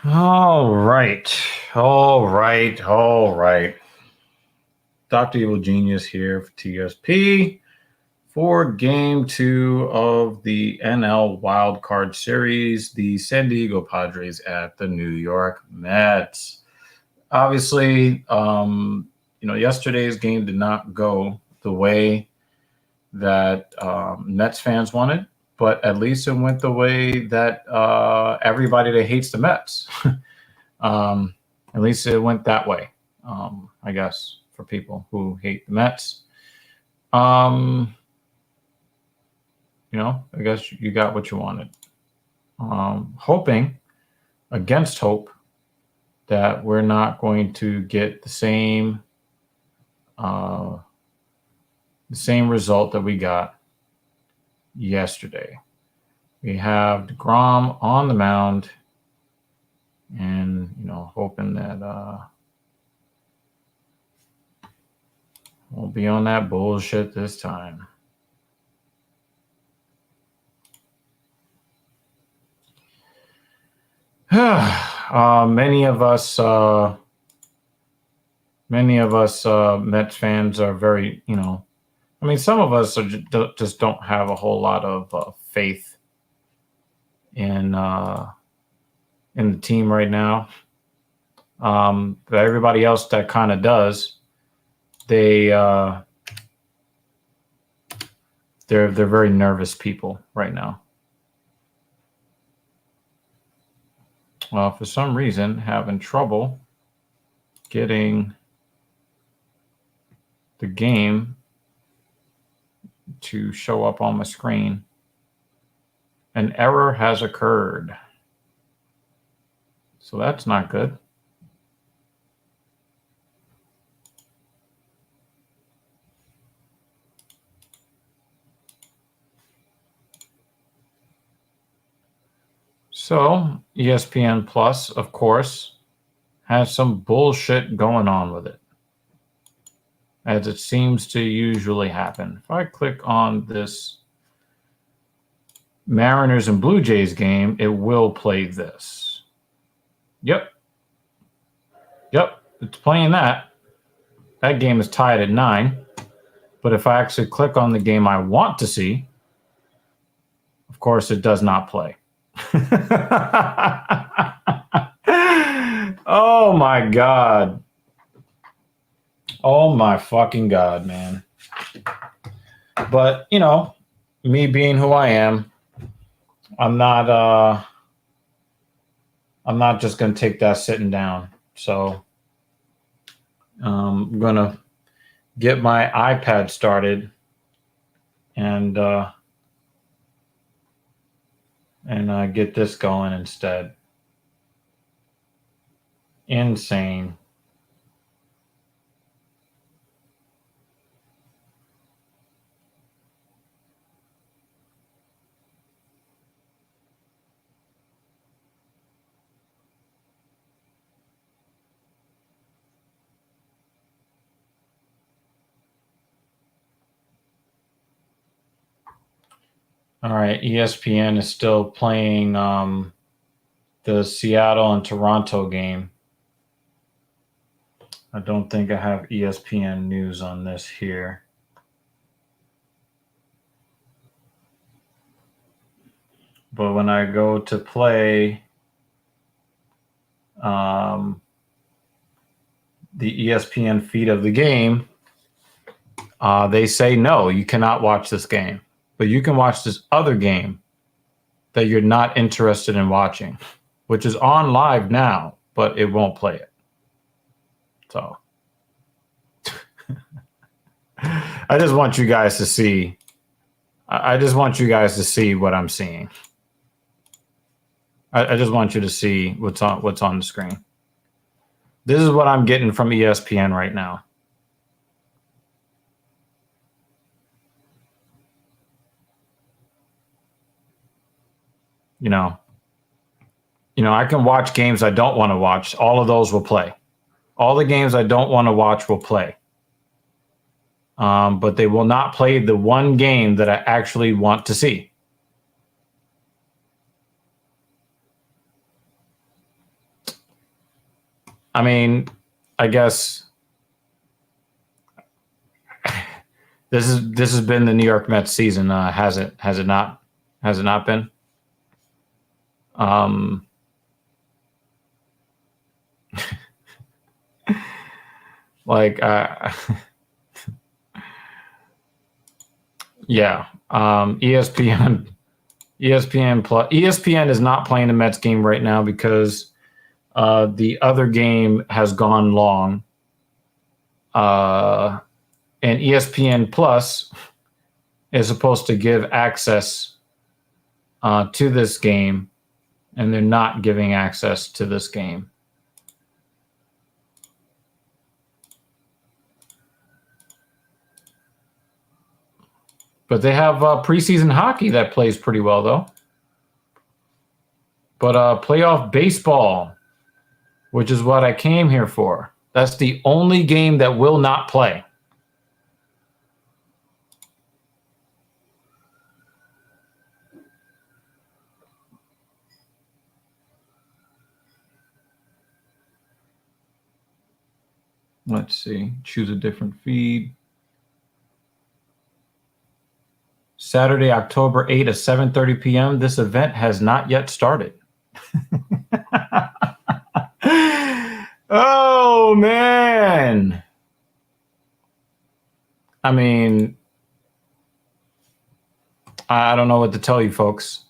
All right. All right. All right. Dr. Evil Genius here for TSP for game 2 of the NL Wild Card Series, the San Diego Padres at the New York Mets. Obviously, yesterday's game did not go the way that Mets fans wanted, but at least it went the way that everybody that hates the Mets. At least it went that way, I guess, for people who hate the Mets. I guess you got what you wanted. Hoping against hope that we're not going to get the same result that we got yesterday. We have deGrom on the mound, and hoping that we'll be on that bullshit this time. Many of us Mets fans are very, some of us just don't have a whole lot of faith in the team right now. But everybody else that kind of does, they're very nervous people right now. For some reason, having trouble getting the game to show up on my screen. An error has occurred. So that's not good. So ESPN Plus, of course, has some bullshit going on with it, as it seems to usually happen. If I click on this Mariners and Blue Jays game, it will play this. Yep, it's playing that. That game is tied at 9. But if I actually click on the game I want to see, of course, it does not play. Oh my God. Oh my fucking God, man. But, me being who I am, I'm not just going to take that sitting down. So I'm going to get my iPad started and get this going instead. Insane. All right, ESPN is still playing the Seattle and Toronto game. I don't think I have ESPN news on this here. But when I go to play the ESPN feed of the game, they say, no, you cannot watch this game. But you can watch this other game that you're not interested in watching, which is on live now, but it won't play it. So I just want you guys to see. I just want you guys to see what I'm seeing. I just want you to see what's on the screen. This is what I'm getting from ESPN right now. I can watch games I don't want to watch. All of those will play. All the games I don't want to watch will play. But they will not play the one game that I actually want to see. I mean, I guess this has been the New York Mets season, has it? Has it not? Has it not been? Like, yeah. ESPN is not playing the Mets game right now because the other game has gone long. And ESPN Plus is supposed to give access to this game, and they're not giving access to this game. But they have preseason hockey that plays pretty well, though. But playoff baseball, which is what I came here for. That's the only game that will not play. Let's see. Choose a different feed. Saturday, October 8th at 7:30 p.m. This event has not yet started. Oh, man. I mean, I don't know what to tell you, folks.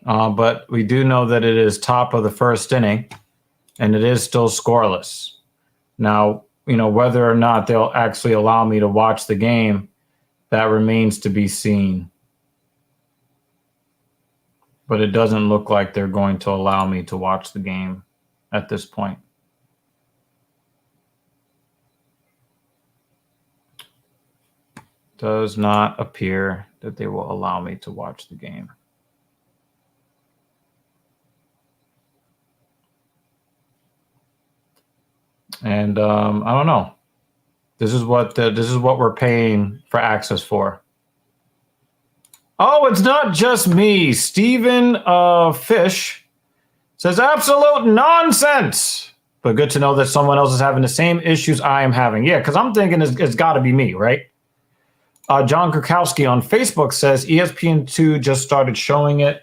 But we do know that it is top of the first inning, and it is still scoreless. Now, whether or not they'll actually allow me to watch the game, that remains to be seen. But it doesn't look like they're going to allow me to watch the game at this point. Does not appear that they will allow me to watch the game. And I don't know. This is what we're paying for access for. Oh, it's not just me. Stephen Fish says absolute nonsense. But good to know that someone else is having the same issues I am having. Yeah, because I'm thinking it's got to be me, right? John Krakowski on Facebook says ESPN2 just started showing it.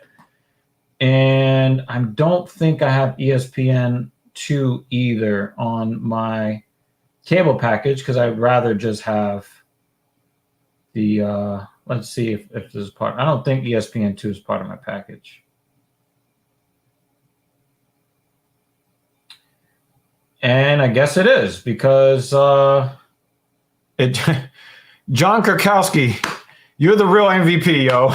And I don't think I have ESPN2 either on my cable package because I'd rather just have the let's see if this is part. I don't think ESPN2 is part of my package. And I guess it is because John Krakowski, you're the real MVP, yo.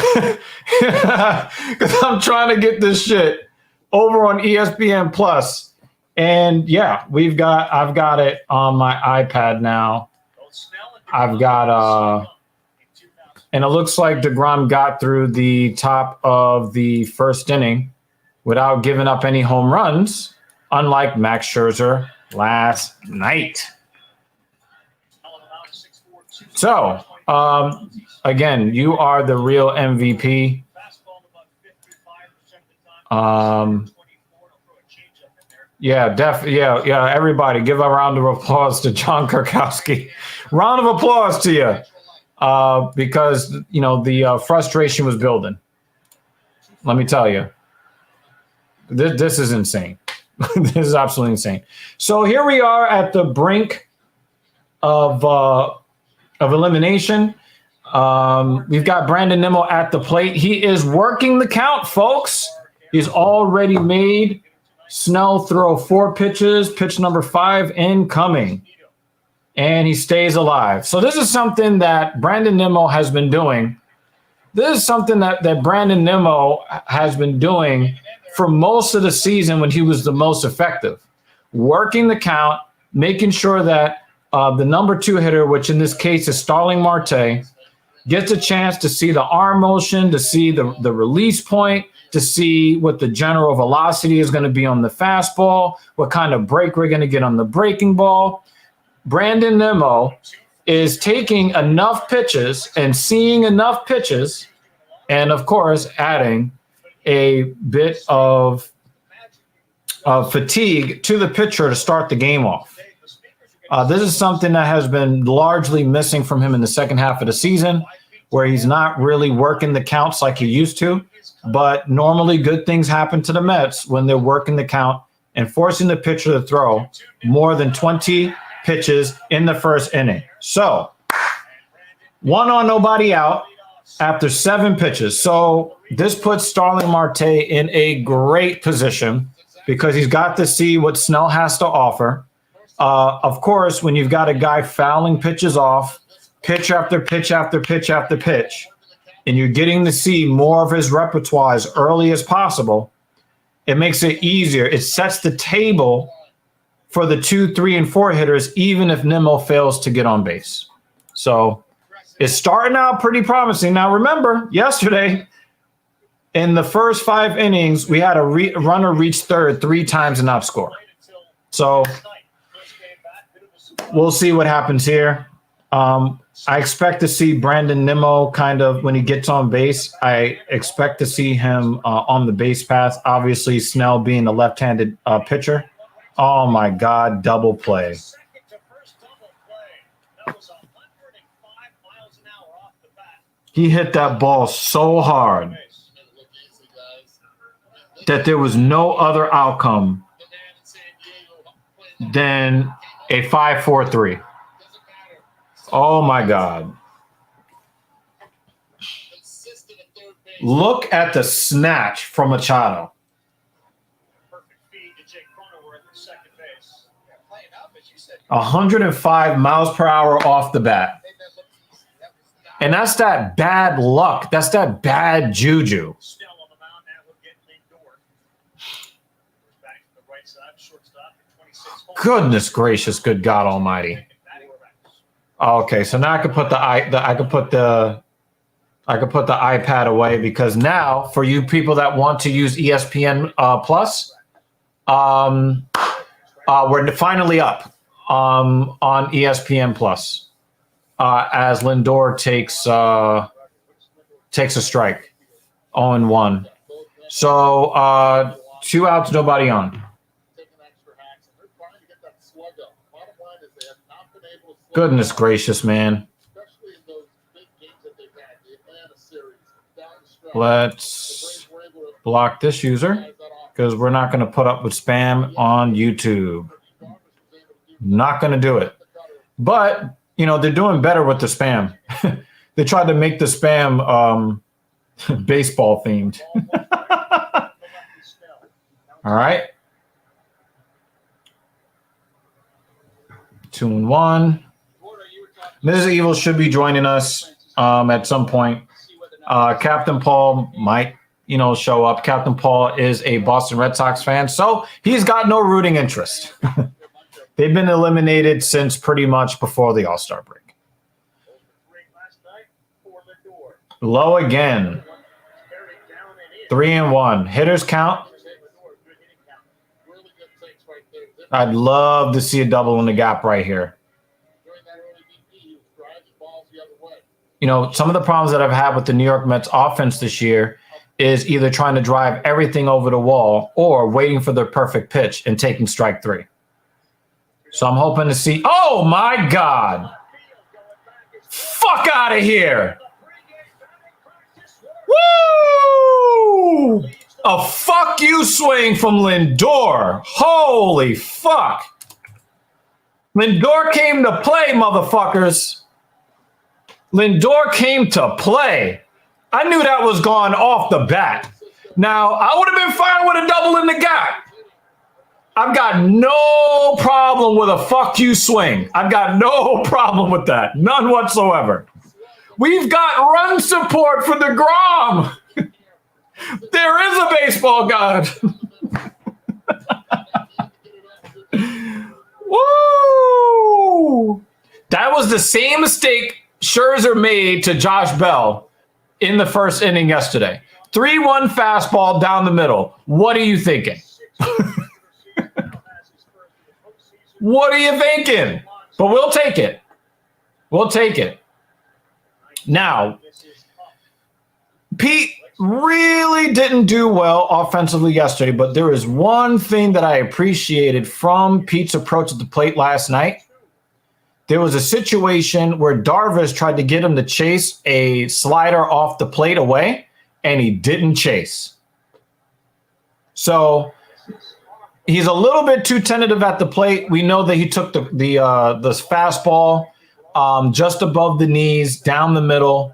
Because I'm trying to get this shit over on ESPN Plus. And yeah, I've got it on my iPad now. I've got and it looks like deGrom got through the top of the first inning without giving up any home runs, unlike Max Scherzer last night. So, again, you are the real MVP. Yeah, everybody give a round of applause to John Krakowski. Round of applause to you. Because, the frustration was building. Let me tell you. This is insane. This is absolutely insane. So here we are at the brink of elimination. We've got Brandon Nimmo at the plate. He is working the count, folks. He's already made Snell throw 4 pitches. Pitch number 5 incoming. And he stays alive. So this is something that Brandon Nimmo has been doing. This is something that Brandon Nimmo has been doing for most of the season when he was the most effective. Working the count, making sure that the number 2 hitter, which in this case is Starling Marte, gets a chance to see the arm motion, to see the release point, to see what the general velocity is going to be on the fastball, what kind of break we're going to get on the breaking ball. Brandon Nimmo is taking enough pitches and seeing enough pitches and, of course, adding a bit of fatigue to the pitcher to start the game off. This is something that has been largely missing from him in the second half of the season, where he's not really working the counts like he used to. But normally good things happen to the Mets when they're working the count and forcing the pitcher to throw more than 20 pitches in the first inning. So 1 on, nobody out after 7 pitches. So this puts Starling Marte in a great position because he's got to see what Snell has to offer. Of course, when you've got a guy fouling pitches off, pitch after pitch after pitch after pitch, and you're getting to see more of his repertoire as early as possible, it makes it easier. It sets the table for the 2, 3, and 4 hitters, even if Nimmo fails to get on base. So it's starting out pretty promising. Now, remember, yesterday, in the first 5 innings, we had a runner reach third 3 times and not score. So we'll see what happens here. I expect to see Brandon Nimmo kind of, when he gets on base, I expect to see him on the base path. Obviously, Snell being the left-handed pitcher. Oh, my God, double play. He hit that ball so hard that there was no other outcome than a 5-4-3. Oh, my God. Look at the snatch from Machado. 105 miles per hour off the bat. And that's that bad luck. That's that bad juju. Goodness gracious, good God Almighty. Okay, so now I could put the iPad away, because now for you people that want to use ESPN Plus, we're finally up on ESPN Plus as Lindor takes a strike, 0-1. So 2 outs, nobody on. Goodness gracious, man. Let's block this user because we're not going to put up with spam on YouTube. Not going to do it. But, you know, they're doing better with the spam. They tried to make the spam baseball themed. All right. 2-1. Mrs. Evil should be joining us at some point. Captain Paul might, show up. Captain Paul is a Boston Red Sox fan, so he's got no rooting interest. They've been eliminated since pretty much before the All-Star break. Low again. 3-1. Hitters count. I'd love to see a double in the gap right here. Some of the problems that I've had with the New York Mets offense this year is either trying to drive everything over the wall or waiting for the perfect pitch and taking strike 3. So I'm hoping to see. Oh, my God. Fuck out of here. Woo! A fuck you swing from Lindor. Holy fuck. Lindor came to play, motherfuckers. Lindor came to play. I knew that was gone off the bat. Now, I would have been fine with a double in the gap. I've got no problem with a fuck you swing. I've got no problem with that. None whatsoever. We've got run support for deGrom. There is a baseball god. Woo! That was the same mistake Scherzer made to Josh Bell in the first inning yesterday. 3-1 fastball down the middle. What are you thinking? What are you thinking? But we'll take it. We'll take it. Now, Pete, really didn't do well offensively yesterday, but there is one thing that I appreciated from Pete's approach at the plate last night. There was a situation where Darvish tried to get him to chase a slider off the plate away, and he didn't chase. So he's a little bit too tentative at the plate. We know that he took the fastball just above the knees, down the middle.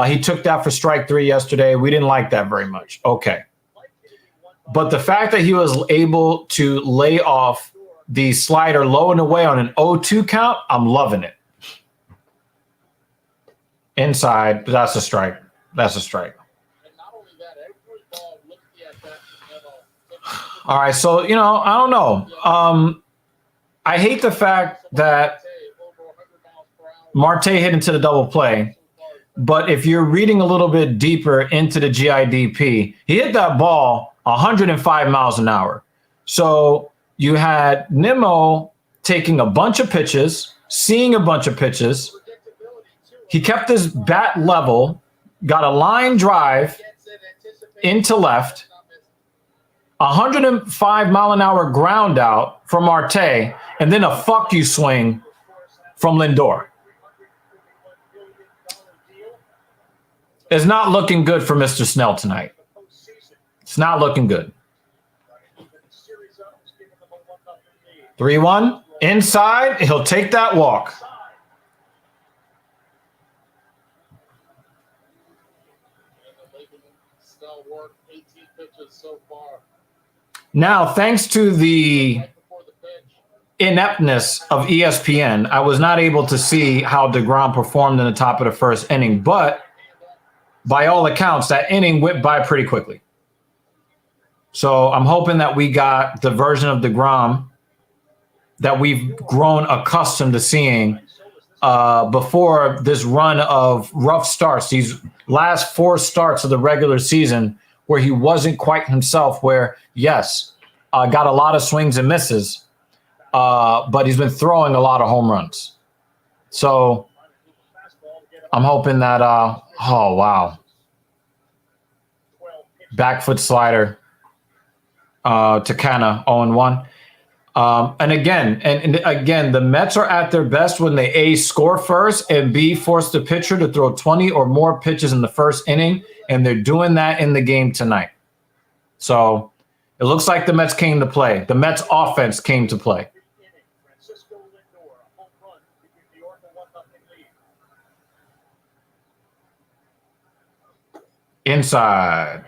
He took that for strike 3 yesterday. We didn't like that very much. Okay. But the fact that he was able to lay off the slider low and away on an 0-2 count, I'm loving it. Inside, that's a strike. That's a strike. All right, so, I don't know. I hate the fact that Marte hit into the double play, but if you're reading a little bit deeper into the GIDP, he hit that ball 105 miles an hour. So you had Nimmo taking a bunch of pitches, seeing a bunch of pitches. He kept his bat level, got a line drive into left, 105 mile an hour ground out from Marte, and then a fuck you swing from Lindor. It's not looking good for Mr. Snell tonight. It's not looking good. 3-1 inside. He'll take that walk. Now, thanks to the ineptness of ESPN, I was not able to see how deGrom performed in the top of the first inning, but by all accounts, that inning went by pretty quickly. So I'm hoping that we got the version of deGrom that we've grown accustomed to seeing before this run of rough starts, these last 4 starts of the regular season where he wasn't quite himself, where, yes, got a lot of swings and misses, but he's been throwing a lot of home runs. So I'm hoping that, oh, wow. Back foot slider to Canna, 0-1. And again, the Mets are at their best when they A, score first, and B, force the pitcher to throw 20 or more pitches in the first inning, and they're doing that in the game tonight. So it looks like the Mets came to play. The Mets offense came to play. Inside.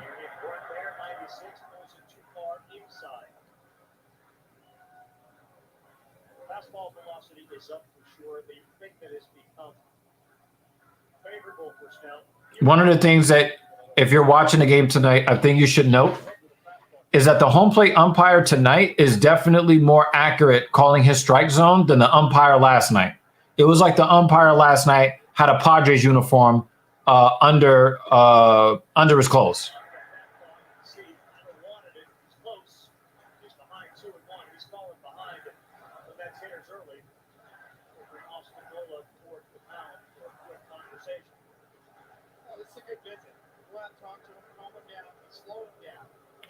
One of the things that, if you're watching the game tonight, I think you should note is that the home plate umpire tonight is definitely more accurate calling his strike zone than the umpire last night. It was like the umpire last night had a Padres uniform under his clothes.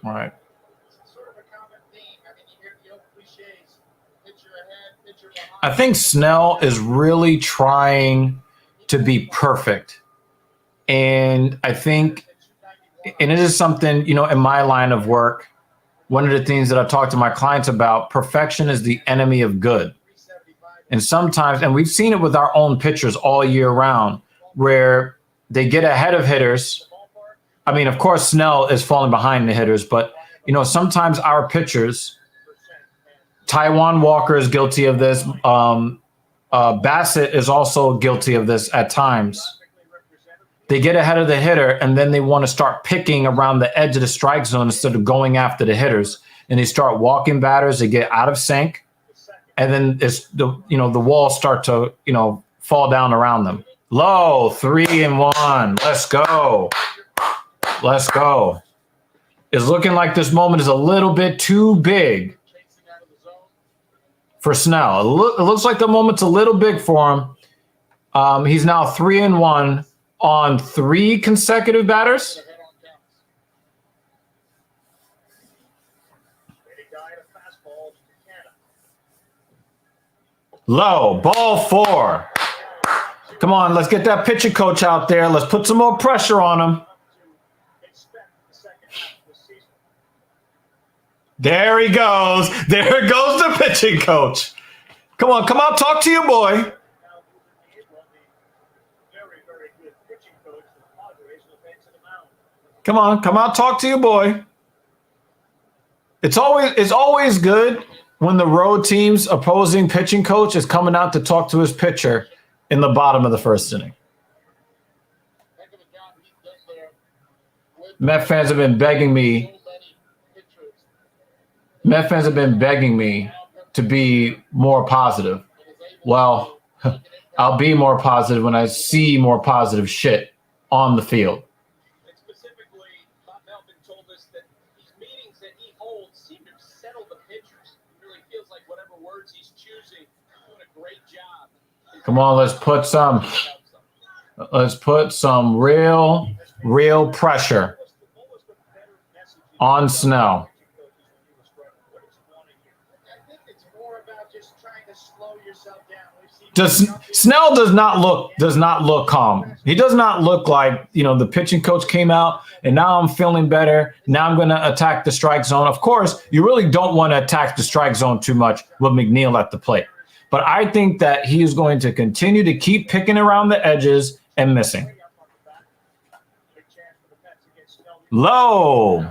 All right. I think Snell is really trying to be perfect. And I think, and it is something, in my line of work, one of the things that I talk to my clients about, perfection is the enemy of good. And sometimes, and we've seen it with our own pitchers all year round, where they get ahead of hitters. I mean, of course, Snell is falling behind the hitters, but, sometimes our pitchers, Taijuan Walker is guilty of this. Bassett is also guilty of this at times. They get ahead of the hitter, and then they want to start picking around the edge of the strike zone instead of going after the hitters. And they start walking batters. They get out of sync, and then the walls start to fall down around them. Low, 3-1. Let's go. Let's go. It's looking like this moment is a little bit too big for Snell. It looks like the moment's a little big for him. He's now 3-1 on 3 consecutive batters. Low, ball 4. Come on, let's get that pitching coach out there. Let's put some more pressure on him. There he goes. There goes the pitching coach. Come on, come out, talk to your boy. Come on, come out, talk to your boy. It's always good when the road team's opposing pitching coach is coming out to talk to his pitcher in the bottom of the first inning. Met fans have been begging me. Met fans have been begging me to be more positive. Well, I'll be more positive when I see more positive shit on the field. Come on, let's put some real pressure on Snell. Snell does not look calm. He does not look like, the pitching coach came out and now I'm feeling better. Now I'm going to attack the strike zone. Of course, you really don't want to attack the strike zone too much with McNeil at the plate. But I think that he is going to continue to keep picking around the edges and missing. Low.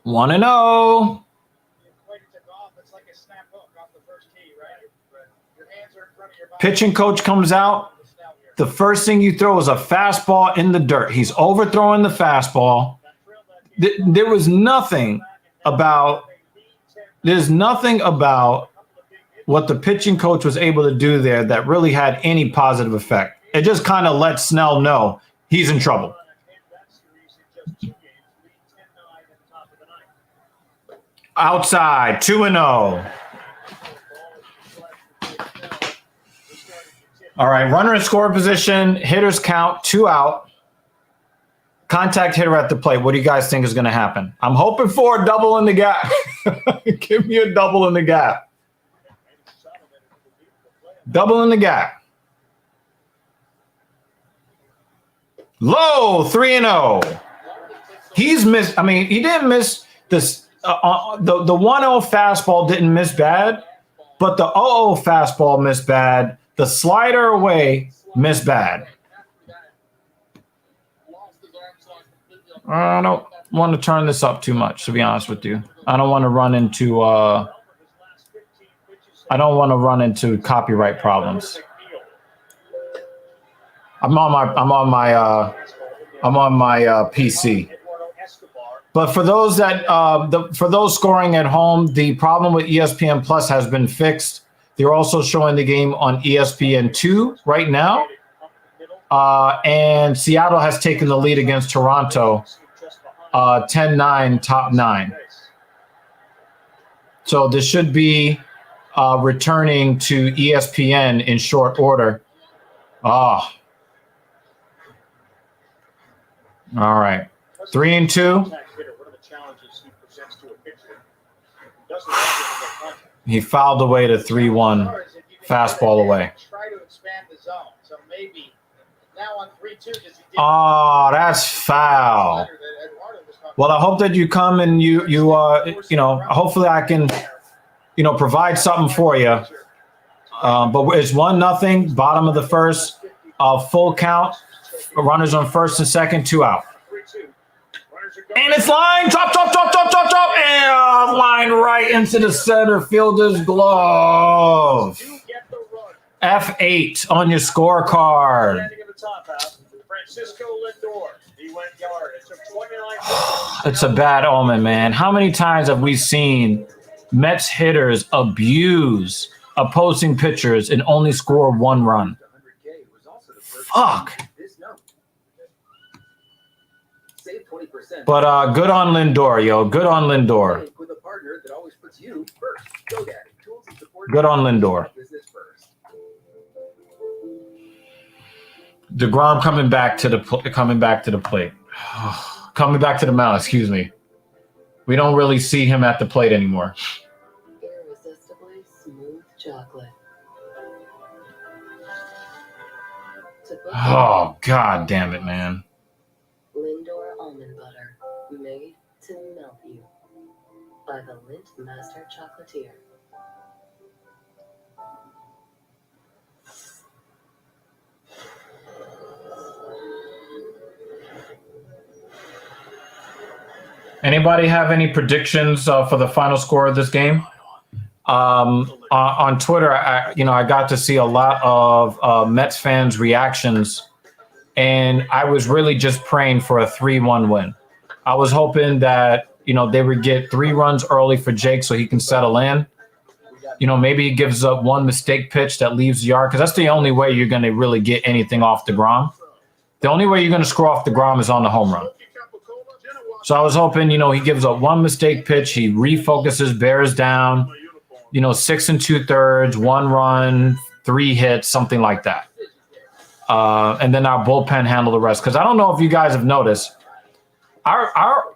1-0. Pitching coach comes out. The first thing you throw is a fastball in the dirt. He's overthrowing the fastball. There's nothing about what the pitching coach was able to do there that really had any positive effect. It just kind of let Snell know he's in trouble. Outside, 2-0. All right, runner in scoring position, hitters count, 2 out. Contact hitter at the plate. What do you guys think is going to happen? I'm hoping for a double in the gap. Give me a double in the gap. Double in the gap. Low, 3-0. He's missed. I mean, he didn't miss this. The 1-0 fastball didn't miss bad, but the 0-0 fastball missed bad. The slider away missed bad. I don't want to turn this up too much, to be honest with you. I don't want to run into copyright problems. I'm on my PC. But for those for those scoring at home, the problem with ESPN Plus has been fixed. They're also showing the game on ESPN2 right now. And Seattle has taken the lead against Toronto, 10-9, top 9. So this should be returning to ESPN in short order. All right. 3-2. He fouled away to 3-1 fastball away. Oh, that's foul. Well, I hope that you come and hopefully I can, provide something for you. But it's 1-0, bottom of the first, full count, runners on first and second, 2 out. And it's line, drop, and line right into the center fielder's glove. F8 on your scorecard. It's a bad omen, man. How many times have we seen Mets hitters abuse opposing pitchers and only score 1 run? Fuck. But good on Lindor, yo. Good on Lindor. Good on Lindor. deGrom coming back to the plate. Coming back to the mound, excuse me. We don't really see him at the plate anymore. Irresistibly smooth chocolate. Oh, God damn it, man. Lindor almond butter, made to melt you. By the Lindt Master Chocolatier. Anybody have any predictions for the final score of this game? On Twitter, I got to see a lot of Mets fans' reactions, and I was really just praying for a 3-1 win. I was hoping that they would get 3 runs early for Jake so he can settle in. Maybe he gives up one mistake pitch that leaves the yard, because that's the only way you're going to really get anything off deGrom. The only way you're going to score off deGrom is on the home run. So I was hoping, he gives up one mistake pitch, he refocuses, bears down, 6 2/3, 1 run, 3 hits, something like that. And then our bullpen handle the rest. Because I don't know if you guys have noticed, our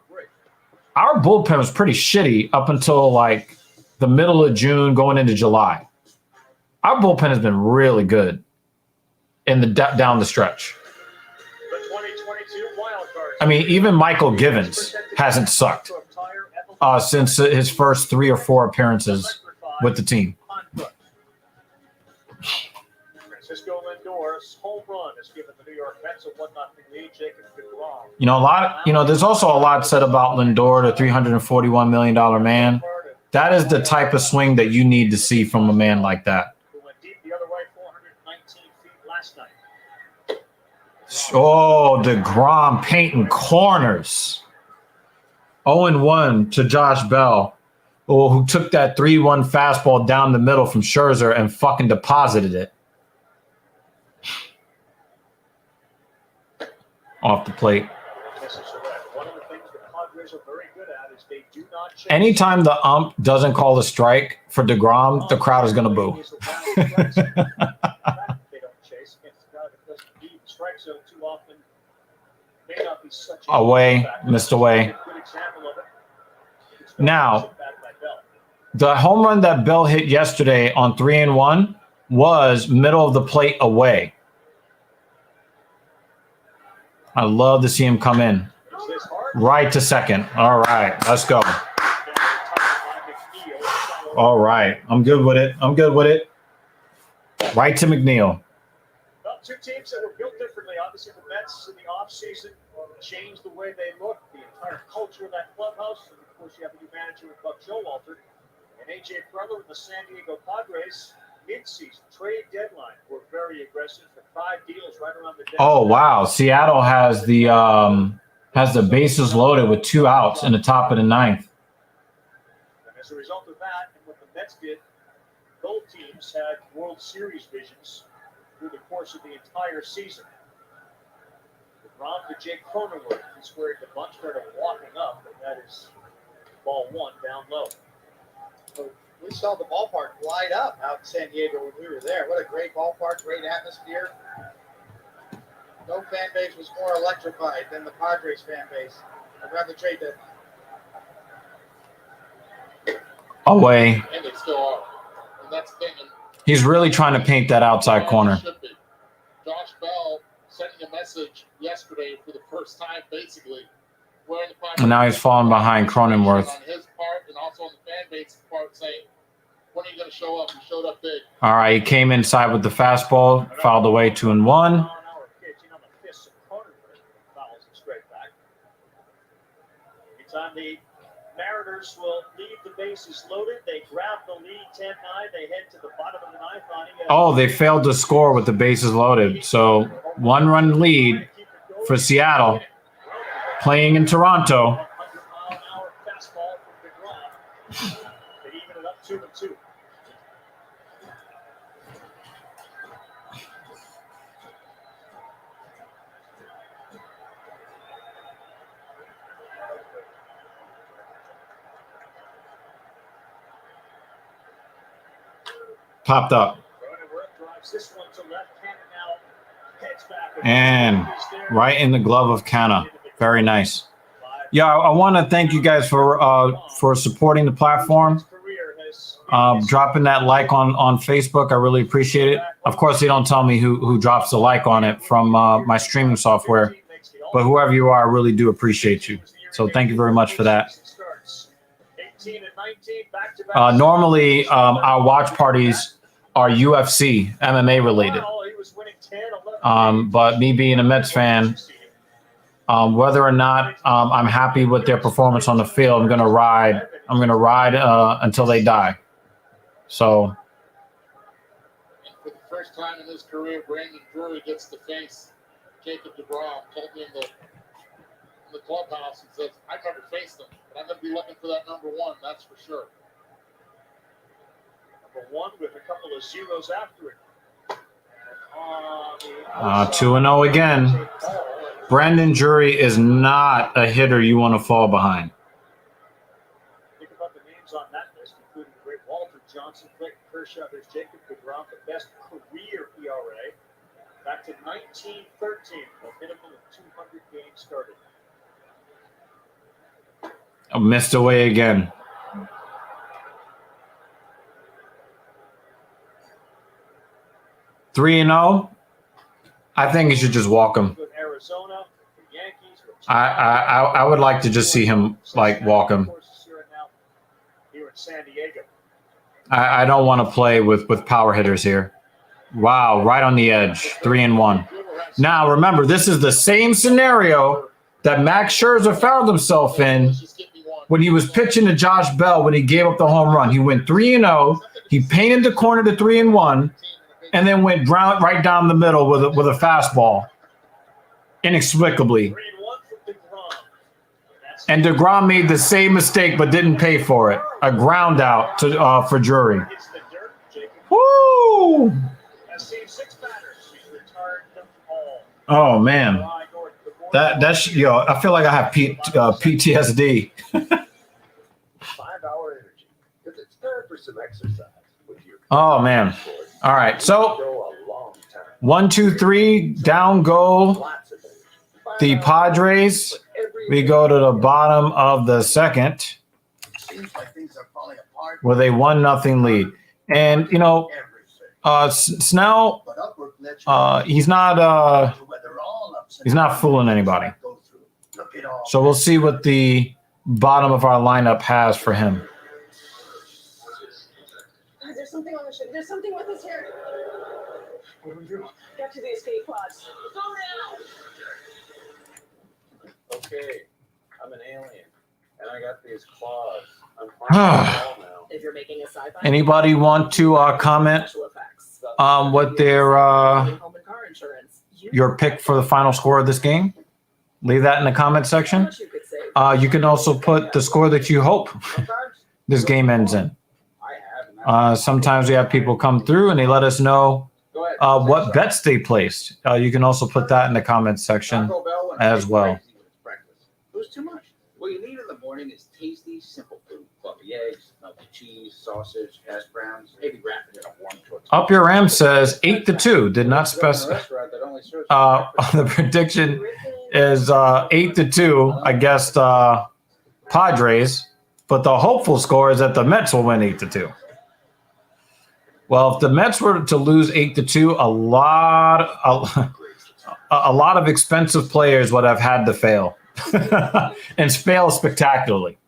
bullpen was pretty shitty up until like the middle of June, going into July. Our bullpen has been really good in the down the stretch. I mean, even Michael Givens hasn't sucked since his first 3 or 4 appearances with the team. Francisco Lindor's home run has given the New York Mets a 1-0 lead. Jacob deGrom. There's also a lot said about Lindor, the $341 million man. That is the type of swing that you need to see from a man like that. Who went deep the other way, 419 feet last night. Oh, deGrom painting corners. 0-1 to Josh Bell, who took that 3-1 fastball down the middle from Scherzer and fucking deposited it. Off the plate. One of the things the Padres are very good at is they do not chase. Anytime the ump doesn't call the strike for deGrom, the crowd is going to boo. They don't chase against the guy that doesn't leave the strike zone too often. May not be such a Away, missed away. good example of it. Now, the home run that Bell hit yesterday on 3-1 was middle of the plate away. I love to see him come in. Right to second. All right, let's go. All right, I'm good with it. Right to McNeil. Well, 2 teams that were built differently. Obviously, the Mets in the offseason changed the way they look, the entire culture of that clubhouse. And, of course, you have a new manager with Buck Showalter. And A.J. Preller with the San Diego Padres, mid-season trade deadline, were very aggressive for 5 deals right around the deadline. Oh, wow. Seattle has the bases loaded with 2 outs in the top of the 9th. And as a result of that, and what the Mets did, both teams had World Series visions through the course of the entire season. DeGrom to Jake Cronenworth, he's where the bunch started walking up, and that is ball 1 down low. So we saw the ballpark light up out in San Diego when we were there. What a great ballpark, great atmosphere. No fan base was more electrified than the Padres fan base. I'd rather trade that. Away. And they still are. And that's the thing. He's really trying to paint that outside corner. Josh Bell sending a message yesterday for the first time, basically, where the Padres, And now he's falling behind Cronenworth. on his part and also on the fan base's part, saying, when are you going to show up? You showed up big. All right, he came inside with the fastball, fouled away 2-1. Anytime the Mariners will leave the bases loaded, they grab the lead 10-9. They head to the bottom of the 9th on ESPN. Oh, they failed to score with the bases loaded. So 1-run lead for Seattle, playing in Toronto. 100-mile-an-hour fastball from deGrom. They even it up 2-2. Popped up. And right in the glove of Canna. Very nice. Yeah, I want to thank you guys for supporting the platform. Dropping that like on Facebook. I really appreciate it. Of course, they don't tell me who drops the like on it from my streaming software, but whoever you are, I really do appreciate you. So thank you very much for that. Normally, our watch parties are UFC, MMA related. But me being a Mets fan, whether or not I'm happy with their performance on the field, I'm gonna ride until they die. So, for the first time in his career, Brandon Drury gets to face Jacob deGrom. Told me in the clubhouse, he says, "I've never faced him, but I'm going to be looking for that number one. That's for sure." Number one with a couple of zeros after it. 2-0 again. Brandon Drury is not a hitter you want to fall behind. Think about the names on that list, including the great Walter Johnson, Clayton Kershaw. There's Jacob deGrom, the best career ERA. Back to 1913, a minimum of 200 games started. Missed away again. Three and 0. I think you should just walk him. Arizona, the Yankees. I would like to just see him walk him. Here in San Diego. I don't want to play with power hitters here. Wow, right on the edge. 3-1. Now remember, this is the same scenario that Max Scherzer found himself in when he was pitching to Josh Bell when he gave up the home run. He went 3-0. He painted the corner to 3-1, and then went right down the middle with a fastball, inexplicably. And deGrom made the same mistake but didn't pay for it. A ground out for Drury. Woo! Oh man, that's I feel like I have PTSD. 5-hour energy, because it's time for some exercise with your. Oh man. All right, so 1, 2, 3 down go the Padres. We go to the bottom of the second with a 1-0 lead, and Snell, he's not fooling anybody. So we'll see what the bottom of our lineup has for him. Guys, there's something on the ship. There's something with us here. What do we do? Get to the escape pods. Go now. Okay, I'm an alien, and I got these claws. I'm now. If you're making a sci-fi, Anybody want to comment special effects. on what their Home and car insurance. your pick for the final score of this game? Leave that in the comment section. How much you could save. You can also put the score that you hope this game ends in. Sometimes we have people come through and they let us know what bets they placed. You can also put that in the comment section as well. Who's too much? What you need in the morning is tasty, simple food. Fluffy eggs, melted cheese, sausage, hash browns, maybe wrap it in a warm tortilla. Up Your Ram says 8-2. Did not specify. The prediction is 8-2 against Padres, but the hopeful score is that the Mets will win 8-2. Well, if the Mets were to lose 8-2, a lot of expensive players would have had to fail, and fail spectacularly.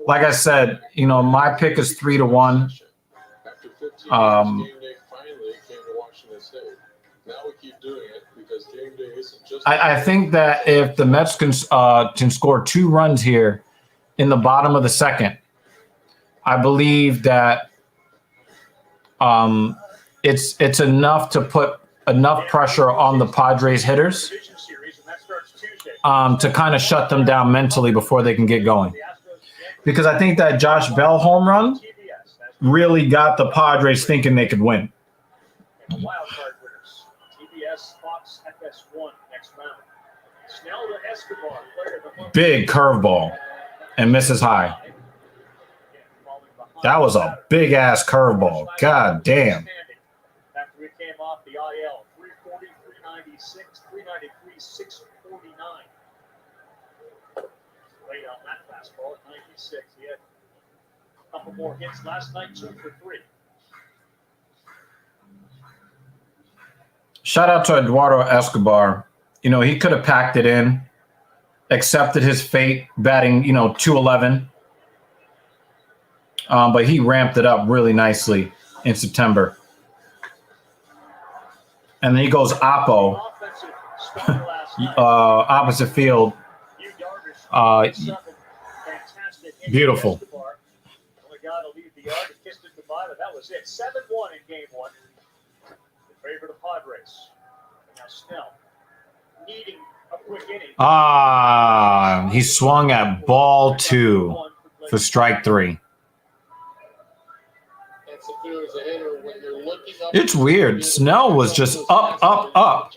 Like I said, my pick is 3-1. I think that if the Mets can score 2 runs here in the bottom of the second, I believe that it's enough to put enough pressure on the Padres hitters to kind of shut them down mentally before they can get going. Because I think that Josh Bell home run really got the Padres thinking they could win. Wild card winners. TBS, Fox, FS1 next round. Snell to Escobar, player of the month. Big curveball and misses high. That was a big ass curveball. God damn. After we came off the IL, 340, 396, 393, Late on that fastball at 96. He had a couple more hits last night, 2 for 3. Shout out to Eduardo Escobar. You know, he could have packed it in, accepted his fate, batting, 211. But he ramped it up really nicely in September. And then he goes Oppo, opposite field. Beautiful. Only guy to leave the yard and kissed it goodbye, but that was it. 7-1 in game 1. In favor of the Padres. And now Snell needing a quick inning. He swung at ball 2 for strike 3. That's if there was a hitter when you're looking up. It's weird. Snell was just up,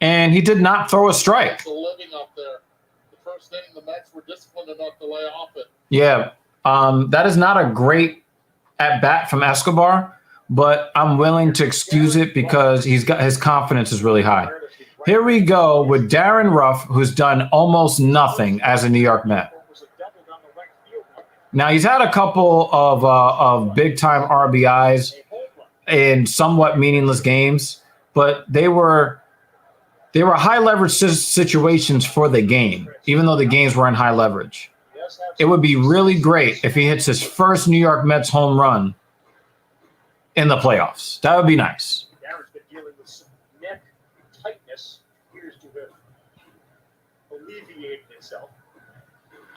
and he did not throw a strike. It's a living up there. The first inning, the Mets were disciplined enough to lay off it. Yeah, that is not a great at bat from Escobar, but I'm willing to excuse it because his confidence is really high. Here we go with Darren Ruff, who's done almost nothing as a New York Met. Now he's had a couple of big time RBIs in somewhat meaningless games, but they were high leverage situations for the game, even though the games were in high leverage. It would be really great if he hits his first New York Mets home run in the playoffs. That would be nice. Darren's been dealing with some neck tightness. Appears to have alleviated itself.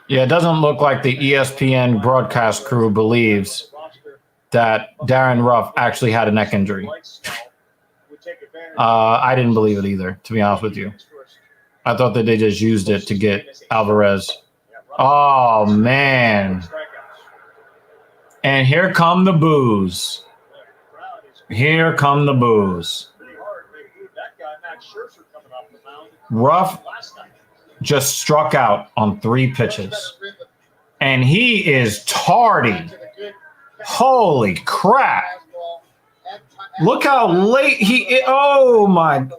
Yeah, it doesn't look like the ESPN broadcast crew believes that Darren Ruff actually had a neck injury. I didn't believe it either, to be honest with you. I thought that they just used it to get Alvarez. Oh, man. And here come the boos. Here come the boos. Ruff just struck out on 3 pitches. And he is tardy. Holy crap. Look how late he – oh, my –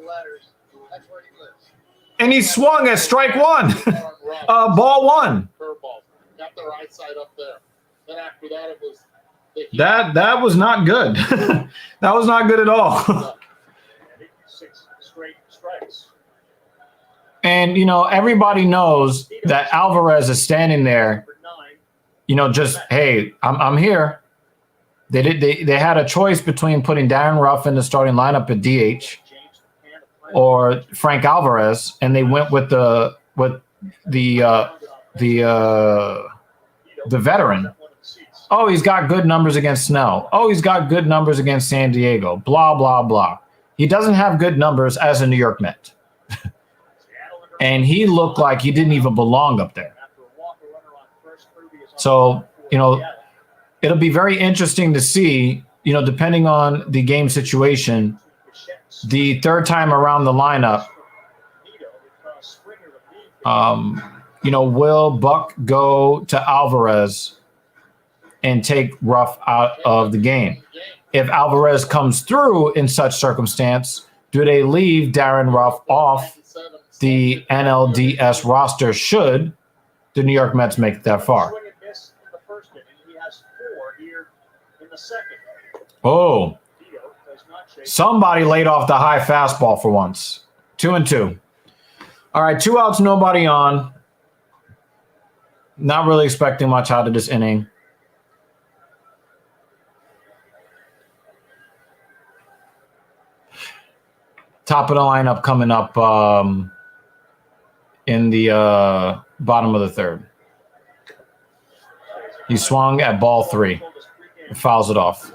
and he swung at strike 1. Ball 1. Curveball. Got their eyesight up there. Then after that, it was that was not good. That was not good at all. 6 straight strikes. And everybody knows that Alvarez is standing there. Just hey, I'm here. They had a choice between putting Darren Ruff in the starting lineup at DH or Frank Alvarez, and they went with the veteran. Oh, he's got good numbers against Snell. Oh, he's got good numbers against San Diego. Blah, blah, blah. He doesn't have good numbers as a New York Met. And he looked like he didn't even belong up there. So, it'll be very interesting to see, depending on the game situation, the third time around the lineup, will Buck go to Alvarez and take Ruff out of the game? If Alvarez comes through in such circumstance, do they leave Darren Ruff off the NLDS roster should the New York Mets make it that far? Oh, somebody laid off the high fastball for once. 2-2. All right, 2 outs, nobody on. Not really expecting much out of this inning. Top of the lineup coming up in the bottom of the 3rd. He swung at ball 3. Fouls it off.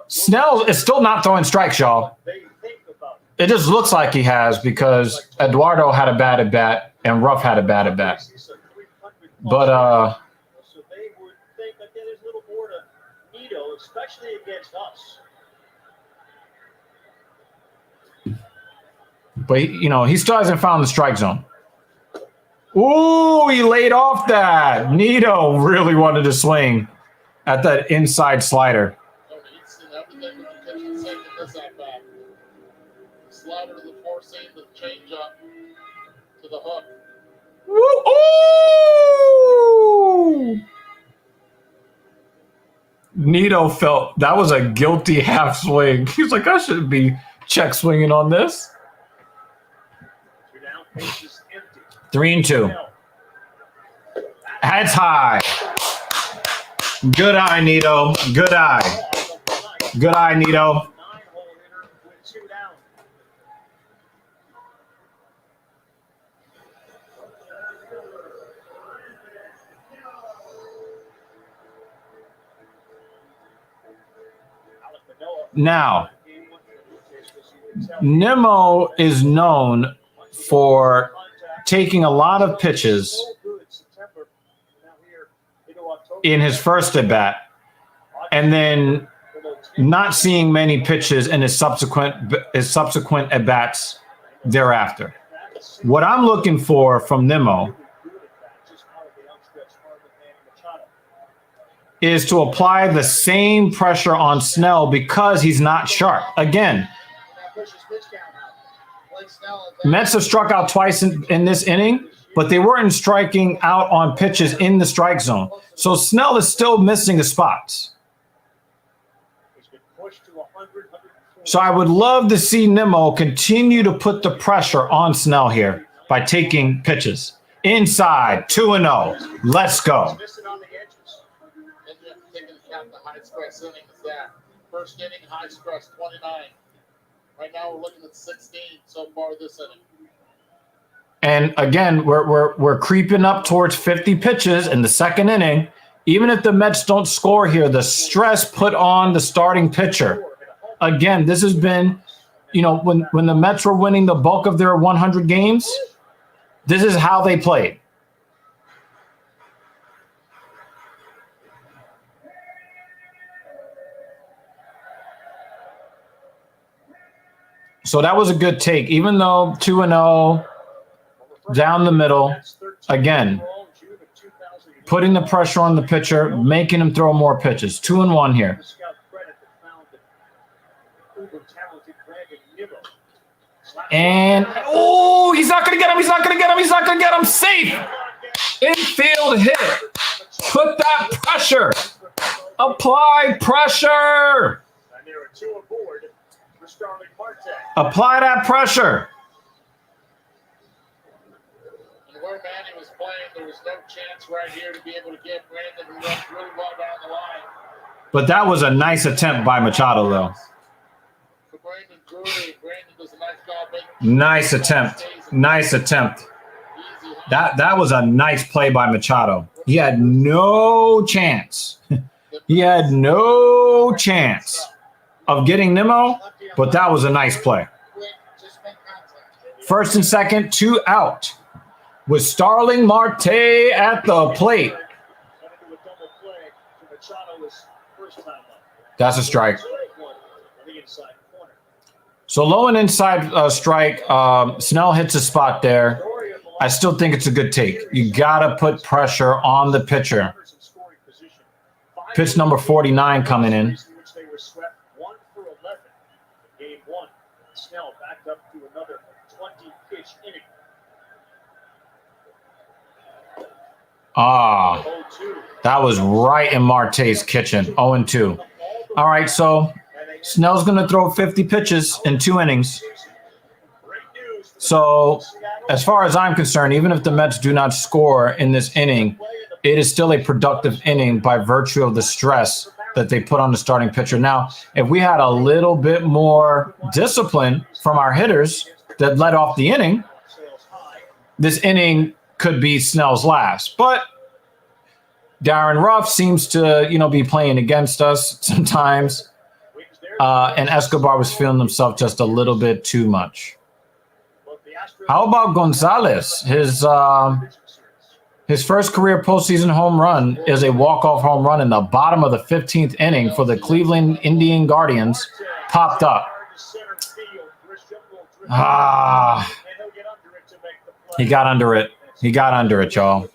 Snell is still not throwing strikes, y'all. It just looks like he has because Eduardo had a bad at bat and Ruff had a bad at bat. But so they would think that there's a little more to Nito, especially against us. But he still hasn't found the strike zone. Ooh, he laid off that. Nito really wanted to swing at that inside slider. Slider to the 4-seam, the change up to the hook. Ooh, Nito felt that was a guilty half swing. He's like, I shouldn't be check swinging on this. 2 down, bases empty. 3-2. That's high. Good eye, Nito. Good eye. Good eye, Nito. 9-hole hitter with 2 down. Now, Nimmo is known for taking a lot of pitches in his first at bat and then not seeing many pitches in his subsequent at bats thereafter. What I'm looking for from Nimmo is to apply the same pressure on Snell because he's not sharp. Again, Mets have struck out twice in this inning, but they weren't striking out on pitches in the strike zone. So Snell is still missing the spots. So I would love to see Nimmo continue to put the pressure on Snell here by taking pitches. Inside, 2-0. Let's go. First inning, high stress, 29. Right now, we're looking at 16 so far this inning. And again, we're creeping up towards 50 pitches in the second inning. Even if the Mets don't score here, the stress put on the starting pitcher. Again, this has been, when the Mets were winning the bulk of their 100 games, this is how they played. So that was a good take, even though 2-0 down the middle. Again, putting the pressure on the pitcher, making him throw more pitches. 2-1 here. And, he's not going to get him. He's not going to get him. He's not going to get him. Safe. Infield hit. Put that pressure. Apply pressure. And there are 2 aboard for Starling Marte. Apply that pressure. And where Manny was playing, there was no chance right here to be able to get Brandon, who runs really well down the line. But that was a nice attempt by Machado, though. For Brandon Drury, Brandon does a nice job making. Nice attempt. Nice attempt. That was a nice play by Machado. He had no chance. He had no chance of getting Nimmo, but that was a nice play. First and second, 2 out. With Starling Marte at the plate. That's a strike. So low and inside strike. Snell hits a spot there. I still think it's a good take. You got to put pressure on the pitcher. Pitch number 49 coming in. Snell backed up to another 20-pitch inning. That was right in Marte's kitchen. 0-2. All right, so Snell's going to throw 50 pitches in 2 innings. So as far as I'm concerned, even if the Mets do not score in this inning, it is still a productive inning by virtue of the stress that they put on the starting pitcher. Now, if we had a little bit more discipline from our hitters that led off the inning, this inning could be Snell's last. But Darren Ruff seems to, be playing against us sometimes. And Escobar was feeling himself just a little bit too much. How about Gonzalez? His first career postseason home run is a walk-off home run in the bottom of the 15th inning for the Cleveland Indian Guardians. Popped up. He got under it. He got under it, y'all.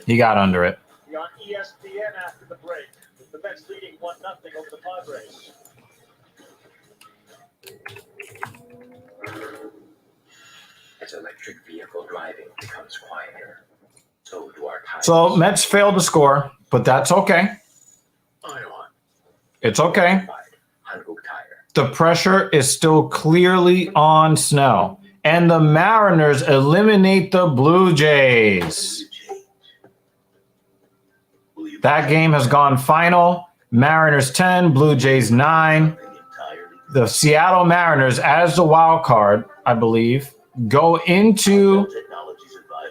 He got under it. On ESPN after the break, the Mets leading 1-0 over the Padres. As electric vehicle driving becomes quieter, so do our tires. So Mets failed to score, but that's okay. It's okay. Tire. The pressure is still clearly on Snell. And the Mariners eliminate the Blue Jays. That game has gone final. Mariners 10, Blue Jays 9. The Seattle Mariners, as the wild card, I believe, go into...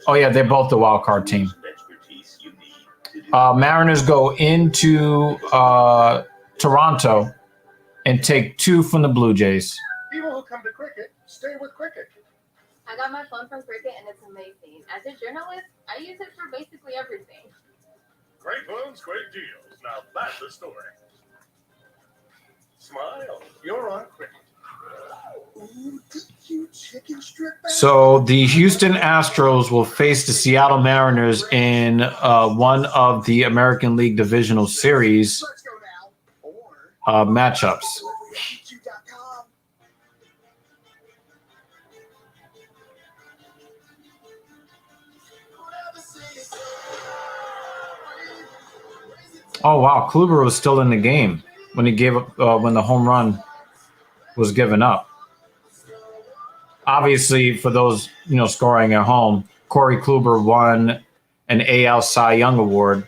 Oh, yeah, they're both the wild card team. Mariners go into Toronto and take 2 from the Blue Jays. People who come to cricket stay with cricket. I got my phone from Cricket and it's amazing. As a journalist, I use it for basically everything. Great phones, great deals. Now that's the story. Smile. You're on cricket. Ooh, cute chicken strip back. So the Houston Astros will face the Seattle Mariners in one of the American League Divisional Series Let's go now. Or matchups. cricket.com. Oh wow, Kluber was still in the game when he gave up when the home run was given up. Obviously, for those scoring at home, Corey Kluber won an AL Cy Young Award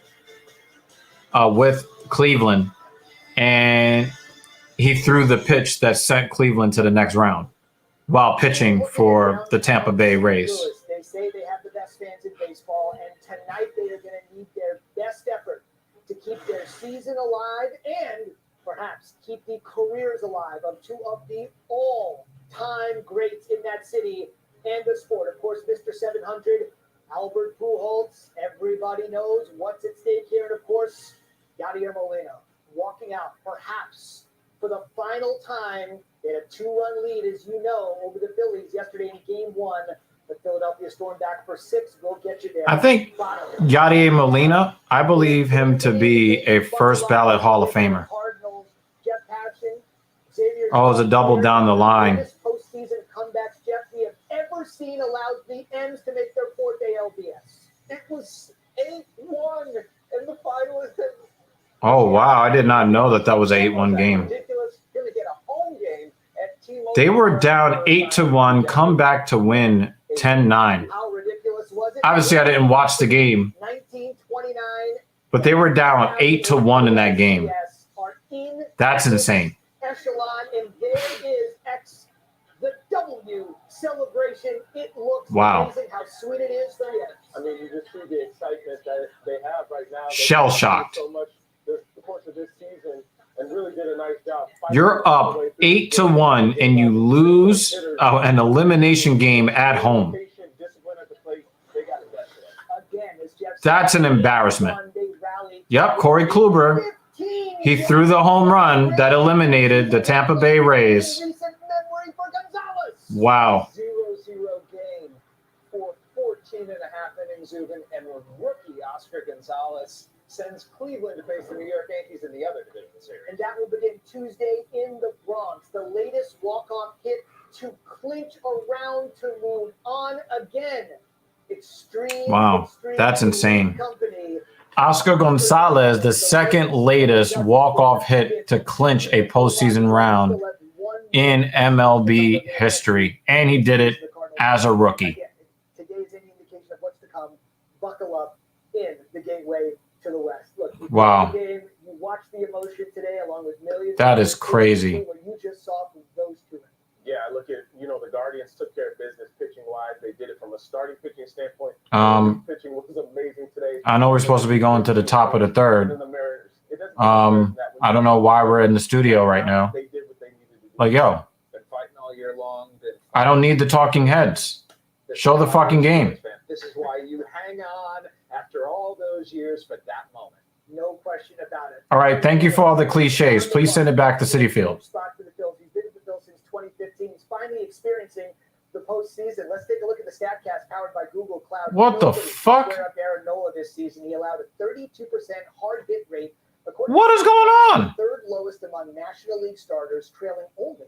with Cleveland, and he threw the pitch that sent Cleveland to the next round while pitching for the Tampa Bay Rays. They say they have the best fans in baseball, and tonight they are going to need their best effort to keep their season alive and perhaps keep the careers alive of 2 of the all-time greats in that city and the sport. Of course, Mr. 700, Albert Pujols. Everybody knows what's at stake here. And, of course, Yadier Molina walking out perhaps for the final time. They had a 2-run lead, as you know, over the Phillies yesterday in Game 1. The Philadelphia Storm back for 6. We'll get you there. I think Yadier Molina, I believe him to be a first ballot Hall of Famer. Oh, it's a double down the line. Postseason comebacks, Jeff, we have ever seen allows the M's to make their 4th ALDS. It was 8-1 in the final. Oh, wow. I did not know that was an 8-1 game. Ridiculous. Going to get a home game at T-Mobile. They were down 8-1, come back to win 10-9. How ridiculous was it? Obviously, I didn't watch the game, 1929. but they were down 8-1 in that game. That's insane. Echelon, and there is the W celebration. It looks amazing how sweet it is for you. I mean, you just see the excitement that they have right now. Shell shocked. So much the course of this season, and really did a nice job. You're up 8-1 and you lose an elimination game at home. That's an embarrassment. Yep, Corey Kluber. He threw the home run that eliminated the Tampa Bay Rays. Wow. 0-0 game for 14.5 innings, Zubin, and rookie Oscar Gonzalez sends Cleveland to face the New York Yankees in the other division series. And that will begin Tuesday in the Bronx. The latest walk-off hit to clinch a round to move on again. Wow, that's insane. Oscar Gonzalez, the second latest walk-off hit to clinch a postseason round in MLB history, and he did it as a rookie. Today's any indication of what's to come. Buckle up in the gateway to the West. Look, wow. You watched the emotion today along with millions. That is crazy. What you just saw from those two. Yeah, look at, the Guardians took care of business pitching-wise. They did it from a starting pitching standpoint. Pitching was amazing today. I know we're supposed to be going to the top of the third. I don't know why we're in the studio right now. They did what they needed to do. Like, yo, Been fighting all year long. I don't need the talking heads. Show the fucking game. This is why you hang on after all those years for that moment. No question about it. All right, thank you for all the cliches. Please send it back to Citi Field. Spot for the Phils. He's been at the Phils since 2015. He's finally experiencing the postseason. Let's take a look at the StatCast powered by Google Cloud. What the fuck? Aaron Nola this season. He allowed a 32% hard hit rate. What is going on? Third lowest among National League starters, trailing only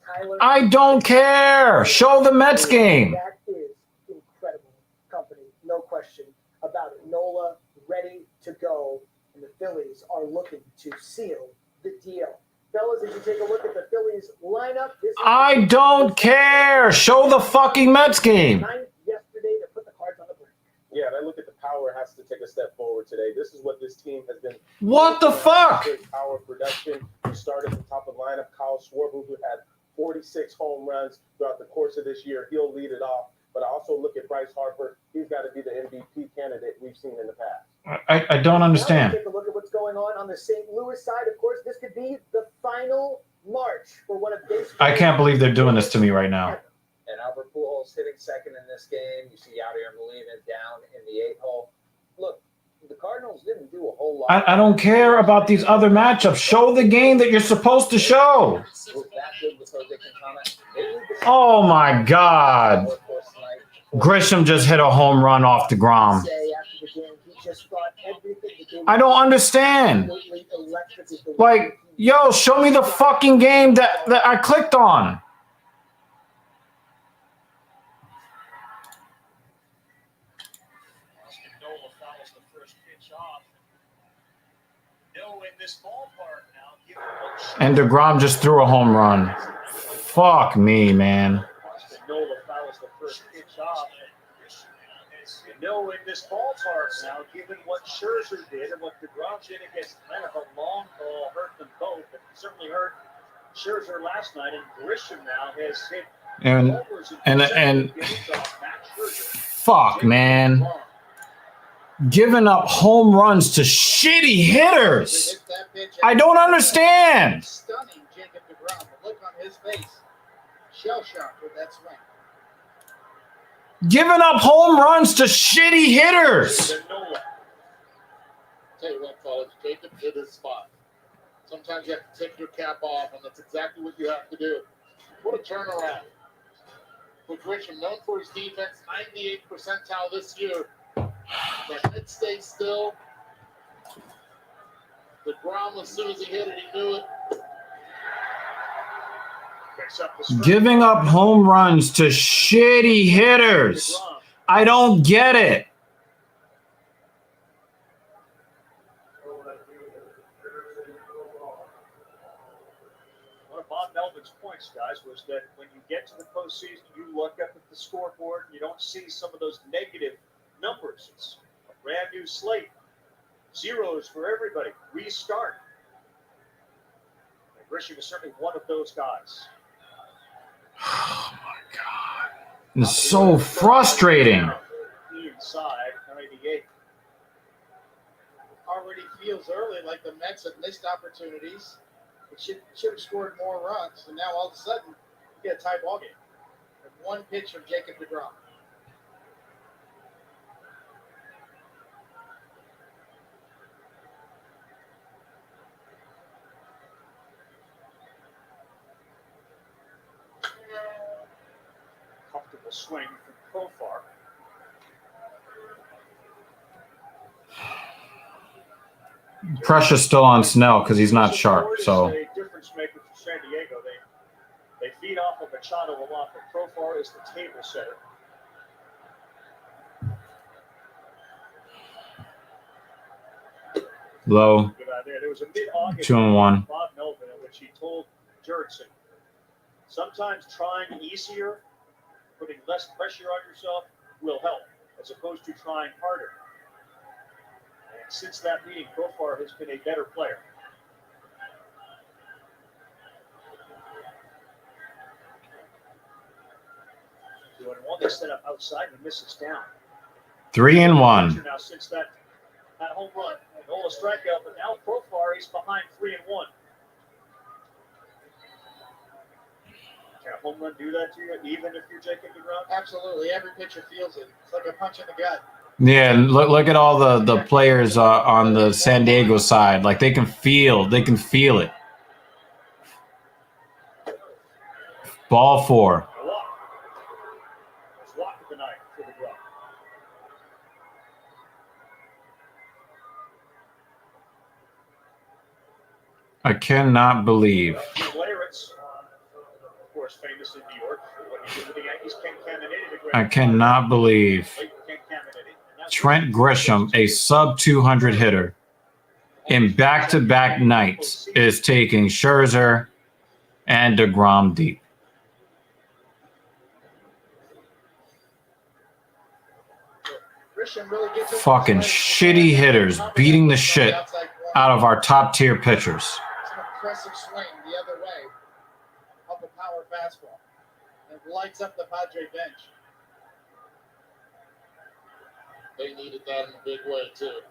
Tyler. I don't care. Show the Mets game. That is incredible company. No question about it. Nola ready to go. And the Phillies are looking to seal the deal. Fellas, as you take a look at the Phillies lineup, I don't care. Show the fucking Mets game. Yesterday to put the cards on the board. Yeah, and I look at the power has to take a step forward today. This is what this team has been. What the fuck? Power production. We started at the top of the lineup. Kyle Schwarber, who had 46 home runs throughout the course of this year. He'll lead it off. But I also look at Bryce Harper. He's got to be the MVP candidate we've seen in the past. I don't understand. Take a look at what's going on the St. Louis side. Of course, this could be the final march for one of baseball's. I can't believe they're doing this to me right now. And Albert Pujols hitting second in this game. You see Yadier Molina down in the 8th hole. Look, the Cardinals didn't do a whole lot. I don't care about these other matchups. Show the game that you're supposed to show. Oh my God. Grisham just hit a home run off deGrom. I don't understand. Like, yo, show me the fucking game that I clicked on. And deGrom just threw a home run. Fuck me, man. No, in this ballpark now, given what Scherzer did and what deGrom did against kind of a long ball, hurt them both, but certainly hurt Scherzer last night, and Grisham now has hit and fuck, man. Giving up home runs to shitty hitters. I don't understand. Stunning Jacob deGrom. The look on his face. Shell shocked with that swing. Giving up home runs to shitty hitters. Tell you what, fellas, Jacob hit his spot. Sometimes you have to take your cap off, and that's exactly what you have to do. What a turnaround. With Grisham, known for his defense, 98th percentile this year. But it stayed still. deGrom, as soon as he hit it, he knew it. Giving up home runs to shitty hitters. I don't get it. One of Bob Melvin's points, guys, was that when you get to the postseason, you look up at the scoreboard and you don't see some of those negative numbers. It's a brand new slate. Zeros for everybody. Restart. And Grisham is certainly one of those guys. Oh my God. It's so frustrating. Inside, 98. Already feels early like the Mets have missed opportunities. It should have scored more runs, and now all of a sudden you get a tie ball game. With one pitch from Jacob deGrom. Comfortable swing from Profar. Pressure's still on Snell because he's not sharp. So a difference maker for San Diego. They feed off of Machado a lot, but Profar is the table setter. low. There was a mid-August 2-1. Bob Melvin in which he told Jurickson, sometimes trying easier, putting less pressure on yourself will help, as opposed to trying harder. And since that meeting, Profar has been a better player. Doing one, they set up outside and misses down. 3-1. Now since that home run, Nola strikeout, but now Profar is behind 3-1. Can a home run do that to you, even if you're Jacob deGrom? Absolutely. Every pitcher feels it. It's like a punch in the gut. Yeah, look at all the players on the San Diego side. Like they can feel it. Ball 4. A walk. It's walk of the night for deGrom. I cannot believe. Larritz, of course, famous in New York for what he did with the Yankees. Ken Caminiti. I cannot believe. Trent Grisham, a sub 200 hitter, in back-to-back nights is taking Scherzer and deGrom deep. Fucking shitty hitters beating the shit out of our top-tier pitchers. It's an impressive swing the other way of a power fastball. It lights up the Padre bench. They needed that in a big way, too.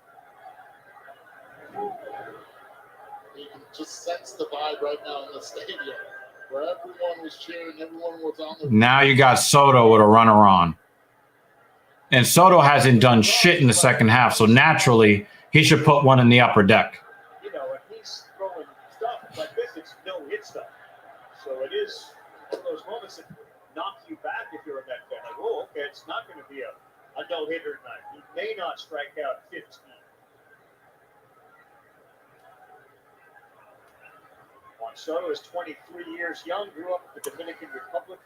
You can just sense the vibe right now in the stadium where everyone was cheering, everyone was on the. Now you got Soto with a runner on. And Soto hasn't done shit in the second half, so naturally he should put one in the upper deck. You know, if he's throwing stuff like this, it's no hit stuff. So it is one of those moments that knock you back if you're a Met fan. Like, oh, okay, it's not going to be a no-hitter tonight. He may not strike out 15. Juan Soto is 23 years young, grew up in the Dominican Republic.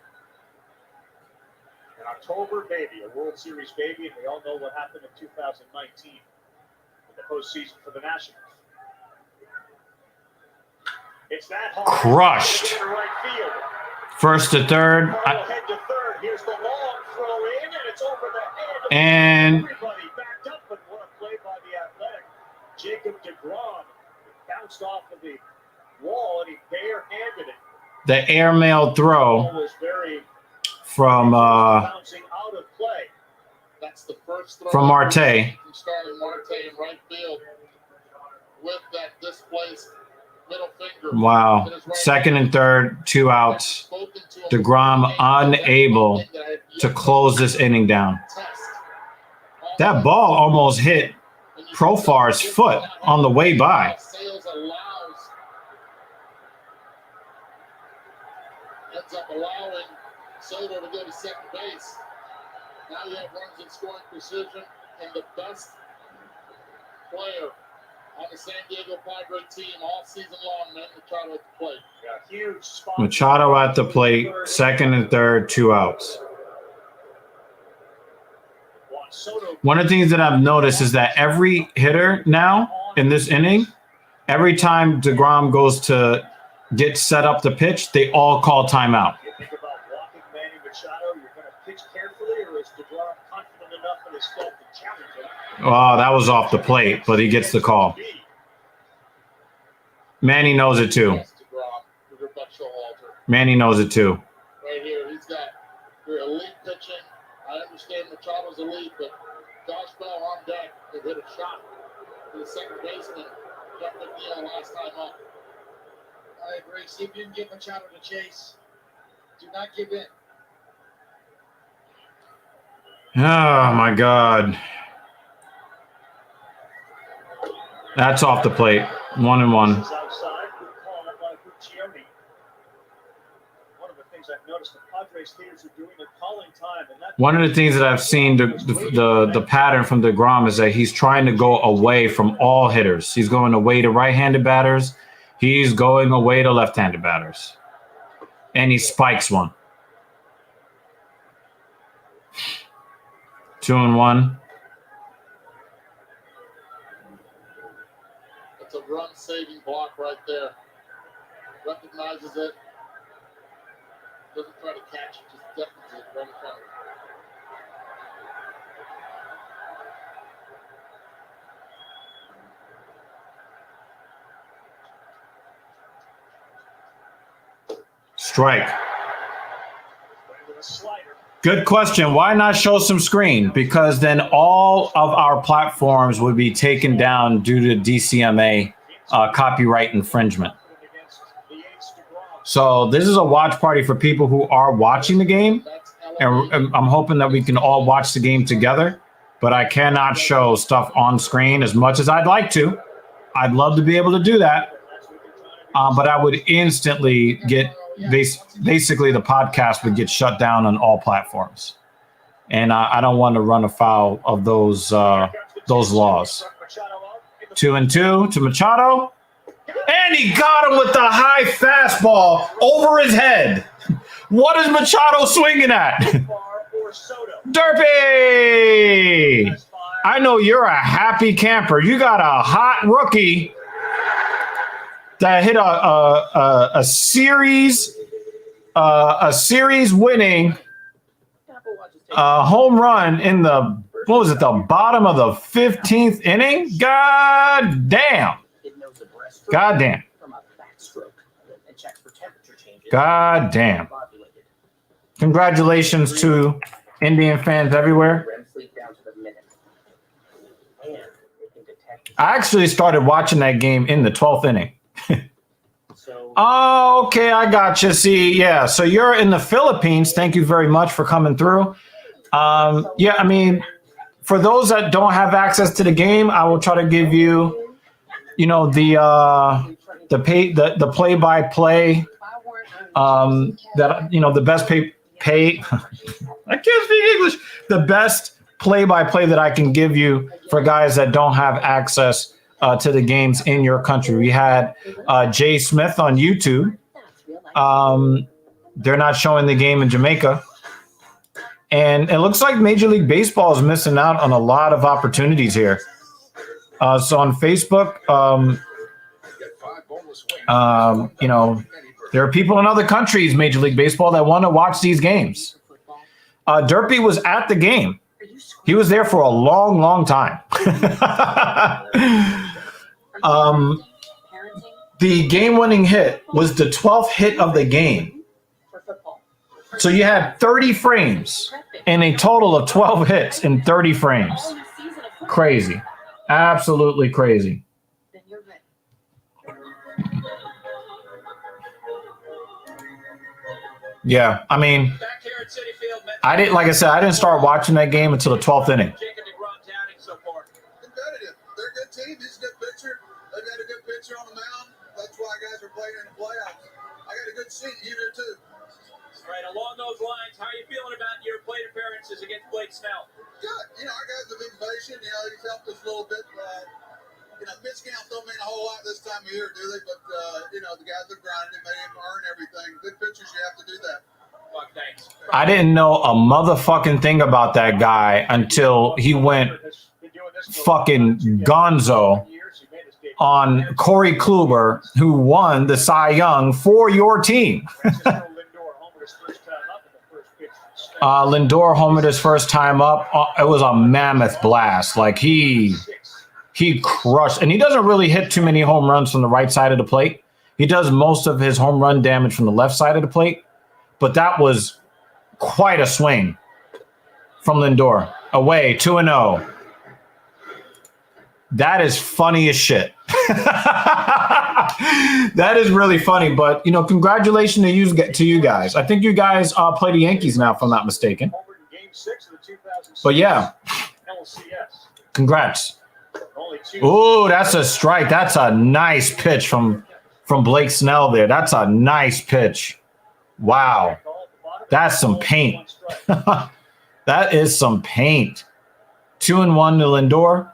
An October baby, a World Series baby, and we all know what happened in 2019 in the postseason for the Nationals. It's that hard. Crushed. To right field. First to third. Head to third. Here's the long throw in, and it's over the head. And everybody backed up, but what a play by the athletic Jacob deGrom. Bounced off of the wall, and he barehanded it. the airmail throw Was very from bouncing out of play. That's the first throw from Marte. from starting Marte in right field with that displaced middle finger. Wow. in his right Second hand. and third, 2 outs. Spoken to him. deGrom unable to close this inning down. That ball almost hit Profar's foot on the way by. Sales ends up allowing Soto to go to second base. Now you have runs in scoring precision, and the best player on the San Diego Padres team all season long, Manny Machado at the plate. Yeah, huge spot. Machado at the plate, second and third, 2 outs. One of the things that I've noticed is that every hitter now in this inning, every time deGrom goes to get set up the pitch, they all call timeout. You think about walking Manny Machado, you're going to pitch carefully, or is deGrom confident enough in his stuff to challenge him? Oh, that was off the plate, but he gets the call. Manny knows it too. Yes, deGrom, the Rebecca Walter. Manny knows it too. Right here, he's got your elite pitching. I understand Machado's elite, but Josh Bell on deck to hit a shot to the second baseman. Jeff McNeil last time up. I agree. See if you can get Machado to chase. Do not give in. Oh, my God. That's off the plate. 1-1. This is outside. Good call by Guccione. One of the things I've noticed the Padres hitters are doing, they're calling time. And that One of the things that I've seen the pattern from deGrom is that he's trying to go away from all hitters. He's going away to right-handed batters. He's going away to left-handed batters. And he spikes one. 2-1. It's a run-saving block right there. Recognizes it. Doesn't try to catch it, just deafens it right in front of him. Strike. with a slider. Good question. Why not show some screen? Because then all of our platforms would be taken down due to DCMA copyright infringement. So this is a watch party for people who are watching the game. And I'm hoping that we can all watch the game together. But I cannot show stuff on screen as much as I'd like to. I'd love to be able to do that. But I would instantly get basically the podcast would get shut down on all platforms. And I don't want to run afoul of those laws. 2-2 to Machado. And he got him with the high fastball over his head. What is Machado swinging at? Derpy! I know you're a happy camper. You got a hot rookie that hit a series winning home run in the the bottom of the 15th inning. God damn. God damn. God damn. Congratulations to Indian fans everywhere. I actually started watching that game in the 12th inning. Oh, okay, I got you. See, yeah, so you're in the Philippines. Thank you very much for coming through. Yeah, I mean, for those that don't have access to the game, I will try to give you, the play-by-play, that the best pay. I can't speak English. The best play-by-play that I can give you for guys that don't have access to the games in your country. We had Jay Smith on YouTube. They're not showing the game in Jamaica. And it looks like Major League Baseball is missing out on a lot of opportunities here. So on Facebook, there are people in other countries, Major League Baseball, that want to watch these games. Derpy was at the game. He was there for a long, long time. The game-winning hit was the 12th hit of the game. So you had 30 frames and a total of 12 hits in 30 frames. Crazy. Absolutely crazy. Yeah, I mean, I didn't start watching that game until the 12th inning. Competitive. They're a good team. He's a good pitcher. They've got a good pitcher on the mound. That's why guys are playing in the playoffs. I got a good seat. You do too. All right, along those lines, how are you feeling about your plate appearances against Blake Snell? Good. Our guys have been patient. He's helped us a little bit. Pitch counts don't mean a whole lot this time of year, do they? But, the guys have grinded. They didn't earn everything. Good pitchers, you have to do that. Fuck, thanks. I didn't know a motherfucking thing about that guy until he went fucking gonzo on Corey Kluber, who won the Cy Young for your team. Lindor homered his first time up. It was a mammoth blast. Like he crushed, and he doesn't really hit too many home runs from the right side of the plate. He does most of his home run damage from the left side of the plate, but that was quite a swing from Lindor. Away, 2-0. That is funny as shit. That is really funny, but congratulations to you guys. I think you guys play the Yankees now, if I'm not mistaken. But yeah, congrats. Oh, that's a strike. That's a nice pitch from Blake Snell there. That's a nice pitch. Wow. That's some paint. That is some paint. 2-1 to Lindor.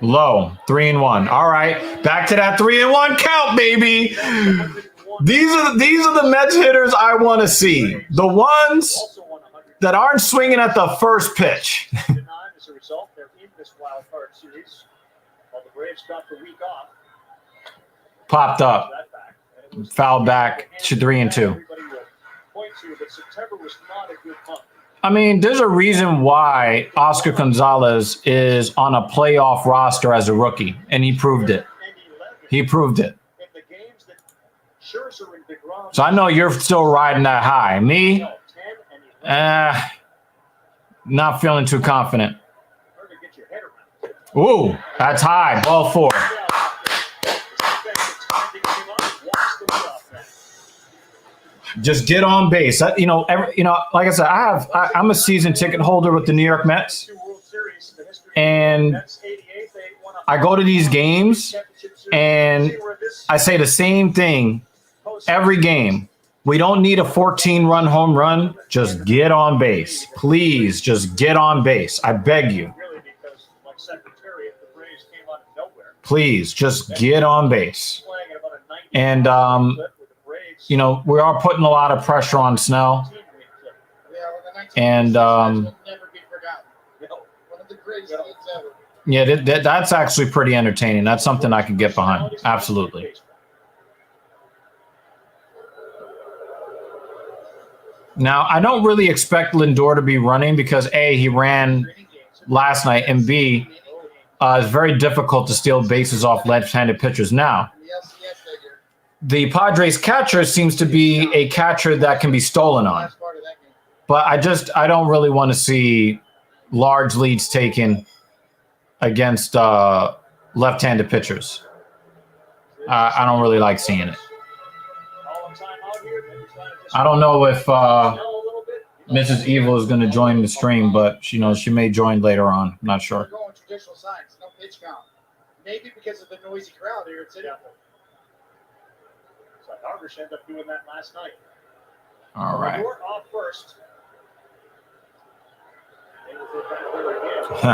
Low, 3-1. All right, back to that 3-1 count, baby. These are the Mets hitters I want to see. The ones that aren't swinging at the first pitch. As a result, they're in this wild card series. While the Braves got the week off. Popped up, fouled back to 3-2. But September was not a good month. I mean, there's a reason why Oscar Gonzalez is on a playoff roster as a rookie, and he proved it. He proved it. So I know you're still riding that high. Me, not feeling too confident. Ooh, that's high. Ball 4. Just get on base. Like I said, I'm a season ticket holder with the New York Mets, and I go to these games and I say the same thing every game. We don't need a 14-run home run. Just get on base, please. Just get on base. I beg you. Please, just get on base. And we are putting a lot of pressure on Snell. And greatest hits ever. Yeah, that's actually pretty entertaining. That's something I could get behind. Absolutely. Now, I don't really expect Lindor to be running because A, he ran last night, and B, it's very difficult to steal bases off left-handed pitchers. Now, the Padres catcher seems to be a catcher that can be stolen on. But I don't really want to see large leads taken against left-handed pitchers. I don't really like seeing it. I don't know if Mrs. Evil is going to join the stream, but she may join later on. I'm not sure. Going traditional signs, no pitch count. Maybe because of the noisy crowd here at City. So Darvish ended up doing that last night. All right. Lindor off first. They will go back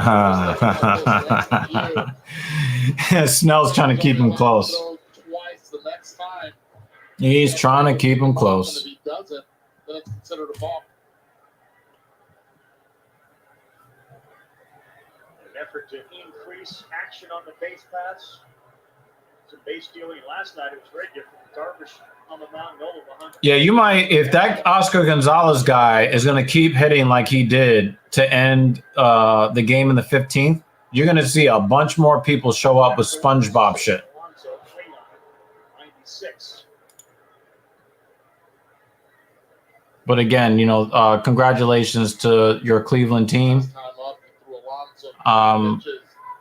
there again. Snell's trying to keep him close. Twice the next time. He's trying to keep him close. If he doesn't, then it's considered a ball. An effort to increase action on the base paths. Some base stealing last night. It was very different. Darvish on the mound, Nola behind. Yeah, you might, if that Oscar Gonzalez guy is going to keep hitting like he did to end the game in the 15th, you're going to see a bunch more people show up with SpongeBob shit. 96. But again, congratulations to your Cleveland team.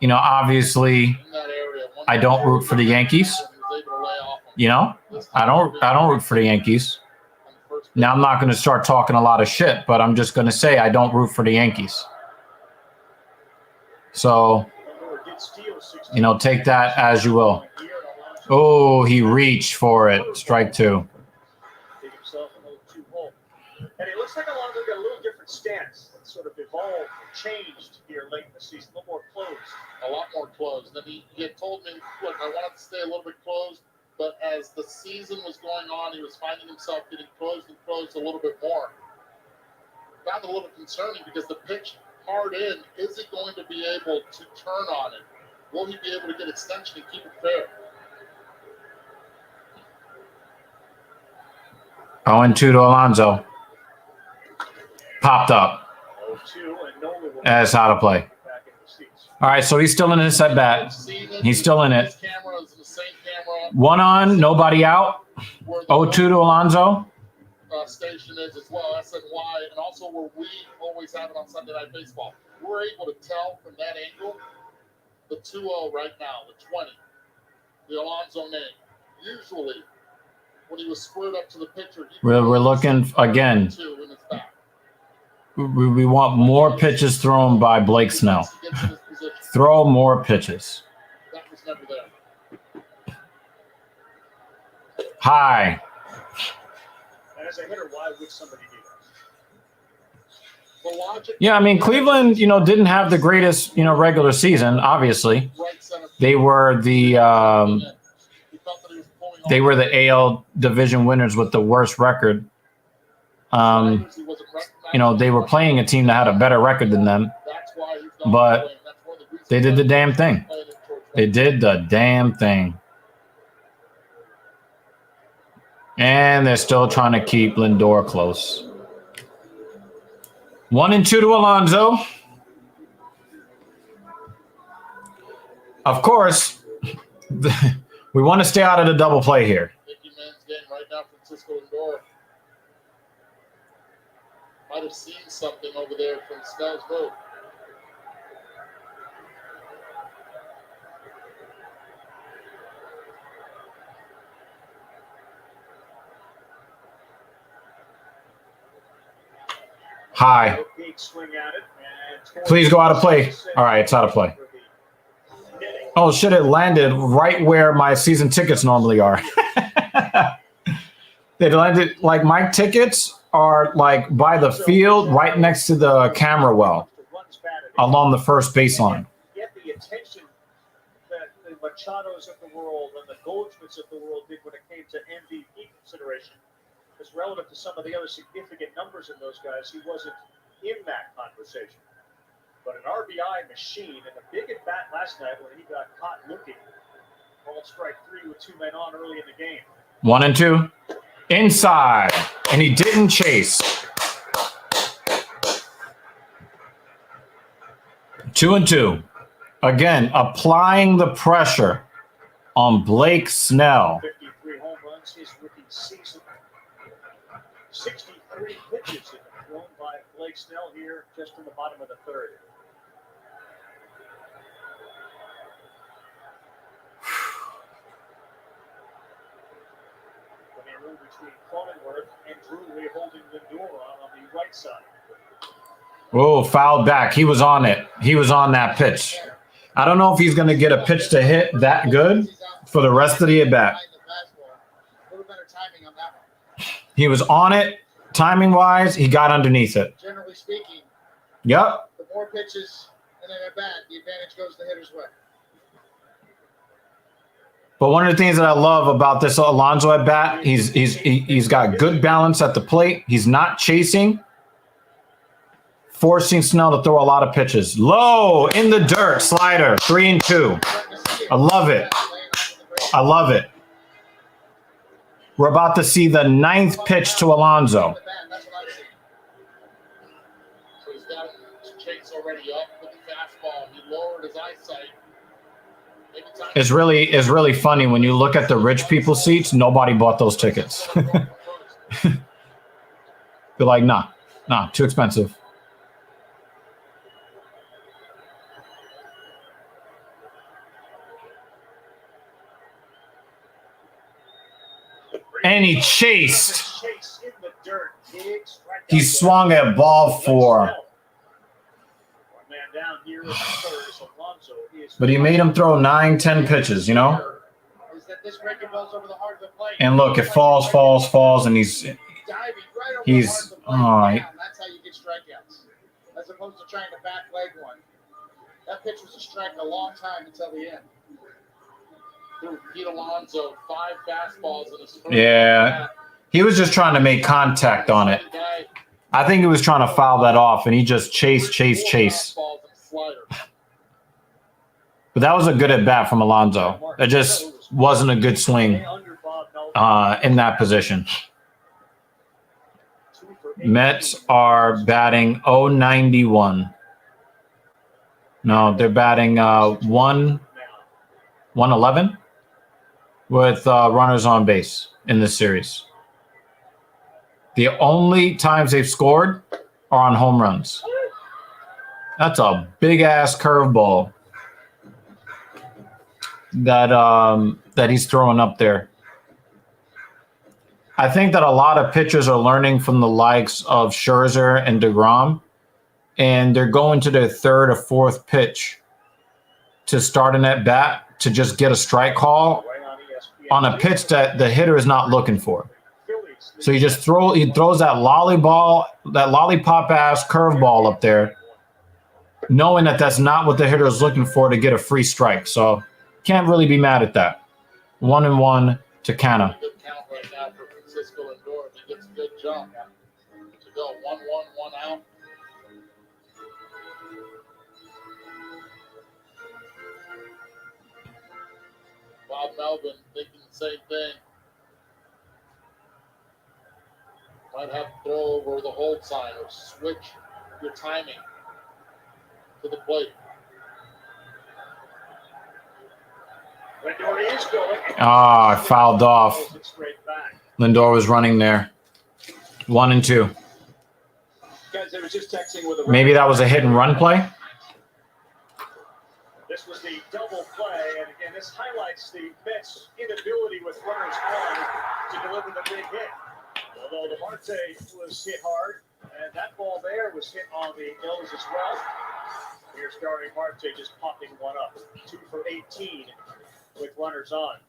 Obviously, I don't root for the Yankees. I don't root for the Yankees. Now, I'm not going to start talking a lot of shit, but I'm just going to say I don't root for the Yankees. So, take that as you will. Oh, he reached for it. Strike two. And it looks like Alonso got a little different stance. It's sort of evolved and changed here late in the season. A little more closed. A lot more closed. And he had told me, look, I wanted to stay a little bit closed, but as the season was going on, he was finding himself getting closed and closed a little bit more. Found it a little concerning because the pitch hard in, is he going to be able to turn on it? Will he be able to get extension and keep it fair? 0-2 to Alonso. Popped up. 0-2, and Nola will That's how to play. back in the seats. All right, so he's still in his at bat. He's still in it. His camera is the same camera 1 on, nobody out. where the 0-2 to Alonso. station is as well, SNY, and also where we always have it on Sunday Night Baseball. We're able to tell from that angle the 2-0 right now, the 20, the Alonso name. Usually, when he was squared up to the pitcher, We're looking again. 2 in his back. We want more pitches thrown by Blake Snell. He gets in his position. Throw more pitches. That was never there. High. And as a hitter, why would somebody do that? The logic. Yeah, I mean, Cleveland, didn't have the greatest, regular season, obviously. Right center. They were the He felt that he was pulling off. AL division winners with the worst record. He wasn't recognized. They were playing a team that had a better record than them, That's why he's not but playing. That's one of the reasons they did the damn thing. he's playing in Georgia. They did the damn thing. And they're still trying to keep Lindor close. 1-2 to Alonso. Of course, we want to stay out of the double play here. Mickey Man's game right now, Francisco Lindor. Might have seen something over there from Snell's move. High. Big swing at it. And Please go out of play. All right, it's out of play. Oh, shit, it landed right where my season tickets normally are. They landed, like, my tickets are, like, by the field right next to the camera well along the first baseline. Get the attention that the Machados of the world and the Goldschmidts of the world did when it came to MVP consideration. Because relative to some of the other significant numbers in those guys, he wasn't in that conversation. but an RBI machine, and a big at bat last night when he got caught looking. Called strike 3 with 2 men on early in the game. 1-2. Inside. And he didn't chase. 2-2. Again, applying the pressure on Blake Snell. 53 home runs his rookie season. 63 pitches have been thrown by Blake Snell here just in the bottom of the third. Plenty of room between Cronenworth and Drury holding Lindor on the right side. Oh, fouled back. He was on it. He was on that pitch. I don't know if he's going to get a pitch to hit that good for the rest of the at-bat. A little better timing on that one. He was on it, timing-wise. He got underneath it. Generally speaking, Yep. the more pitches in an at-bat, the advantage goes the hitter's way. But one of the things that I love about this Alonso at-bat, he's got good balance at the plate. He's not chasing, forcing Snell to throw a lot of pitches. Low, in the dirt, slider, 3-2. I love it. I love it. We're about to see the 9th pitch to Alonso. So he's got his chase already up with the fastball. He lowered his eyesight. It's really funny when you look at the rich people seats. Nobody bought those tickets. They're like, nah, too expensive. And he chased. He swung at ball 4. But he made him throw 9-10 pitches, you know? And look, it falls, and he's That's how you get strikeouts. As opposed to trying to back leg one. That pitch was a strike a long time until the end. Pete Alonso, 5 fastballs in his first yeah. He was just trying to make contact on it. I think he was trying to foul that off, and he just chased. But that was a good at bat from Alonso. It just wasn't a good swing in that position. Mets are batting 091. No, they're batting 111 with runners on base in this series. The only times they've scored are on home runs. That's a big-ass curveball that he's throwing up there. I think that a lot of pitchers are learning from the likes of Scherzer and deGrom, and they're going to their 3rd or 4th pitch to start an at-bat to just get a strike call on a pitch that the hitter is not looking for. So he throws that lollipop-ass curveball up there, knowing that that's not what the hitter is looking for to get a free strike. So can't really be mad at that. 1-1 to Canna. Good count right now for Francisco Lindor. He gets a good jump to go 1-1, 1 out. Bob Melvin thinking the same thing. Might have to throw over the hold sign or switch your timing to the plate. Lindor is going. I fouled off. Lindor was running there. 1-2. Guys, I was just texting with a Maybe that was a hit and run play. This was the double play, and again, this highlights the Mets' inability with runners on to deliver the big hit. Although the Marte was hit hard, and that ball there was hit on the nose as well. Here's starting Marte just popping one up. 2 for 18 with runners on.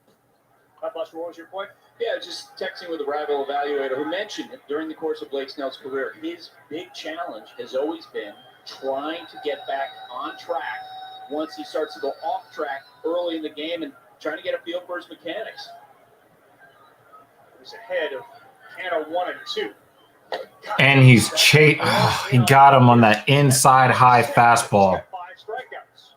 Buster, what was your point? Yeah, just texting with a rival evaluator who mentioned it during the course of Blake Snell's career. His big challenge has always been trying to get back on track once he starts to go off track early in the game and trying to get a feel for his mechanics. He's ahead of Canna 1-2. And he's he got him on that inside high fastball. 5 strikeouts.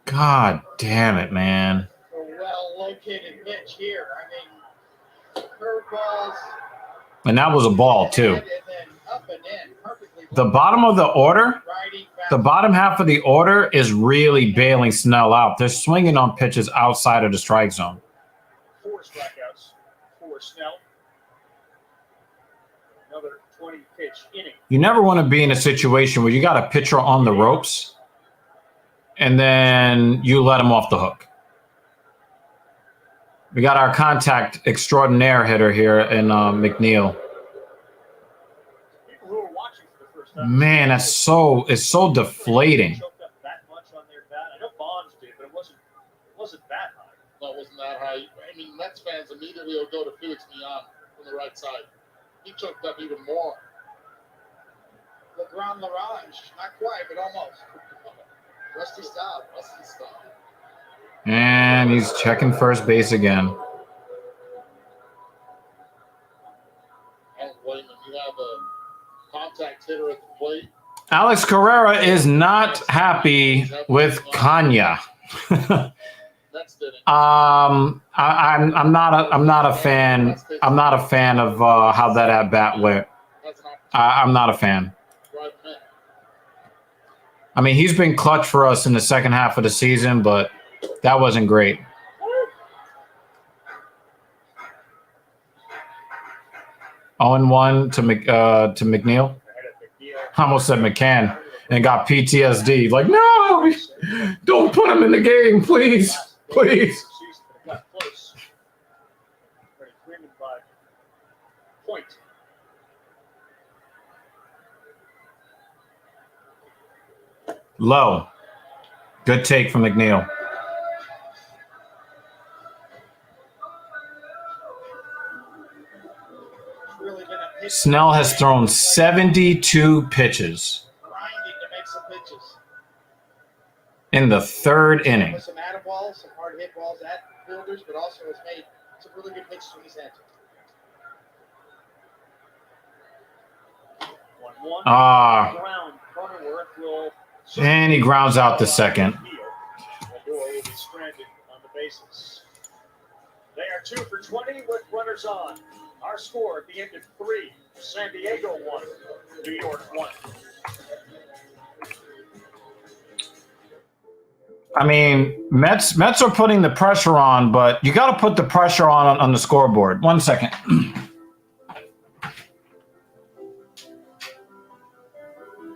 God damn it, man. A well-located pitch here. I mean, curveballs. And that was a ball, too. And then up and in, perfectly. The bottom of the order, Righty, the bottom half of the order is really bailing Snell out. They're swinging on pitches outside of the strike zone. 4 strikeouts for Snell. Another 20-pitch inning. You never want to be in a situation where you got a pitcher on the ropes and then you let him off the hook. We got our contact extraordinaire hitter here in McNeil. People who are watching for the first time. Man, it's so deflating. Choked up that much on their bat. I know Bonds did, but it wasn't that high. No, it wasn't that high. I mean, Mets fans immediately will go to Felix Millan from the right side. He choked up even more. LeGrom Larange. Not quite, but almost. Rusty style. Rusty style. And he's checking first base again. I don't blame him. You have a contact hitter at the plate. Alex Carrera is not happy with Kanya. Mets didn't. I'm not a fan. I'm not a fan of how that at bat went. I'm not a fan. Drive him in. I mean, he's been clutch for us in the second half of the season, but that wasn't great. Oh, and 1 to McNeil. I almost said McCann and got PTSD. Like, no, don't put him in the game, please, please. Got close. Freddie Freeman by point. Low. Good take from McNeil. Really been a pitch Snell has thrown 72 pitches grinding to make some pitches. in the third inning. With some atta balls, some hard hit balls at fielders, but also has made some really good pitches from his end. 1-1. Ah, Brown, Cronenworth will. and he grounds out the second. Lindor will be stranded on the bases. They are 2 for 20 with runners on. Our score at the end of 3. San Diego 1, New York 1. I mean, Mets are putting the pressure on, but you got to put the pressure on the scoreboard. 1 second.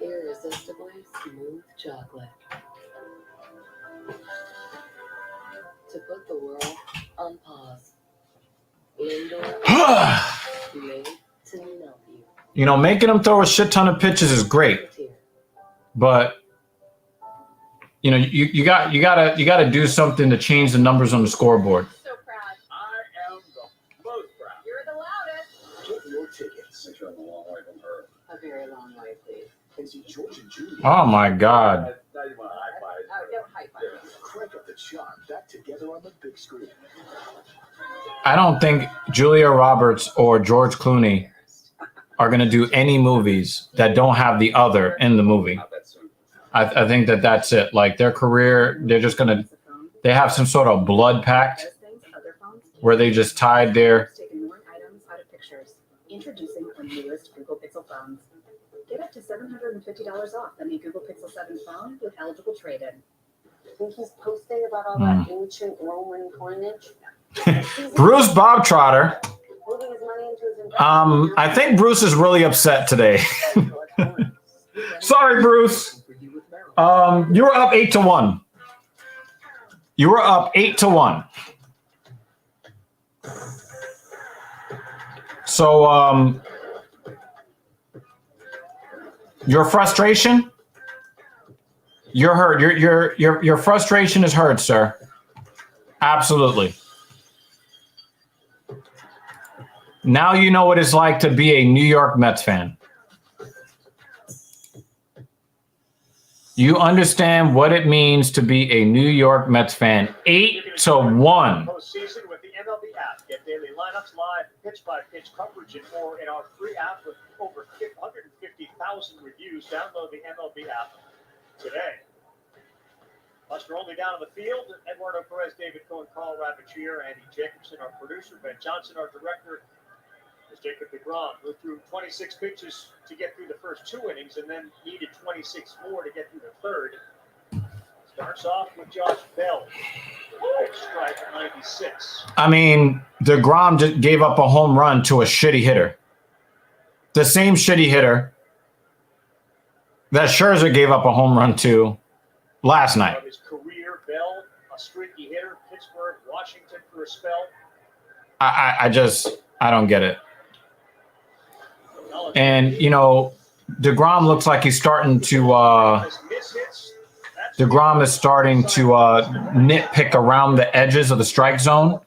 Irresistibly smooth chocolate. To put the world on pause. Lindor made to melt you. You know, making him throw a shit ton of pitches is great, but you know, you got to do something to change the numbers on the scoreboard. So proud. I am the most proud. You're the loudest. Get your tickets if you're on the long way from her. A very long way, please. And see George and Judy. Oh my God. Now you want to high five. No high five. Crank up the charm back together on the big screen. I don't think Julia Roberts or George Clooney are going to do any movies that don't have the other in the movie. I think that's it. Like their career, they're just going to, they have some sort of blood pact where they just tied their. Taking more items out of pictures. Introducing our newest Google Pixel phones. Get up to $750 off the new Google Pixel 7 phone with eligible trade-in. Think he's posting about all that ancient Roman coinage? Bruce Bobtrotter. Moving his money into his investment. I think Bruce is really upset today. Sorry, Bruce. You were up 8-1. You were up 8-1. So, your frustration, you're hurt. Your frustration is hurt, sir. Absolutely. Now you know what it's like to be a New York Mets fan. You understand what it means to be a New York Mets fan. 8-1. Postseason with the MLB app. Get daily lineups, watch live pitch-by-pitch coverage and more in our free app with over 150,000 reviews. Download the MLB app today. Plus, we're only down on the field. Eduardo Perez, David Cohen, Carl Ravichier, Andy Jacobson, our producer, Ben Johnson, our director, is Jacob deGrom, who threw 26 pitches to get through the first 2 innings and then needed 26 more to get through the third. Starts off with Josh Bell. Strike 96. I mean, deGrom just gave up a home run to a shitty hitter. The same shitty hitter that Scherzer gave up a home run to last night. Of his career, Bell, a streaky hitter, Pittsburgh, Washington for a spell. I don't get it. And, you know, deGrom looks like he's starting to DeGrom is starting to nitpick around the edges of the strike zone,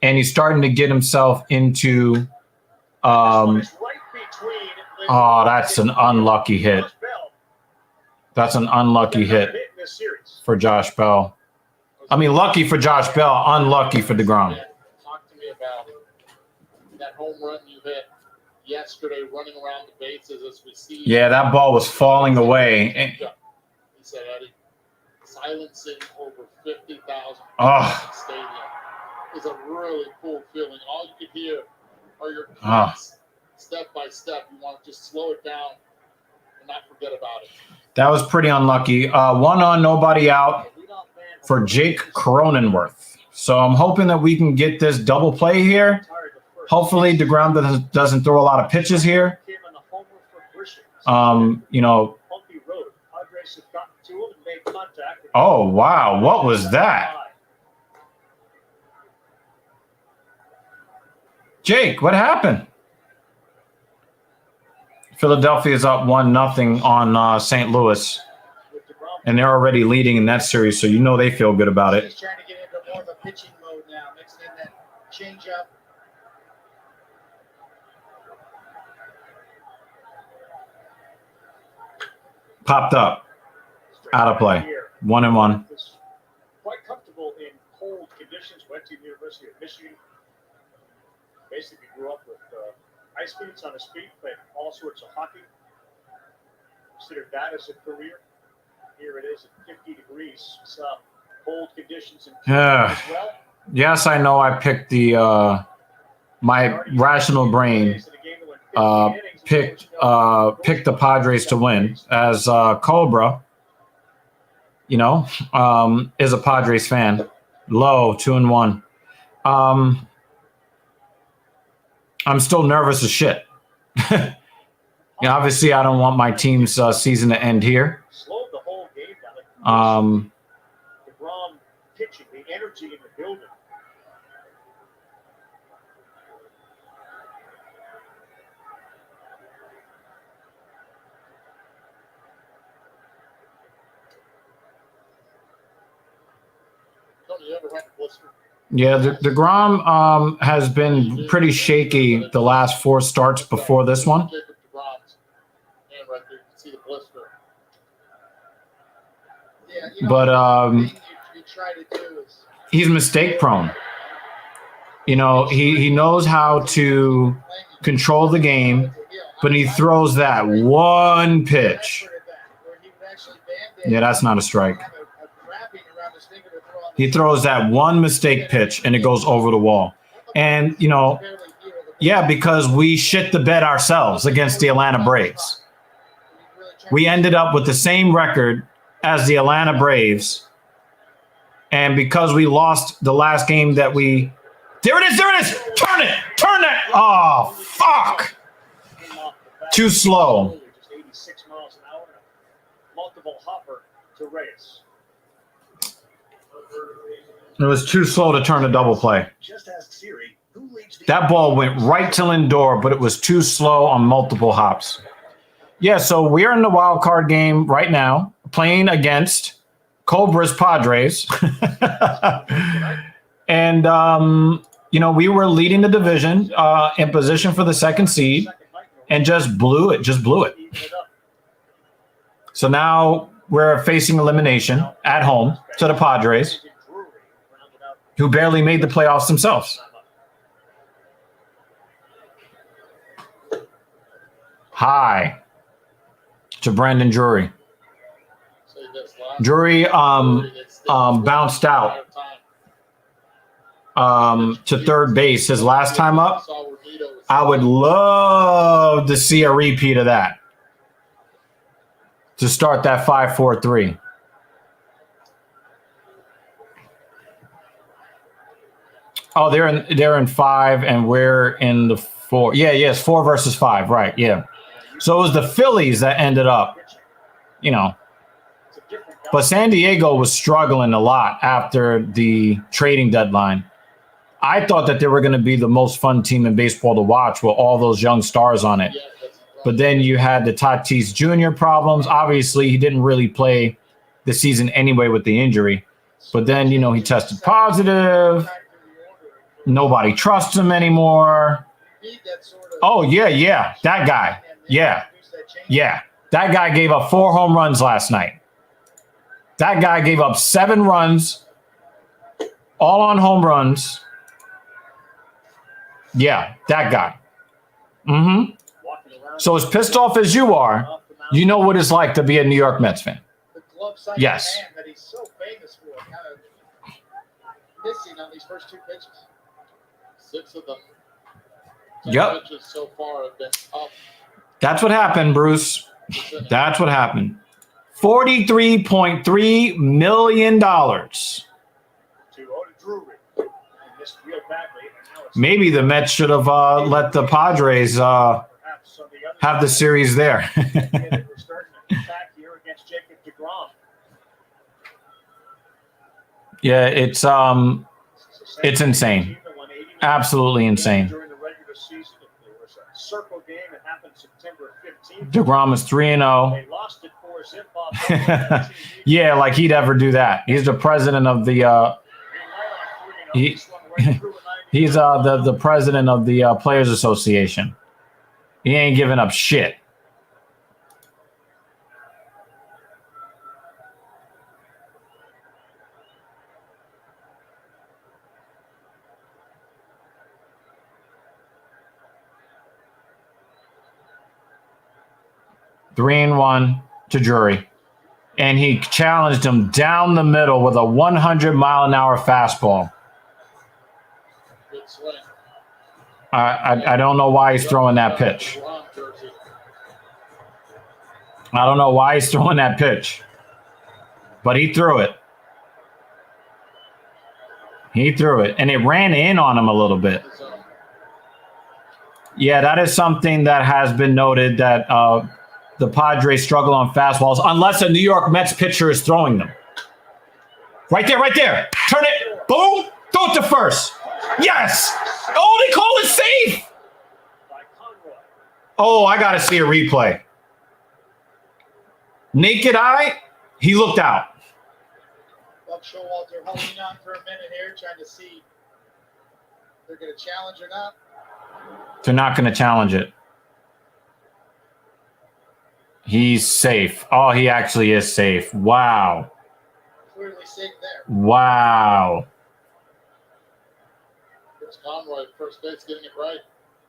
and he's starting to get himself into that's an unlucky hit. That's an unlucky hit for Josh Bell. I mean, lucky for Josh Bell, unlucky for DeGrom. Talk to me about that home run you hit yesterday, running around the bases as we see. Yeah, that ball was falling away. He said, Eddie, silencing over 50,000 stadium is a really cool feeling. All you could hear are your kids step by step. You want to just slow it down and not forget about it. That was pretty unlucky. 1 on, nobody out for Jake Cronenworth. So I'm hoping that we can get this double play here. Hopefully DeGrom doesn't throw a lot of pitches here. You know. Oh, wow. What was that? Jake, what happened? Philadelphia is up 1-0 on St. Louis. And they're already leading in that series, so you know they feel good about it. He's trying to get into more of a pitching mode now, mixing in that changeup. Popped up. Out of play. 1-1. Quite comfortable in cold conditions. Went to the University of Michigan. Basically grew up with ice skates on his feet, played all sorts of hockey. Considered that as a career. Here it is at 50 degrees. Some cold conditions in as well. Yes, I know I picked the my rational brain picked the Padres to win as Cobra, you know, is a Padres fan. Low 2-1. I'm still nervous as shit. Yeah, obviously, I don't want my team's season to end here. Slowed the whole game down. DeGrom pitching, the energy in the building. Don't you ever have a blister? Yeah, DeGrom has been pretty shaky the last 4 starts before this one. Jacob DeGrom's hand right there. You can see the blister. Yeah, you know, But the thing you try to do is he's mistake prone. You know, he knows how to control the game, but he throws that one pitch. Yeah, that's not a strike. He throws that one mistake pitch, and it goes over the wall. And, you know, yeah, because we shit the bed ourselves against the Atlanta Braves. We ended up with the same record as the Atlanta Braves. And because we lost the last game that we – there it is. Turn it. Oh, fuck. Too slow. Just 86 miles an hour. Multiple hopper to Reyes. It was too slow to turn a double play. Just ask Siri, who leads the That ball went right to Lindor, but it was too slow on multiple hops. Yeah, so we're in the wild card game right now, playing against Cobra's Padres. And, you know, we were leading the division in position for the second seed and just blew it. So now we're facing elimination at home to the Padres, who barely made the playoffs themselves. high to Brandon Drury. So he gets last. Drury Drury gets bounced out to third base his last time up. I would love to see a repeat of that to start that 5-4-3. Oh, they're in 5 and we're in the 4. Yeah, it's 4 versus 5, right? Yeah. So it was the Phillies that ended up, but San Diego was struggling a lot after the trading deadline. I thought that they were going to be the most fun team in baseball to watch with all those young stars on it. But then you had the Tatis Jr. problems. Obviously, he didn't really play the season anyway with the injury. But then, he tested positive. Nobody trusts him anymore. Oh, yeah. That guy. Yeah. That guy gave up 4 home runs last night. That guy gave up 7 runs, all on home runs. Yeah, that guy. Mm-hmm. So as pissed off as you are, you know what it's like to be a New York Mets fan. Yes. Man that he's so famous for, kind of missing on these first 2 pitches. 6 of them. Yep. Pitches so far have been up. That's what happened, Bruce. That's what happened. $43.3 million. Maybe the Mets should have let the Padres have the series there. Yeah, it's insane. Absolutely insane. deGrom is 3-0. Yeah, like he'd ever do that. He's the president of the he's the president of the Players Association. He ain't giving up shit. Three and 1 to Drury. And he challenged him down the middle with a 100-mile-an-hour fastball. Good swing. I don't know why he's throwing that pitch. I don't know why he's throwing that pitch. But he threw it. He threw it. And it ran in on him a little bit. Yeah, that is something that has been noted, that the Padres struggle on fastballs unless a New York Mets pitcher is throwing them. Right there. Turn it. Boom. Throw it to first. Yes. Oh, they call it safe. Oh, I got to see a replay. Naked eye, he looked out. Buck Showalter holding on for a minute here, trying to see if they're going to challenge or not. They're not going to challenge it. He's safe. Oh, he actually is safe. Wow. Clearly safe there. Wow. Chris Conroy, first base, getting it right.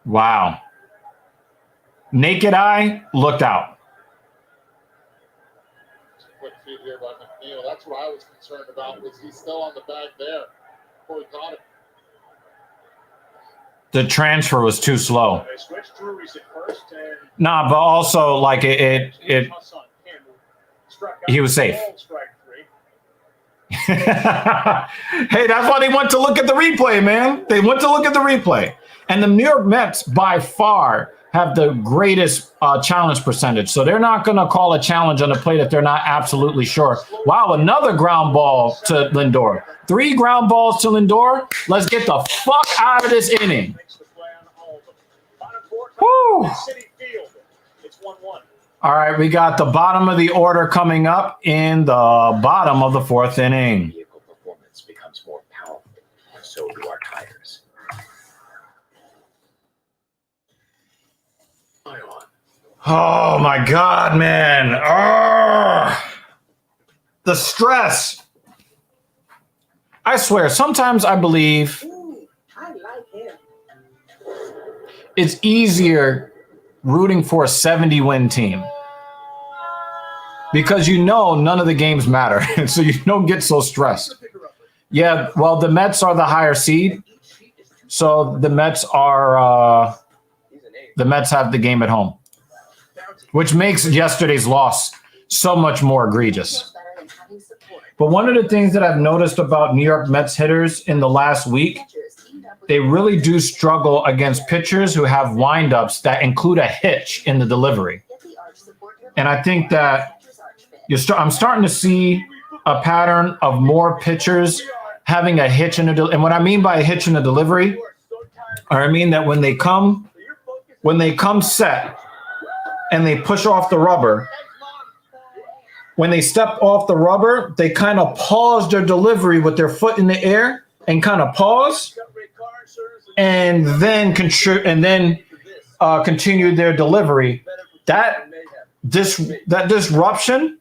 Wow. Naked eye, looked out. Quick feed here by McNeil. That's what I was concerned about. Was he still on the bag there before he caught it? The transfer was too slow. They switched Drury's at first, and Nah, but also like it he was safe. Hey, that's why they went to look at the replay, man. They went to look at the replay. And the New York Mets by far have the greatest challenge percentage. So they're not going to call a challenge on a play that they're not absolutely sure. Wow, another ground ball to Lindor. 3 ground balls to Lindor. Let's get the fuck out of this inning. Woo. All right, we got the bottom of the order coming up in the bottom of the 4th inning. Vehicle performance becomes more powerful, and so do our tires. Oh my God, man. The stress. I swear, sometimes I believe I like him. it's easier rooting for a 70-win team. Because none of the games matter. So you don't get so stressed. Yeah, well, the Mets are the higher seed. So the Mets have the game at home, which makes yesterday's loss so much more egregious. But one of the things that I've noticed about New York Mets hitters in the last week, they really do struggle against pitchers who have windups that include a hitch in the delivery. And I think that I'm starting to see a pattern of more pitchers having a hitch in the delivery. And what I mean by a hitch in the delivery, I mean that when they come set and they push off the rubber, when they step off the rubber, they kind of pause their delivery with their foot in the air and kind of pause and then continue their delivery. That disruption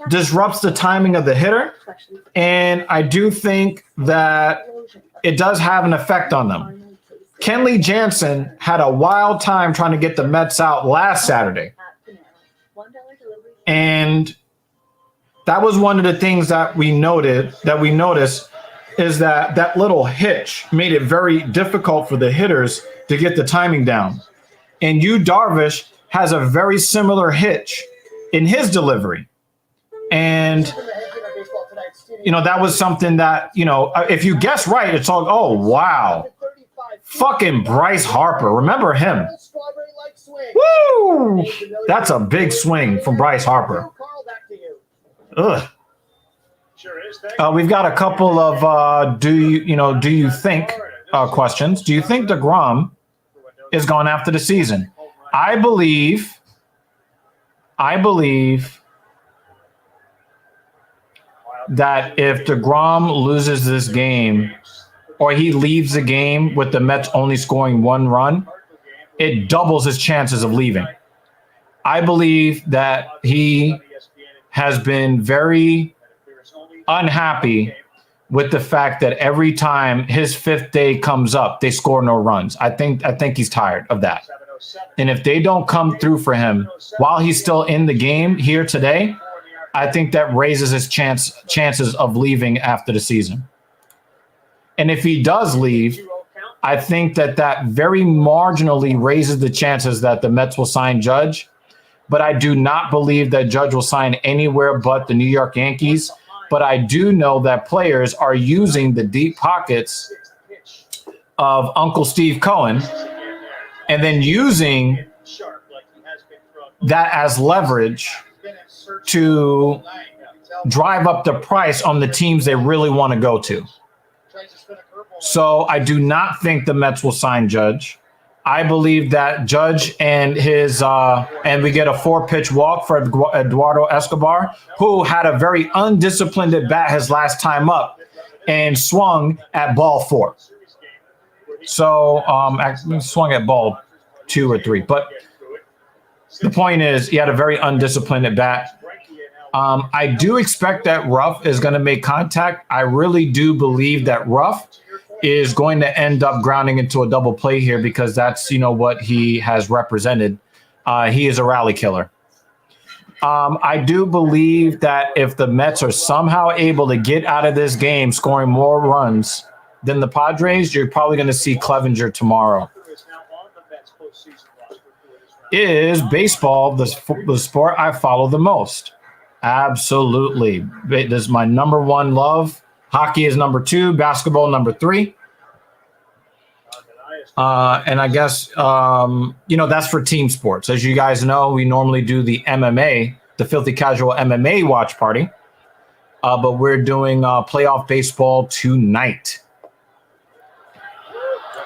disrupts the timing of the hitter, and I do think that it does have an effect on them. Kenley Jansen had a wild time trying to get the Mets out last Saturday, and that was one of the things that we noticed is that little hitch made it very difficult for the hitters to get the timing down. And Yu Darvish has a very similar hitch in his delivery. And, that was something that, if you guess right, it's all, oh, wow. Fucking Bryce Harper. Remember him? Woo! That's a big swing from Bryce Harper. Ugh. We've got a couple of do you think questions. Do you think deGrom is gone after the season? I believe that if deGrom loses this game or he leaves the game with the Mets only scoring one run, it doubles his chances of leaving. I believe that he has been very unhappy with the fact that every time his fifth day comes up, they score no runs. I think he's tired of that. And if they don't come through for him while he's still in the game here today, I think that raises his chances of leaving after the season. And if he does leave, I think that very marginally raises the chances that the Mets will sign Judge. But I do not believe that Judge will sign anywhere but the New York Yankees. But I do know that players are using the deep pockets of Uncle Steve Cohen and then using that as leverage to drive up the price on the teams they really want to go to. So I do not think the Mets will sign Judge. I believe that Judge and his and we get a 4-pitch walk for Eduardo Escobar, who had a very undisciplined at bat his last time up and swung at ball 4. So actually swung at ball 2 or 3. But the point is, he had a very undisciplined at bat. I do expect that Ruff is going to make contact. I really do believe that Ruff is going to end up grounding into a double play here because that's, what he has represented. He is a rally killer. I do believe that if the Mets are somehow able to get out of this game scoring more runs than the Padres, you're probably going to see Clevenger tomorrow. Is baseball the sport I follow the most? Absolutely. This is my number one love. Hockey is number 2, basketball number 3. And I guess, that's for team sports. As you guys know, we normally do the MMA, the Filthy Casual MMA watch party. But we're doing playoff baseball tonight.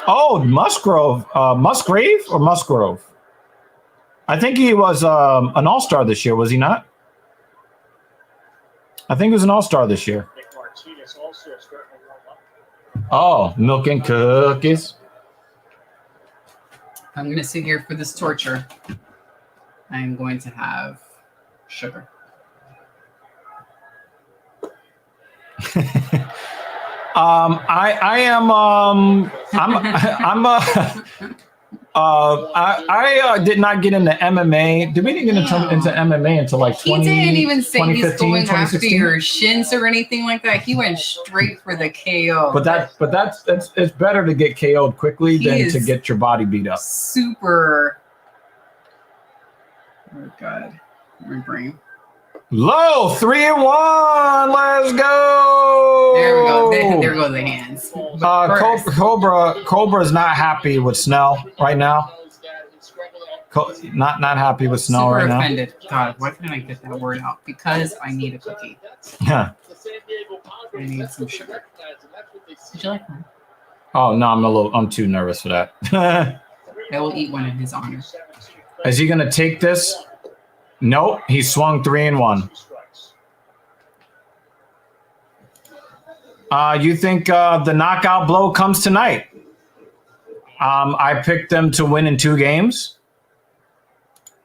Oh, Musgrave or Musgrove? I think he was an all-star this year, was he not? I think he was an all-star this year. Oh, milk and cookies. I'm going to sit here for this torture. I'm going to have sugar. I did not get into MMA. Did we didn't get into MMA until like 20? He didn't even say he's 2015, going after 2016? your shins or anything like that. He went straight for the KO. But that's it's better to get KO'd quickly than to get your body beat up. Super. Oh God, my brain. Low 3-1. Let's go. There we go. There go the hands. Cobra's not happy with Snell right now. Not happy with Snell right now. Offended. God, why can't I get that word out? Because I need a cookie. Yeah. I need some sugar. Would you like one? Oh no, I'm too nervous for that. I will eat one in his honor. Is he gonna take this? Nope, he swung 3-1. You think the knockout blow comes tonight? I picked them to win in 2 games.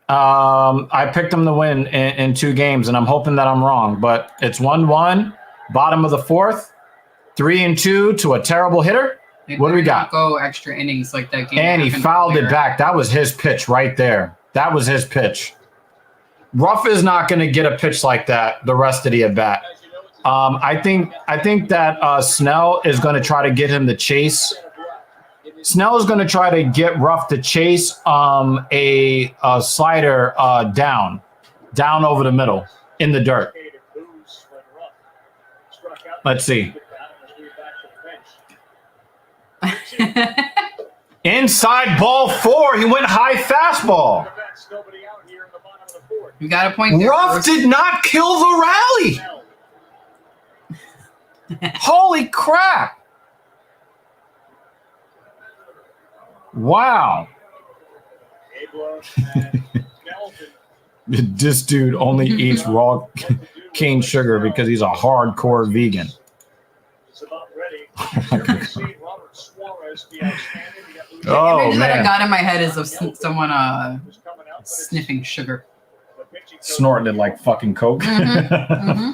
I picked them to win in 2 games, and I'm hoping that I'm wrong. But it's 1-1, bottom of the 4th, 3-2 to a terrible hitter. What do we got? Go extra innings like that game. And he fouled it back. That was his pitch right there. That was his pitch. Ruff is not going to get a pitch like that the rest of the at bat. I think that Snell is going to try to get him to chase. Snell is going to try to get Ruff to chase a slider down over the middle in the dirt. Let's see. Inside ball 4. He went high fastball. You got a point there. Ruff did not kill the rally. Holy crap. Wow. This dude only eats raw cane sugar because he's a hardcore vegan. Oh, the image that I man. got in my head is of someone sniffing sugar. Snorting it like fucking Coke. Mm-hmm.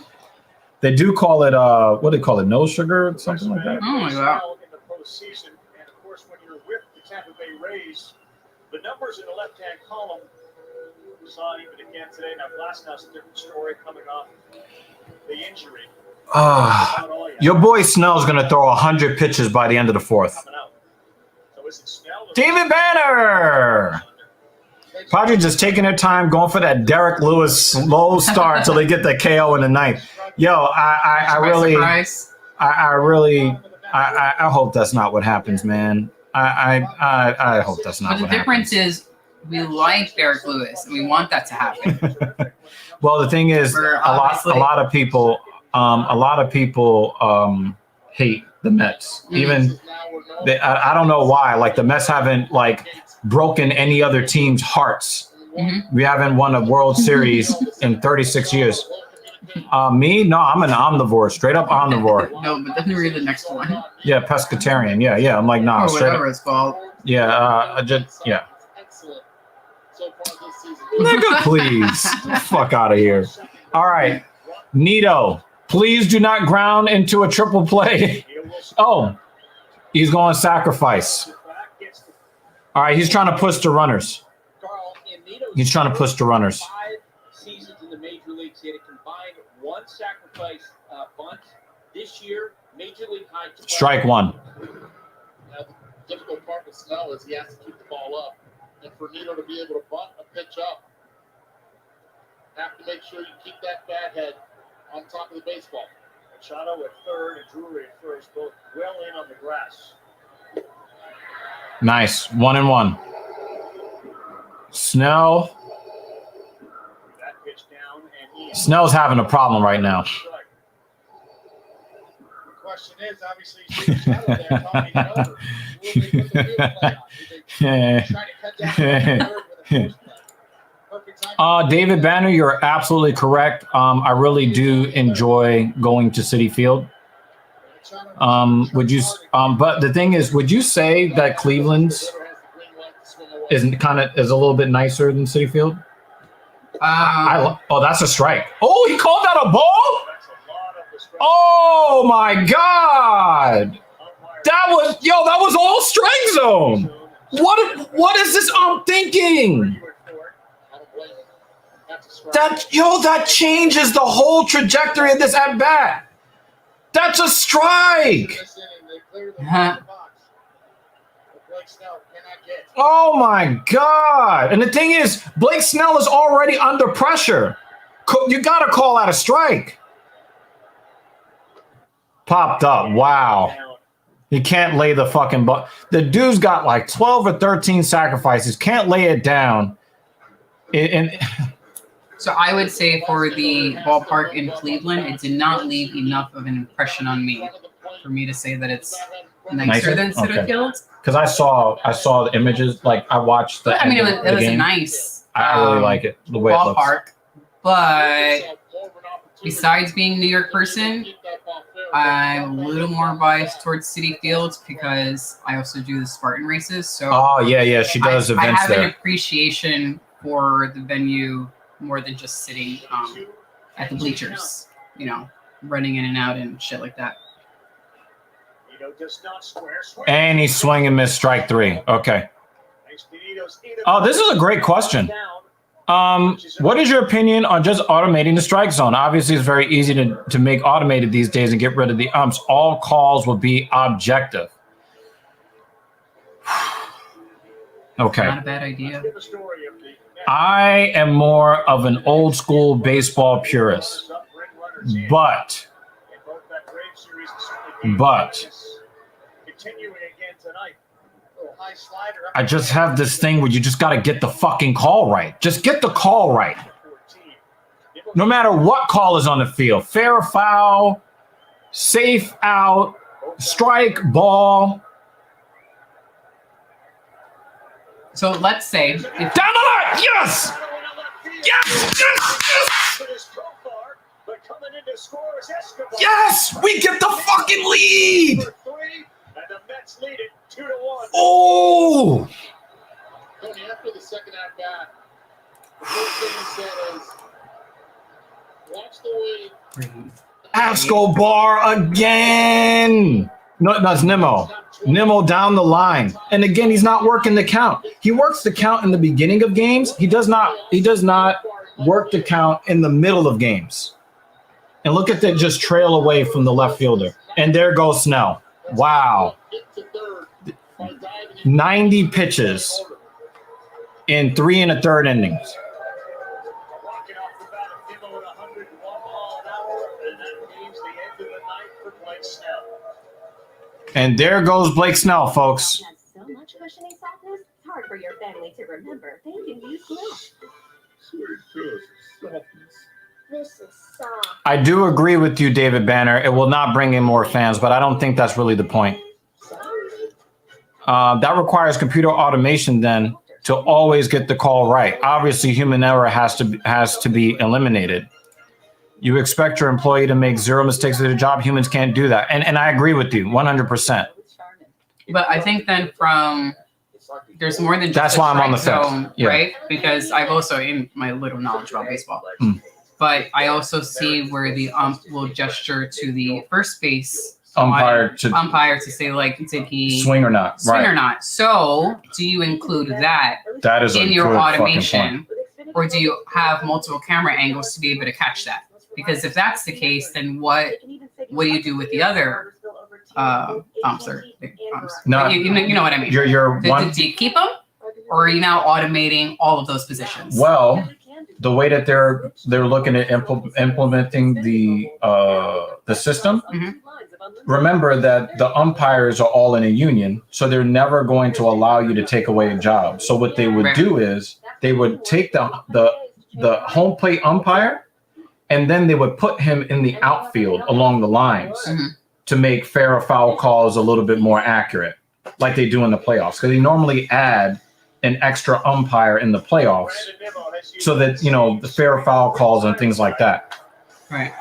They do call it, what do they call it? No sugar? Something like that? Oh, my God. And of course, when you're with the Tampa Bay Rays, the numbers in the left-hand column, we saw even again today. Now, Glasnow's a different story coming off the injury. Your boy Snell's going to throw 100 pitches by the end of the 4th. David Banner! Padres just taking their time, going for that Derek Lewis slow start until they get the KO in the 9th. Yo, I hope that's not what happens, man. I hope that's not But what the happens. difference is we like Derek Lewis and we want that to happen. Well, the thing is, a lot of people hate the Mets. Even I don't know why. Like the Mets haven't like broken any other team's hearts. Mm-hmm. We haven't won a World Series in 36 years. Me? No, I'm an omnivore, straight up omnivore. No, but then read the next one. Yeah, pescatarian. Yeah. I'm like, nah, Or straight whatever up. it's called. Yeah, yeah. Nigga, please. Fuck out of here. All right. Nito, please do not ground into a triple play. Oh, he's going sacrifice. All right, he's trying to push the runners. He's trying to push the runners. 5 seasons in the major leagues, he had a combined 1 sacrifice bunt. This year, major league high. Strike 1. Now, the difficult part with Snell is he has to keep the ball up. And for Nito to be able to bunt a pitch up, have to make sure you keep that bat head on top of the baseball. Machado at third and Drury at first, both well in on the grass. Nice. 1-1. Snell. That pitch down and Snell's having a problem right now. The question is, obviously, you see Machado there talking it over. Will they put the wheel play on? Do they try to cut down the third with a force play? Perfect time. David Banner, you're absolutely correct. I really do enjoy going to Citi Field. Would you? But the thing is, would you say that Cleveland's is a little bit nicer than Citi Field? Oh, that's a strike. Oh, he called out a ball. Oh my God! That was all strike zone. What is this I'm thinking? That changes the whole trajectory of this at bat. That's a strike. Oh my God. And the thing is, Blake Snell is already under pressure. You got to call out a strike. Popped up. Wow. He can't lay the fucking the dude's got like 12 or 13 sacrifices. Can't lay it down. So I would say for the ballpark in Cleveland, it did not leave enough of an impression on me for me to say that it's nicer than Citi Field. Because I saw the images. Like I watched the. I mean, it was a nice. I really like it the way ballpark, it looks. But besides being a New York person, I'm a little more biased towards Citi Field because I also do the Spartan races. So she does events I have there. an appreciation for the venue more than just sitting at the bleachers, running in and out and shit like that. And he's swinging, miss, strike 3. Okay. Oh, this is a great question. What is your opinion on just automating the strike zone? Obviously, it's very easy to make automated these days and get rid of the umps. All calls will be objective. Okay. Not a bad idea. I am more of an old school baseball purist, but I just have this thing where you just got to get the fucking call right. Just get the call right. No matter what call is on the field, fair or foul, safe out, strike, ball. So let's say down the line, yes! Yes! We get the fucking lead! Oh! Tony, after the second at bat, the first thing he said is, watch the way. Escobar again! No, it's Nimmo. Nimmo down the line. And again, he's not working the count. He works the count in the beginning of games. He does not work the count in the middle of games. And look at that, just trail away from the left fielder. And there goes Snell. Wow. 90 pitches in 3 1/3 innings. And there goes Blake Snell, folks. So much cushioning softness, it's hard for your family to remember. They can use milk. This is soft. I do agree with you, David Banner. It will not bring in more fans, but I don't think that's really the point. That requires computer automation then to always get the call right. Obviously, human error has to be eliminated. You expect your employee to make 0 mistakes at their job. Humans can't do that. And I agree with you 100%. But I think then there's more than just that's why I'm on the fence, right? Because I've also, in my little knowledge about baseball, but I also see where the ump will gesture to the first base umpire to say, like, did he swing or not? Or not. So do you include that is in your automation, or do you have multiple camera angles to be able to catch that? Because if that's the case, then what do you do with the other umps? No, you know what I mean. Do you keep them, or are you now automating all of those positions? Well, the way that they're looking at implementing the system. Remember that the umpires are all in a union, so they're never going to allow you to take away a job. So what they would do is they would take the home plate umpire, and then they would put him in the outfield along the lines to make fair or foul calls a little bit more accurate, like they do in the playoffs. Because they normally add an extra umpire in the playoffs so that, the fair or foul calls and things like that. Right.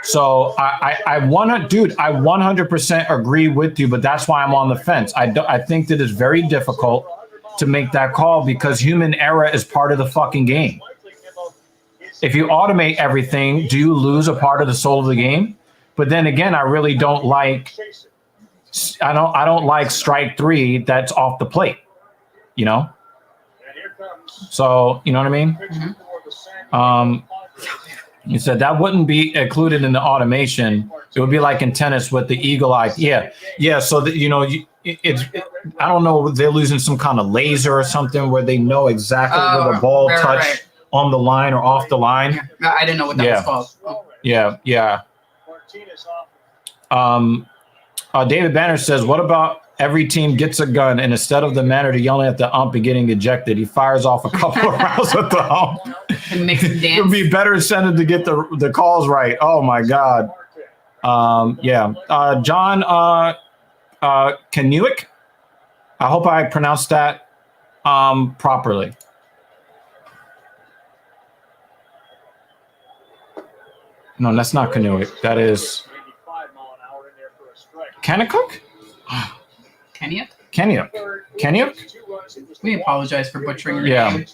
So I 100% agree with you, but that's why I'm on the fence. I think that it's very difficult to make that call because human error is part of the fucking game. If you automate everything, do you lose a part of the soul of the game? But then again, I really don't like I don't like strike 3 that's off the plate. You know. And here comes So you know what I mean. pitching for the San Diego Padres. You said that wouldn't be included in the automation. It would be like in tennis with the eagle eye. Yeah. So that I don't know. They're losing some kind of laser or something where they know exactly where the ball touched on the line or off the line. Yeah. I didn't know what that was called. Yeah. Martinez off. David Banner says, "What about every team gets a gun and instead of the manager yelling at the ump and getting ejected, he fires off a couple of rounds with the ump? And makes him It dance. would be better incentive to get the calls right." Oh my God. John Kanuik. I hope I pronounced that properly. No, that's not Kanuik. That is 85 mile an hour in there for a strike. Kennecook? Kenya? Kenneuk? We apologize for butchering your Yeah. name.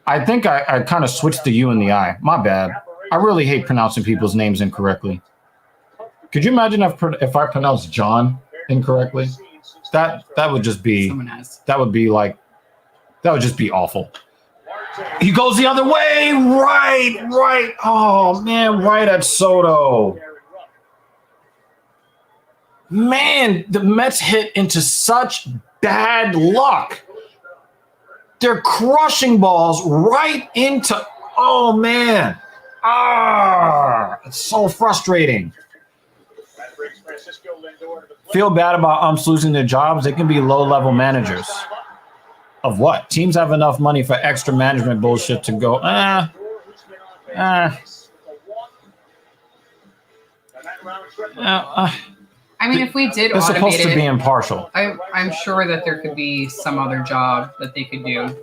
I think I kind of switched the U and the I. My bad. I really hate pronouncing people's names incorrectly. Could you imagine if I pronounced John incorrectly? That would just be that would just be awful. He goes the other way. Right. Oh man, right at Soto. Man, the Mets hit into such bad luck. They're crushing balls right into. Oh man. It's so frustrating. Feel bad about umps losing their jobs. They can be low-level managers. Of what? Teams have enough money for extra management bullshit to go, I mean, if we did they're automate supposed to be it, impartial. I'm sure that there could be some other job that they could do.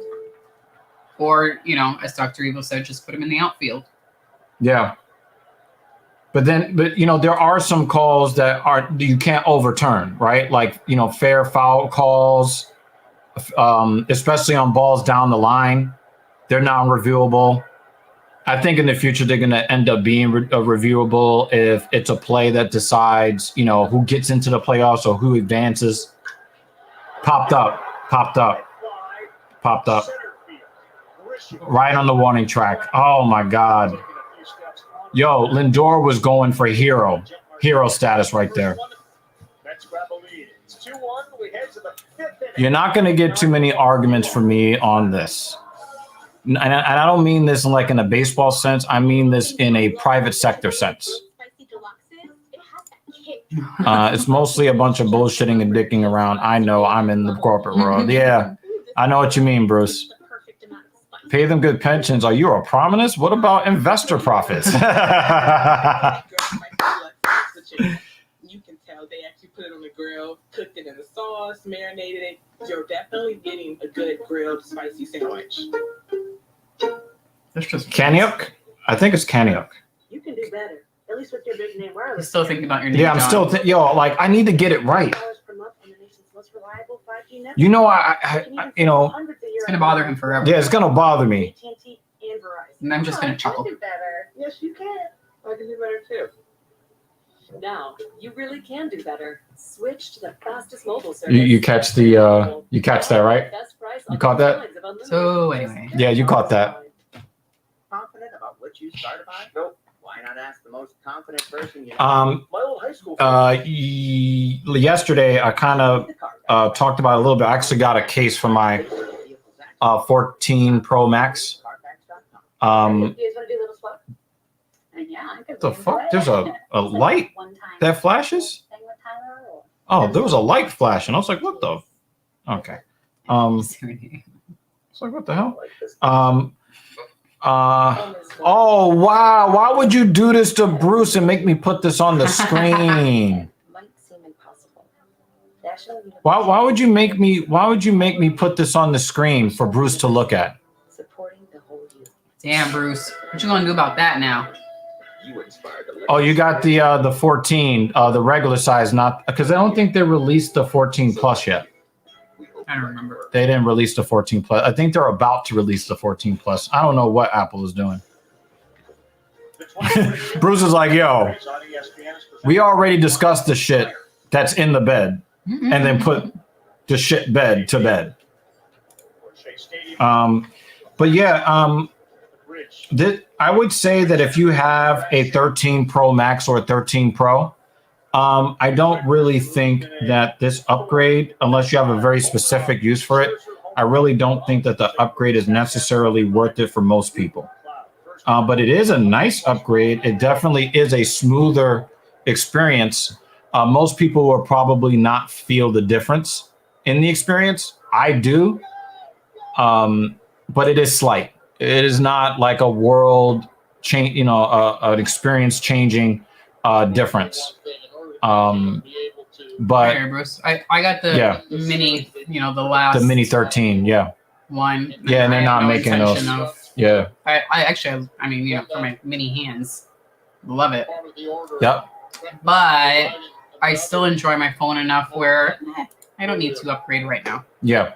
Or, as Dr. Evil said, just put him in the outfield. Yeah. But there are some calls that you can't overturn, right? Like, fair foul calls, especially on balls down the line. They're non-reviewable. I think in the future they're going to end up being reviewable if it's a play that decides, who gets into the playoffs or who advances. Popped up. Right on the warning track. Oh, my God. Yo, Lindor was going for hero status right there. You're not going to get too many arguments from me on this. And I don't mean this in a baseball sense. I mean this in a private sector sense. It's mostly a bunch of bullshitting and dicking around. I know I'm in the corporate world. Yeah, I know what you mean, Bruce. Pay them good pensions. Are you a prominence? What about investor profits? You can tell they actually put it on the grill, cooked it in the sauce, marinated it. You're definitely getting a good grilled spicy sandwich. That's just Kenneuk? I think it's Kenneuk. You can do better. At least with your big name wireless. You're still thinking about your name. Yeah, I'm still I need to get it right. It's gonna bother him forever. Yeah, it's gonna bother me. And I'm just gonna chuckle. Do better. Yes, you can. I can do better too. Now, you really can do better. Switch to the fastest mobile service. You catch that, right? You caught that? So anyway. Yeah, you caught that. Confident about what you started by? Nope. Why not ask the most confident person you My old high school. Yesterday I kind of talked about it a little bit. I actually got a case for my 14 Pro Max. The fuck? There's a light that flashes? Oh, there was a light flashing. I was like, what the? Okay. It's like, what the hell? Oh, wow. Why would you do this to Bruce and make me put this on the screen? Why would you make me put this on the screen for Bruce to look at? Damn, Bruce. What you gonna do about that now? Oh, you got the 14, the regular size, not because I don't think they released the 14 plus yet. I don't remember. They didn't release the 14 plus. I think they're about to release the 14 plus. I don't know what Apple is doing. Bruce is like, yo, we already discussed the shit that's in the bed. and then put the shit bed to bed. But yeah, I would say that if you have a 13 Pro Max or a 13 Pro, I don't really think that this upgrade, unless you have a very specific use for it, I really don't think that the upgrade is necessarily worth it for most people. But it is a nice upgrade. It definitely is a smoother experience. Most people will probably not feel the difference in the experience. I do. But it is slight. It is not like a world change, an experience changing difference. But here, Bruce, I got the mini, the mini 13, one. Yeah, and they're not making those. Yeah. I mean, for my mini hands, love it. Yep. But I still enjoy my phone enough where I don't need to upgrade right now. Yeah.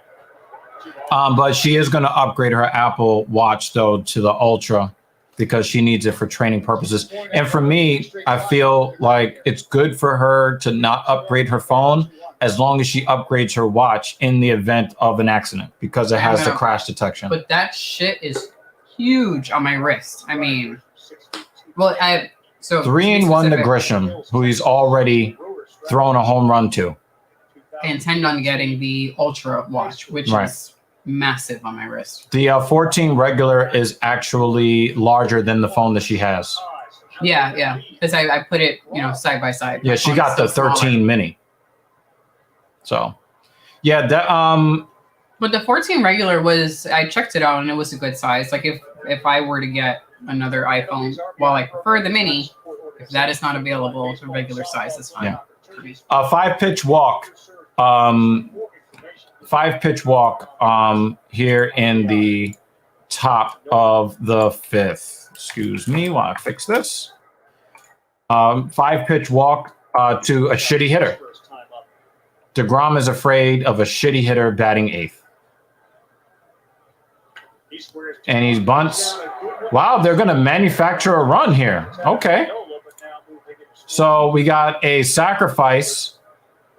But she is going to upgrade her Apple Watch, though, to the Ultra because she needs it for training purposes. And for me, I feel like it's good for her to not upgrade her phone as long as she upgrades her watch in the event of an accident because it has the crash detection. But that shit is huge on my wrist. I mean, well, so 3-in-1 to Grisham, who he's already thrown a home run to. I intend on getting the Ultra watch, which is massive on my wrist. The 14 regular is actually larger than the phone that she has. Yeah, because I put it, side by side. Yeah, she got the 13 mini. So, yeah, that But the 14 regular I checked it out and it was a good size. Like if I were to get another iPhone, while I prefer the mini, if that is not available, the regular size is fine. Yeah. 5-pitch walk. 5-pitch walk here in the top of the 5th. Excuse me while I fix this. 5-pitch walk to a shitty hitter. deGrom is afraid of a shitty hitter batting 8th. And he bunts. Wow, they're going to manufacture a run here. Okay. So we got a sacrifice,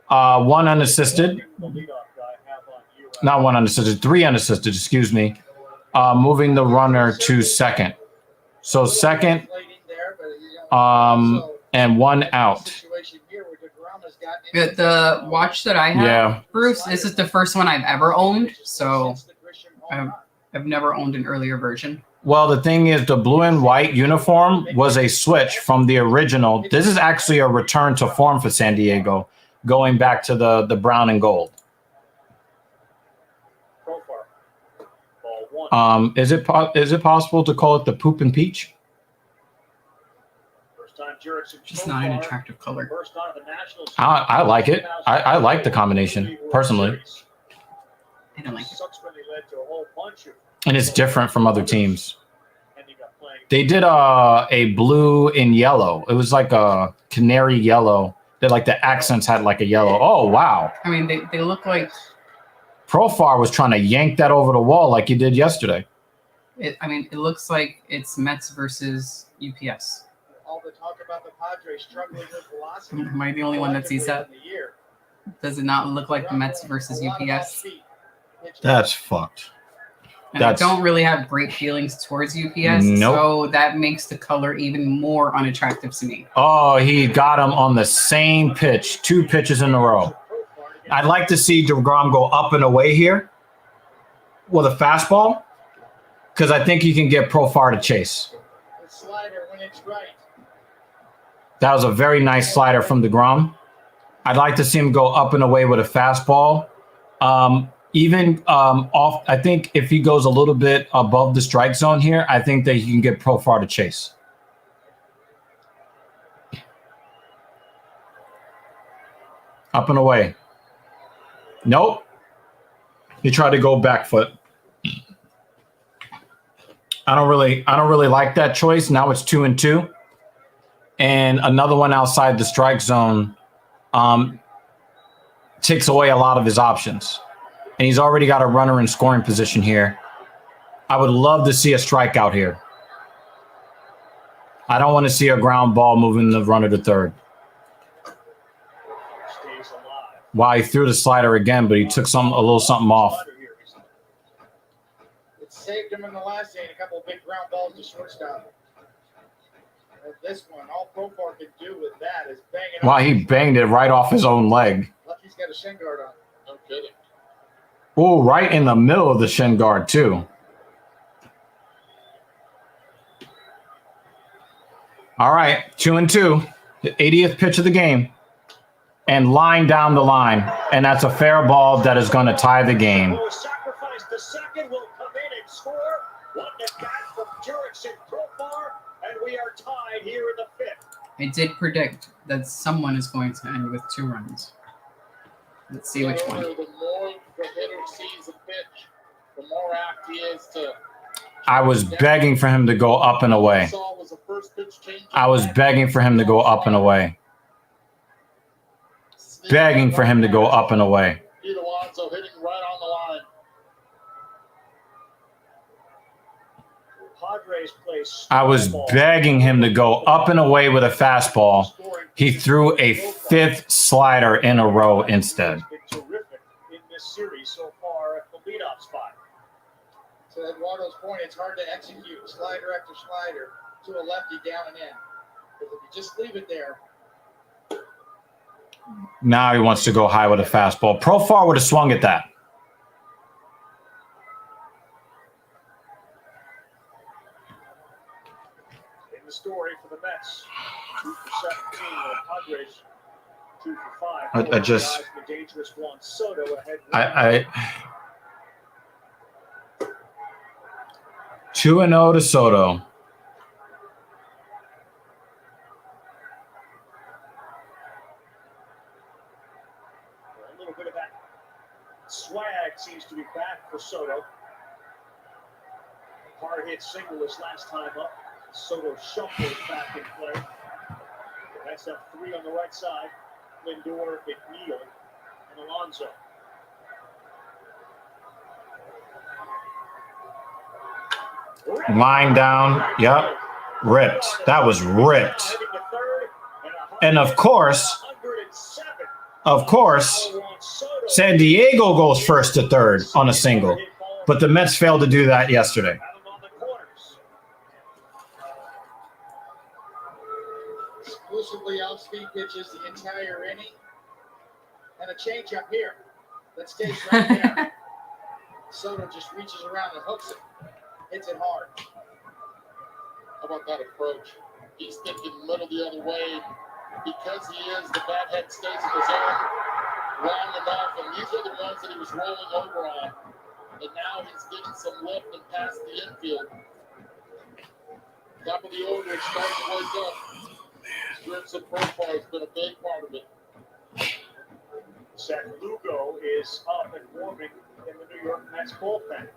1 unassisted. Not 1 unassisted, 3 unassisted, excuse me. Moving the runner to second. So second, and 1 out. The watch that I have, Bruce, this is the first one I've ever owned. So I've never owned an earlier version. Well, the thing is, the blue and white uniform was a switch from the original. This is actually a return to form for San Diego, going back to the brown and gold. Is it possible to call it the poop and peach? Just not an attractive color. I like it. I like the combination, personally. I don't like it. And it's different from other teams. They did a blue and yellow. It was like a canary yellow. That like the accents had like a yellow. Oh, wow. I mean, they look like... Profar was trying to yank that over the wall like he did yesterday. It looks like it's Mets versus UPS. All the talk about the Padres struggling with velocity. Am I the only one that sees that? Does it not look like the Mets versus UPS? That's fucked. And I don't really have great feelings towards UPS, so that makes the color even more unattractive to me. Oh, he got him on the same pitch, 2 pitches in a row. I'd like to see deGrom go up and away here with a fastball because I think he can get Profar to chase. That was a very nice slider from deGrom. I'd like to see him go up and away with a fastball. Off, I think if he goes a little bit above the strike zone here, I think that he can get Profar to chase. Up and away. Nope. He tried to go back foot. I don't really like that choice. Now it's 2-2. And another one outside the strike zone takes away a lot of his options. And he's already got a runner in scoring position here. I would love to see a strikeout here. I don't want to see a ground ball moving the runner to third. Wow, he threw the slider again, but he took a little something off. It saved him in the last inning. A couple of big ground balls to shortstop. And this one, all Profar can do with that is bang it. Wow, he banged it right off his own leg. Lucky's got a shin guard on. No kidding. Oh, right in the middle of the shin guard, too. All right, 2-2. The 80th pitch of the game. And line down the line. And that's a fair ball that is going to tie the game. Sacrifice the second, will come in and score. One at bat from Jurickson Profar, and we are tied here in the fifth. I did predict that someone is going to end with 2 runs. Let's see which one. The more the hitter sees a pitch, the more apt he is to. I was begging for him to go up and away. I was begging for him to go up and away. Begging for him to go up and away. Alonso hitting right on the line. Padres play. I was begging him to go up and away with a fastball. He threw a 5th slider in a row instead. Terrific in this series so far at the leadoff spot. To Eduardo's point, it's hard to execute slider after slider to a lefty down and in. Because if you just leave it there. Now he wants to go high with a fastball. Profar would have swung at that. In the story for the Mets, 2 for 17, the Padres 2 for 5. I just. The dangerous Juan Soto ahead. I 2-0 to Soto. A little bit of that swag seems to be back for Soto. Hard hit single his last time up. Soto shuffles back in play. That's up 3 on the right side. Lindor, McNeil, and Alonso. Line down. Yep. Ripped. That was ripped. And of course, San Diego goes first to third on a single. But the Mets failed to do that yesterday. Exclusively off-speed pitches the entire inning. And a changeup here that stays right there. Soto just reaches around and hooks it. Hits it hard. How about that approach? He's thinking middle the other way. Because he is, the bat head stays in his zone long enough, and these are the ones that he was rolling over on. And now he's getting some lift and past the infield. Top of the order is starting to wake up. Strips of Profar has been a big part of it. Seth Lugo is up and warming in the New York Mets bullpen.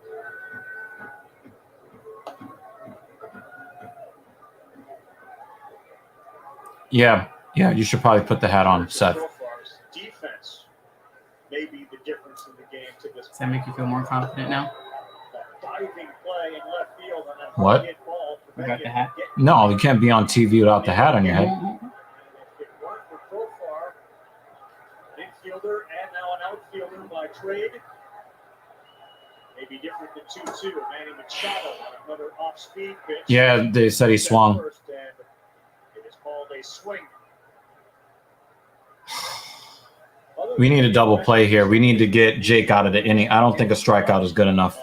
Yeah, you should probably put the hat on, Seth. Defense may be the difference in the game to this. Does that make you feel more confident now? Diving play in left field on that What? hit ball. You got the hat? No, you can't be on TV without the hat on your head. If it weren't for Profar, an infielder and now an outfielder by trade, maybe different than 2-2. Manny Machado on another off-speed pitch. Yeah, they said he swung. First, and it is called a swing. We need a double play here. We need to get Jake out of the inning. I don't think a strikeout is good enough.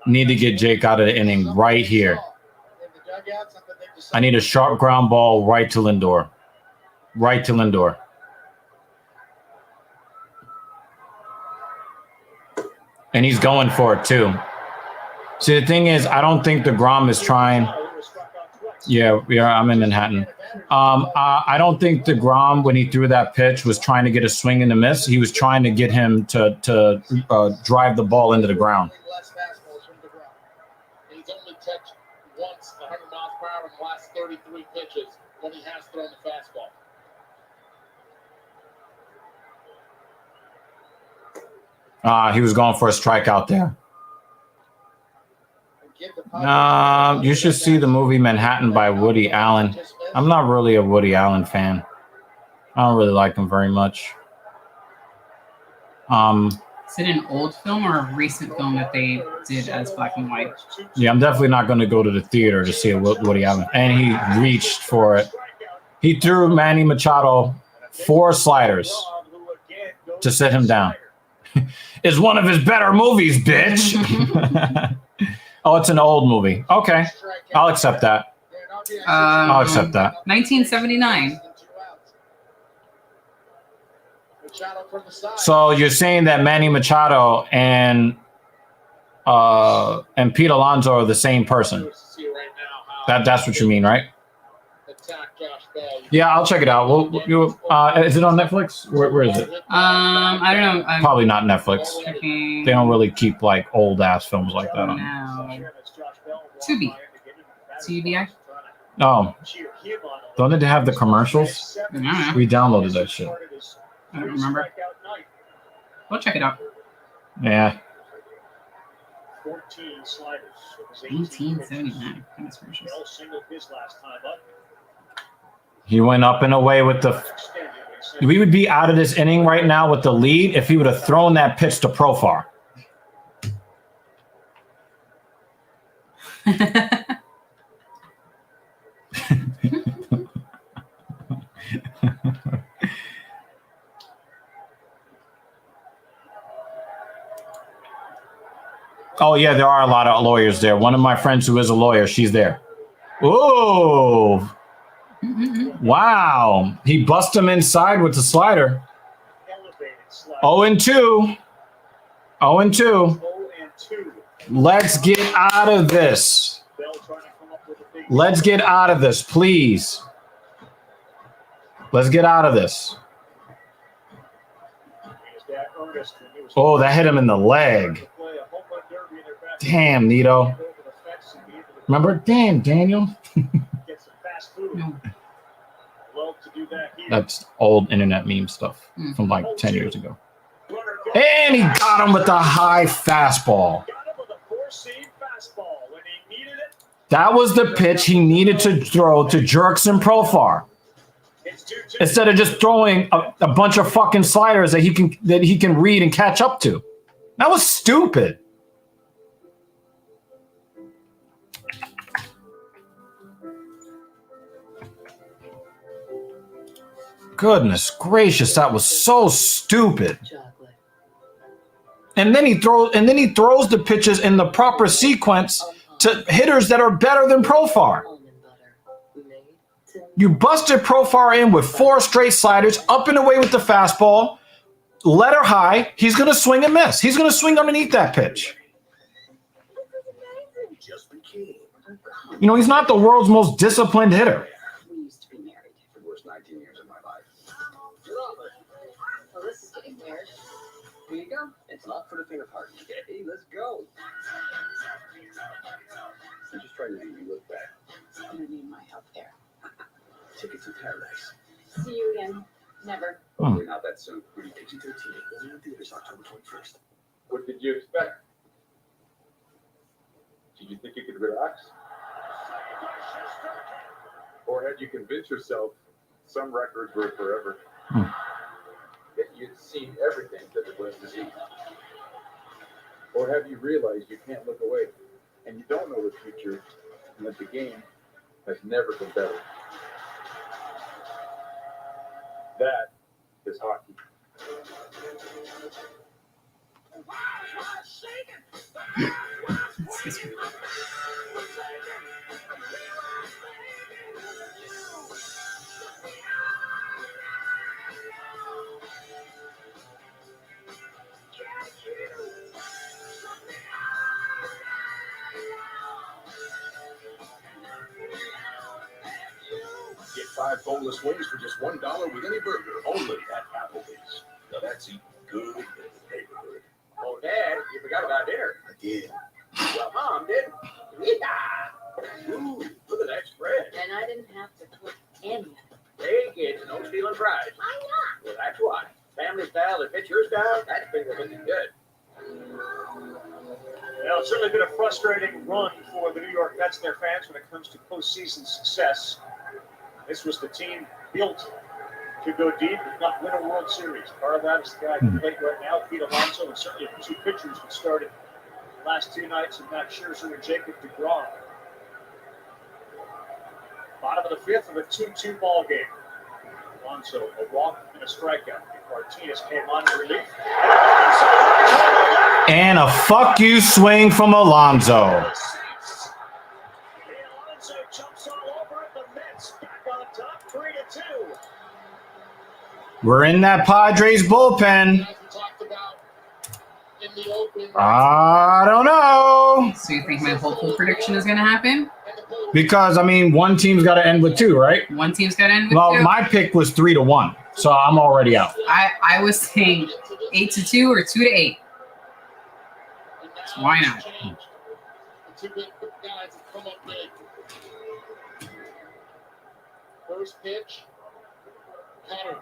Need to get Jake out of the inning right here. I need a sharp ground ball right to Lindor. Right to Lindor. And he's going for it too. See, the thing is, I don't think deGrom is trying. Yeah, I'm in Manhattan. I don't think deGrom, when he threw that pitch, was trying to get a swing and a miss. He was trying to get him to drive the ball into the ground. He's only touched once 100 miles per hour in the last 33 pitches when he has thrown the fastball. He was going for a strikeout there. You should see the movie Manhattan by Woody Allen. I'm not really a Woody Allen fan. I don't really like him very much. Is it an old film or a recent film that they did as black and white? Yeah, I'm definitely not going to go to the theater to see what he has. And he reached for it. He threw Manny Machado 4 sliders to sit him down. It's one of his better movies, bitch. Oh, it's an old movie. Okay, I'll accept that. I'll accept that. 1979. So you're saying that Manny Machado and Pete Alonso are the same person? That's what you mean, right? Yeah, I'll check it out. Is it on Netflix? Where is it? I don't know. Probably not Netflix. They don't really keep like old ass films like that on. No. Tubi. TBI? Oh, don't they have the commercials? Yeah. We downloaded that shit. I don't remember. We'll check it out. Yeah. 14 sliders. 1879. Goodness gracious. Bell singled his last time up. He went up and away with the. We would be out of this inning right now with the lead if he would have thrown that pitch to Profar. Oh, yeah, there are a lot of lawyers there. One of my friends who is a lawyer, she's there. Ooh. Wow. He bust him inside with the slider. 0-2. 0-2. Let's get out of this. Let's get out of this, please. Let's get out of this. Oh, that hit him in the leg. Damn, Nito. Remember? Damn, Daniel. That's old internet meme stuff from like 10 years ago. And he got him with the high fastball. That was the pitch he needed to throw to Jerkson Profar. Instead of just throwing a bunch of fucking sliders that he can read and catch up to. That was stupid. Goodness gracious, that was so stupid. And then he throws the pitches in the proper sequence to hitters that are better than Profar. You busted Profar in with 4 straight sliders, up and away with the fastball, let her high. He's going to swing and miss. He's going to swing underneath that pitch. You know, he's not the world's most disciplined hitter. We used to be married for the worst 19 years of my life. Well, this is getting weird. Here you go. It's not for the faint of heart. Okay, let's go. I'm just trying to make you look back. I'm gonna need my help there. Tickets to paradise. See you again. Never. Hopefully not that soon. Rated PG-13. Only in theaters October 21st. What did you expect? Did you think you could relax? Or had you convinced yourself some records were forever? That you'd seen everything that there was to see? Or have you realized you can't look away and you don't know the future and that the game has never been better? That is hockey. Get 5 boneless wings for just $1 with any burger, only at Applebee's. Now that's eating good in the neighborhood. Oh, Dad, you forgot about dinner. I did. Well, Mom didn't. Yeah. Ooh, look at that spread. And I didn't have to cook any of it. Hey, kids, no stealing fries. Why not? Well, that's why. Family style that fits your style, that's finger looking good. Well, it's certainly been a frustrating run for the New York Mets and their fans when it comes to postseason success. This was the team built Could go deep, if not win a World Series. Part of that is the guy who can play right now, Pete Alonso, and certainly two pitchers that started the last two nights of Max Scherzer and Jacob deGrom. Bottom of the fifth of a 2-2 ball game. Alonso, a walk and a strikeout. Martinez came on in relief. And a fuck you swing from Alonso. Alonso jumps all over it. The Mets back on top, 3-2. We're in that Padres bullpen. I don't know. So you think my hopeful prediction is going to happen? Because, I mean, one team's got to end with 2, right? One team's got to end with 2? Well, my pick was 3-1, so I'm already out. I was saying 8-2 or 2-8. So why not? First pitch, cutter.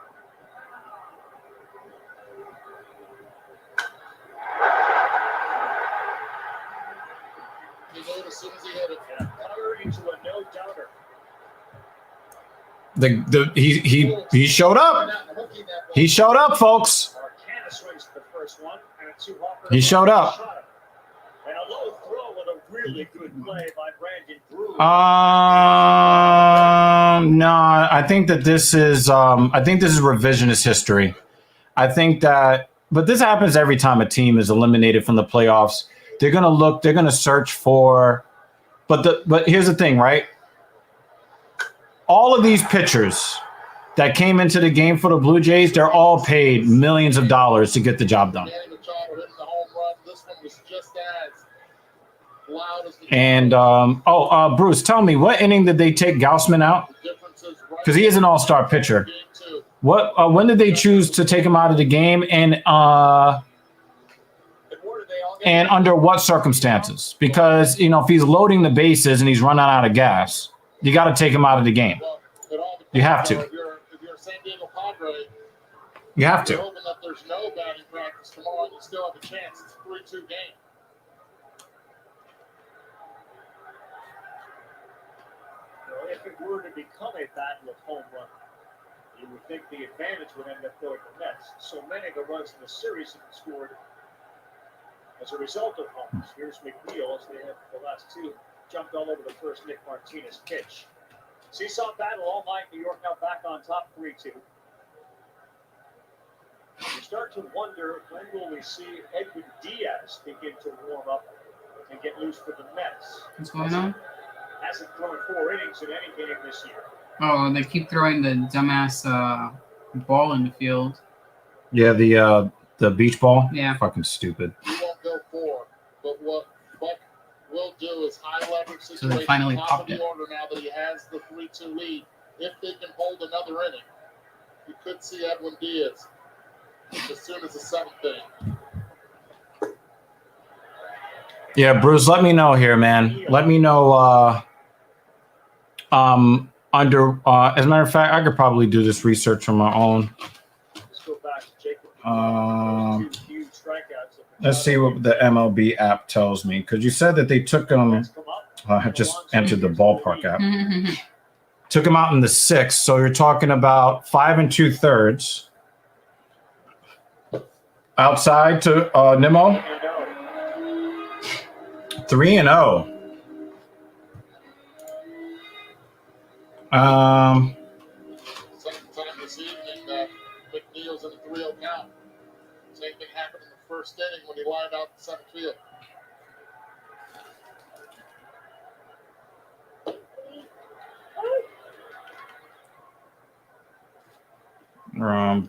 He knew as soon as he hit it. Cutter into a no-doubter. He showed up. He showed up, folks. Martinez swings the first one, and a two-hopper. He showed up. And a low throw with a really good play by Brandon Brewer. No, I think that this is revisionist history. I think that, but this happens every time a team is eliminated from the playoffs. They're gonna search for, but here's the thing, right? All of these pitchers that came into the game for the Blue Jays, they're all paid millions of dollars to get the job done. And Bruce, tell me, what inning did they take Gaussman out? Because he is an all-star pitcher. When did they choose to take him out of the game, and under what circumstances? Because if he's loading the bases and he's running out of gas, you got to take him out of the game. You have to. If you're a San Diego Padre, You have to. you're hoping that there's no batting practice tomorrow and you still have a chance. It's a 3-2 game. If it were to become a battle of home run, you would think the advantage would end up going to the Mets. So many of the runs in the series have been scored as a result of homers. Here's McNeil, as they have the last two, jumped all over the first Nick Martinez pitch. Seesaw battle all night. New York now back on top, 3-2. You start to wonder, when will we see Edwin Diaz begin to warm up and get loose for the Mets? What's going on? Hasn't thrown 4 innings in any game this year. Oh, they keep throwing the dumbass ball in the field. Yeah, the beach ball. Yeah. Fucking stupid. You won't go 4, but what Buck will do is high leverage So situation. they finally top popped of the it. order now that he has the 3-2 lead. If they can hold another inning, you could see Edwin Diaz as soon as the 7th inning. Yeah, Bruce, let me know here, man. Let me know. As a matter of fact, I could probably do this research on my own. Let's go back to Jacob. Huge strikeouts. Let's see what the MLB app tells me, because you said that they took him. I just entered the ballpark app. Took him out in the 6th, so you're talking about 5 2/3 outside to Nimmo. 3-0. Second time this evening, McNeil's in the 3-0 count. Same thing happened in the first inning when he lined out the center field.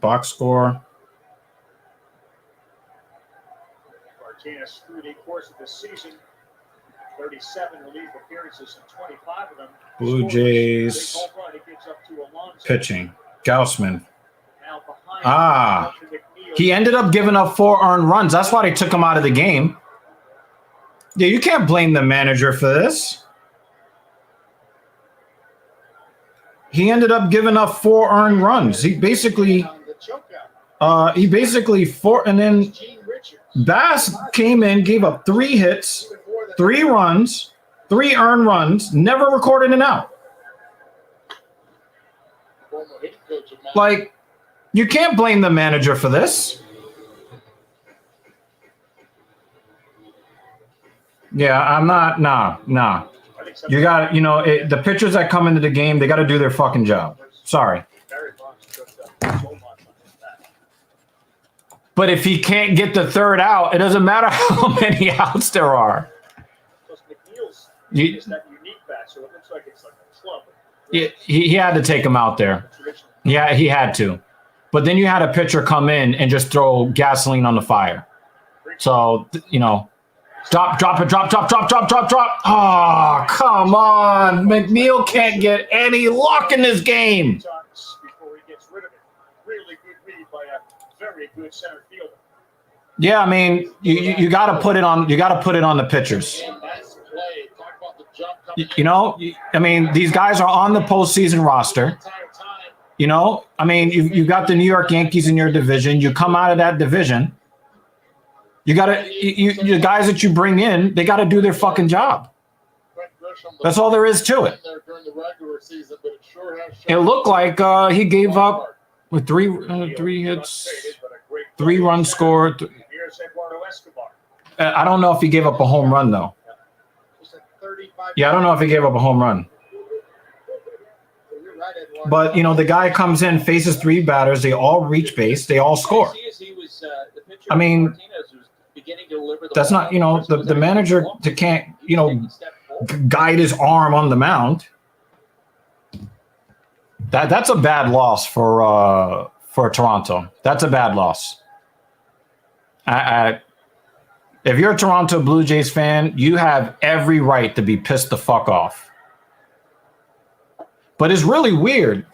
Box score. Martinez, through the course of the season, 37 relief appearances and 25 of them. Blue Jays Big home run. He gives up to Alonso. pitching. Gaussman. Now behind McNeil. He ended up giving up 4 earned runs. That's why they took him out of the game. Yeah, you can't blame the manager for this. He ended up giving up 4 earned runs. He basically, and then Bass came in, gave up 3 hits, 3 runs, 3 earned runs, never recorded an out. Former head coach of mine, Like, You can't blame the manager for this. Yeah, I'm not. Nah. You got, the pitchers that come into the game, they got to do their fucking job. Sorry. But if he can't get the third out, it doesn't matter how many outs there are. He had to take him out there. Yeah, he had to. But then you had a pitcher come in and just throw gasoline on the fire. So, drop it. Oh, come on. McNeil can't get any luck in this game. Yeah, I mean, you got to put it on. You got to put it on the pitchers. I mean, these guys are on the postseason roster. I mean, you got the New York Yankees in your division. You come out of that division. You got to, the guys that you bring in, they got to do their fucking job. That's all there is to it. It looked like he gave up with three hits, 3 runs scored. I don't know if he gave up a home run, though. Yeah, I don't know if he gave up a home run. But, the guy comes in, faces 3 batters. They all reach base. They all score. I mean, that's not, the manager can't, guide his arm on the mound. That's a bad loss for Toronto. That's a bad loss. If you're a Toronto Blue Jays fan, you have every right to be pissed the fuck off. But it's really weird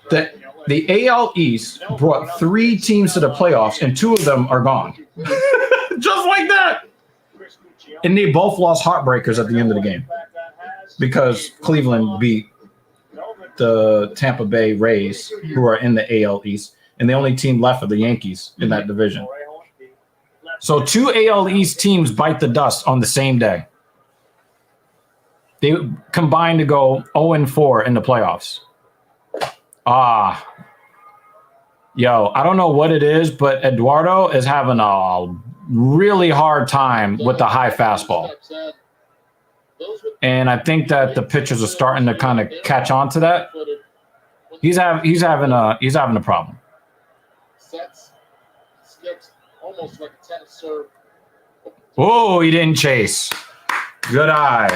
that the AL East brought 3 teams to the playoffs and 2 of them are gone. Just like that. And they both lost heartbreakers at the end of the game because Cleveland beat the Tampa Bay Rays, who are in the AL East, and the only team left are the Yankees in that division. So 2 AL East teams bite the dust on the same day. They combined to go 0-4 in the playoffs. Yo, I don't know what it is, but Eduardo is having a really hard time with the high fastball. And I think that the pitchers are starting to kind of catch on to that. He's having a problem. Sets, skips, almost like a tennis serve. Oh, he didn't chase. Good eye.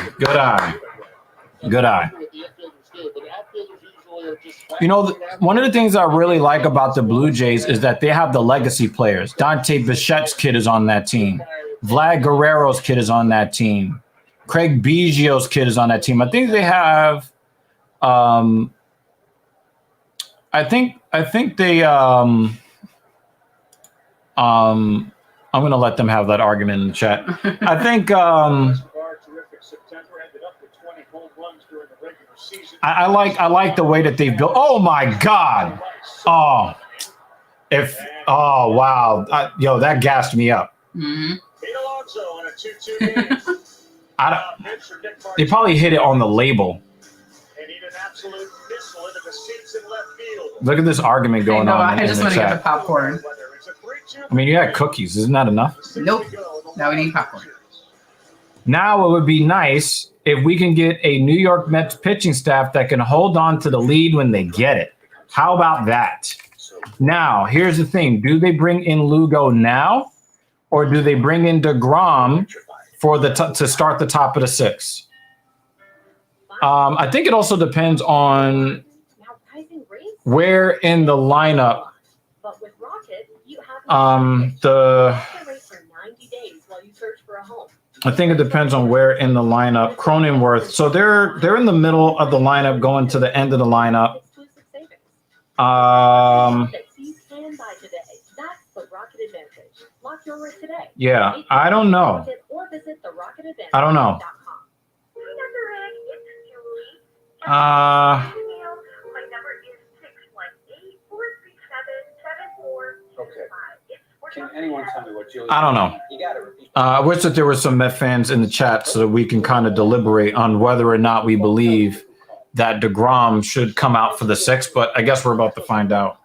One of the things I really like about the Blue Jays is that they have the legacy players. Dante Bichette's kid is on that team. Vlad Guerrero's kid is on that team. Craig Biggio's kid is on that team. I think they have I think they I'm going to let them have that argument in the chat. I think I like the way that they've built. Oh my God! Oh wow! That gassed me up. Mm-hmm. They probably hit it on the label. Look at this argument going on. I just want to get the popcorn. I mean, you had cookies. Isn't that enough? Nope. Now we need popcorn. Now it would be nice if we can get a New York Mets pitching staff that can hold on to the lead when they get it. How about that? Now, here's the thing. Do they bring in Lugo now, or do they bring in deGrom for to start the top of the 6th? I think it also depends on where in the lineup I think it depends on where in the lineup. Cronenworth. So they're in the middle of the lineup, going to the end of the lineup. Yeah, I don't know. Can anyone tell me what Julie? I don't know. You gotta repeat. I wish that there were some Met fans in the chat so that we can kind of deliberate on whether or not we believe that deGrom should come out for the 6th, but I guess we're about to find out.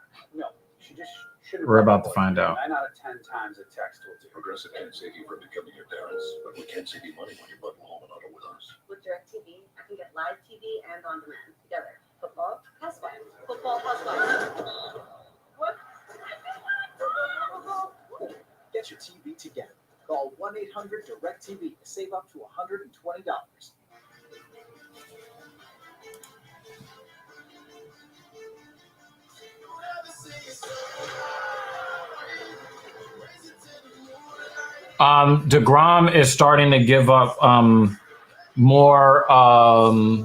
We're about to find out. 9 out of 10 times a text will do. Progressive can't save you from becoming your parents, but we can save you money when you bundle home and auto with us. With DirecTV, I can get live TV and on demand together. Football, housewives. Football, housewives. What? Get your TV together. Call 1-800-DIRECTV to save up to $120. deGrom is starting to give up more. How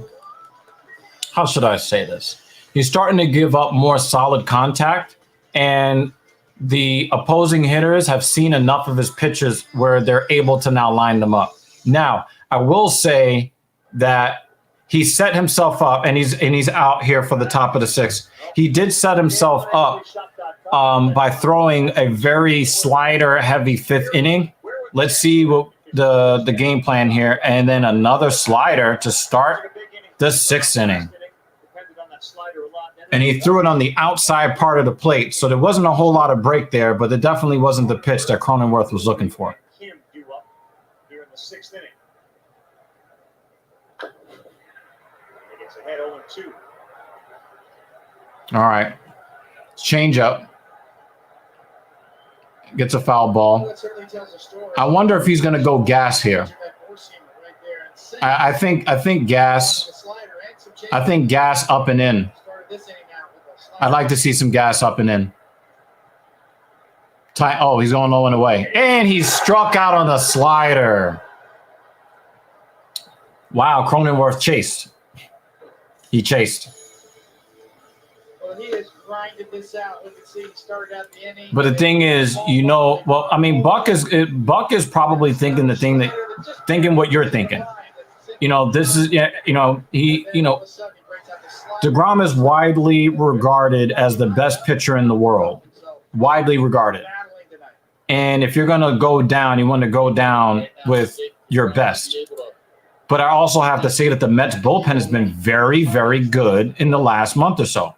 should I say this? He's starting to give up more solid contact, and the opposing hitters have seen enough of his pitches where they're able to now line them up. Now, I will say that he set himself up, and he's out here for the top of the sixth. He did set himself up by throwing a very slider-heavy fifth inning. Let's see what the game plan here, and then another slider to start the sixth inning. And he threw it on the outside part of the plate, so there wasn't a whole lot of break there, but it definitely wasn't the pitch that Cronenworth was looking for. Kim due up here in the sixth inning. He gets ahead 0-2. All right. Change up. Gets a foul ball. I wonder if he's going to go gas here. I think gas. I think gas up and in. I'd like to see some gas up and in. Oh, he's going low and away. And he struck out on the slider. Wow, Cronenworth chased. He chased. Well, he has grinded this out. Look and see, he started out the inning. But the thing is, well, I mean, Buck is probably thinking thinking what you're thinking. This is, deGrom is widely regarded as the best pitcher in the world. Widely regarded. And if you're going to go down, you want to go down with your best. But I also have to say that the Mets bullpen has been very, very good in the last month or so.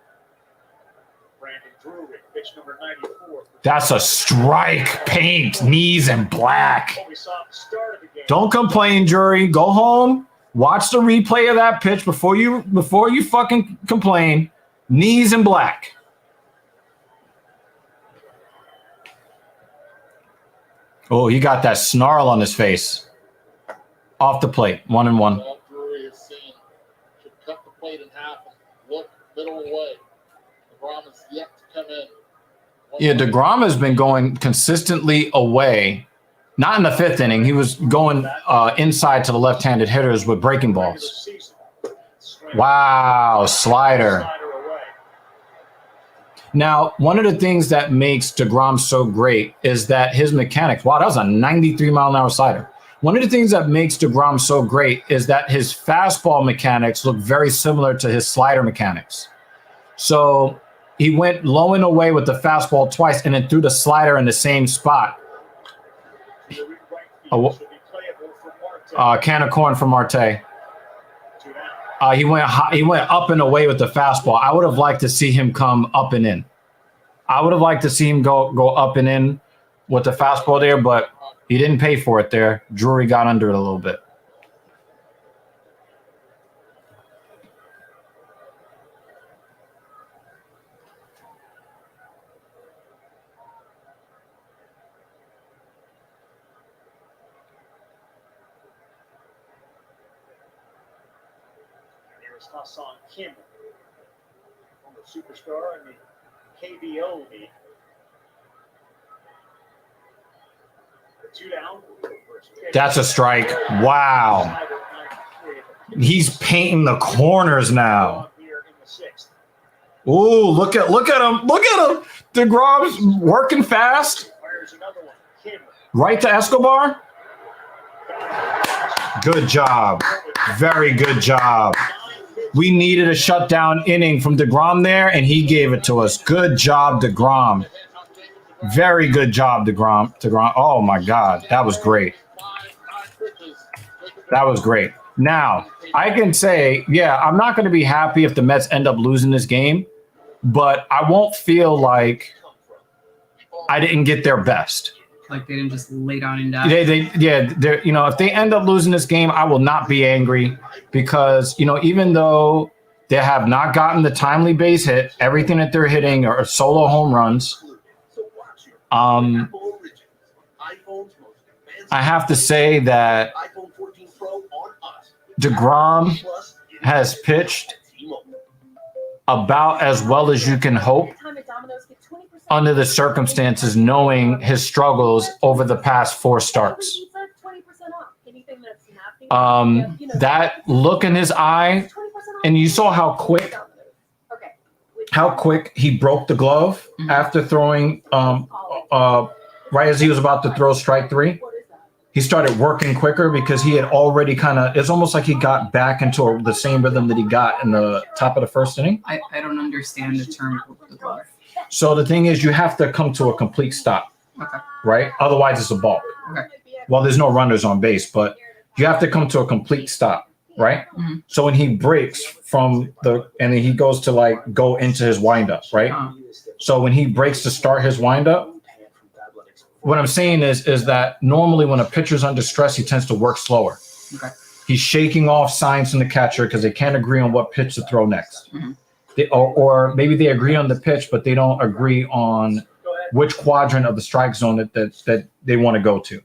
That's a strike, paint, knees, and black. Don't complain, Drury. Go home. Watch the replay of that pitch before you fucking complain. Knees and black. Oh, he got that snarl on his face. Off the plate, 1-1. Drury is seen. Should cut the plate in half and look middle away. deGrom is yet to come in. Yeah, deGrom has been going consistently away. Not in the fifth inning. He was going inside to the left-handed hitters with breaking balls. Wow, slider. Now, one of the things that makes deGrom so great is that his mechanics, wow, that was a 93-mile-an-hour slider. One of the things that makes deGrom so great is that his fastball mechanics look very similar to his slider mechanics. So he went low and away with the fastball twice and then threw the slider in the same spot. Can of corn from Marte. He went up and away with the fastball. I would have liked to see him come up and in. I would have liked to see him go up and in with the fastball there, but he didn't pay for it there. Drury got under it a little bit. Hassan Kim, former superstar in the KBO league. The 2 down. That's a strike. Wow. He's painting the corners now. Ooh, look at him. Look at him. deGrom's working fast. Right to Escobar. Good job. Very good job. We needed a shutdown inning from deGrom there, and he gave it to us. Good job, deGrom. Very good job, deGrom. Oh, my God. That was great. That was great. Now, I can say, yeah, I'm not going to be happy if the Mets end up losing this game, but I won't feel like I didn't get their best. Like they didn't just lay down and die. If they end up losing this game, I will not be angry because, even though they have not gotten the timely base hit, everything that they're hitting are solo home runs. I have to say that deGrom has pitched about as well as you can hope under the circumstances, knowing his struggles over the past 4 starts. That look in his eye, and you saw how quick he broke the glove after throwing, right as he was about to throw strike 3. He started working quicker because he had already it's almost like he got back into the same rhythm that he got in the top of the first inning. I don't understand the term broke the glove. So the thing is, you have to come to a complete stop, right? Otherwise, it's a balk. Okay. Well, there's no runners on base, but you have to come to a complete stop, right? So when he breaks and then he goes to go into his windup, right? So when he breaks to start his windup, what I'm saying is that normally when a pitcher's under stress, he tends to work slower. Okay. He's shaking off signs from the catcher because they can't agree on what pitch to throw next. Or maybe they agree on the pitch, but they don't agree on which quadrant of the strike zone that they want to go to.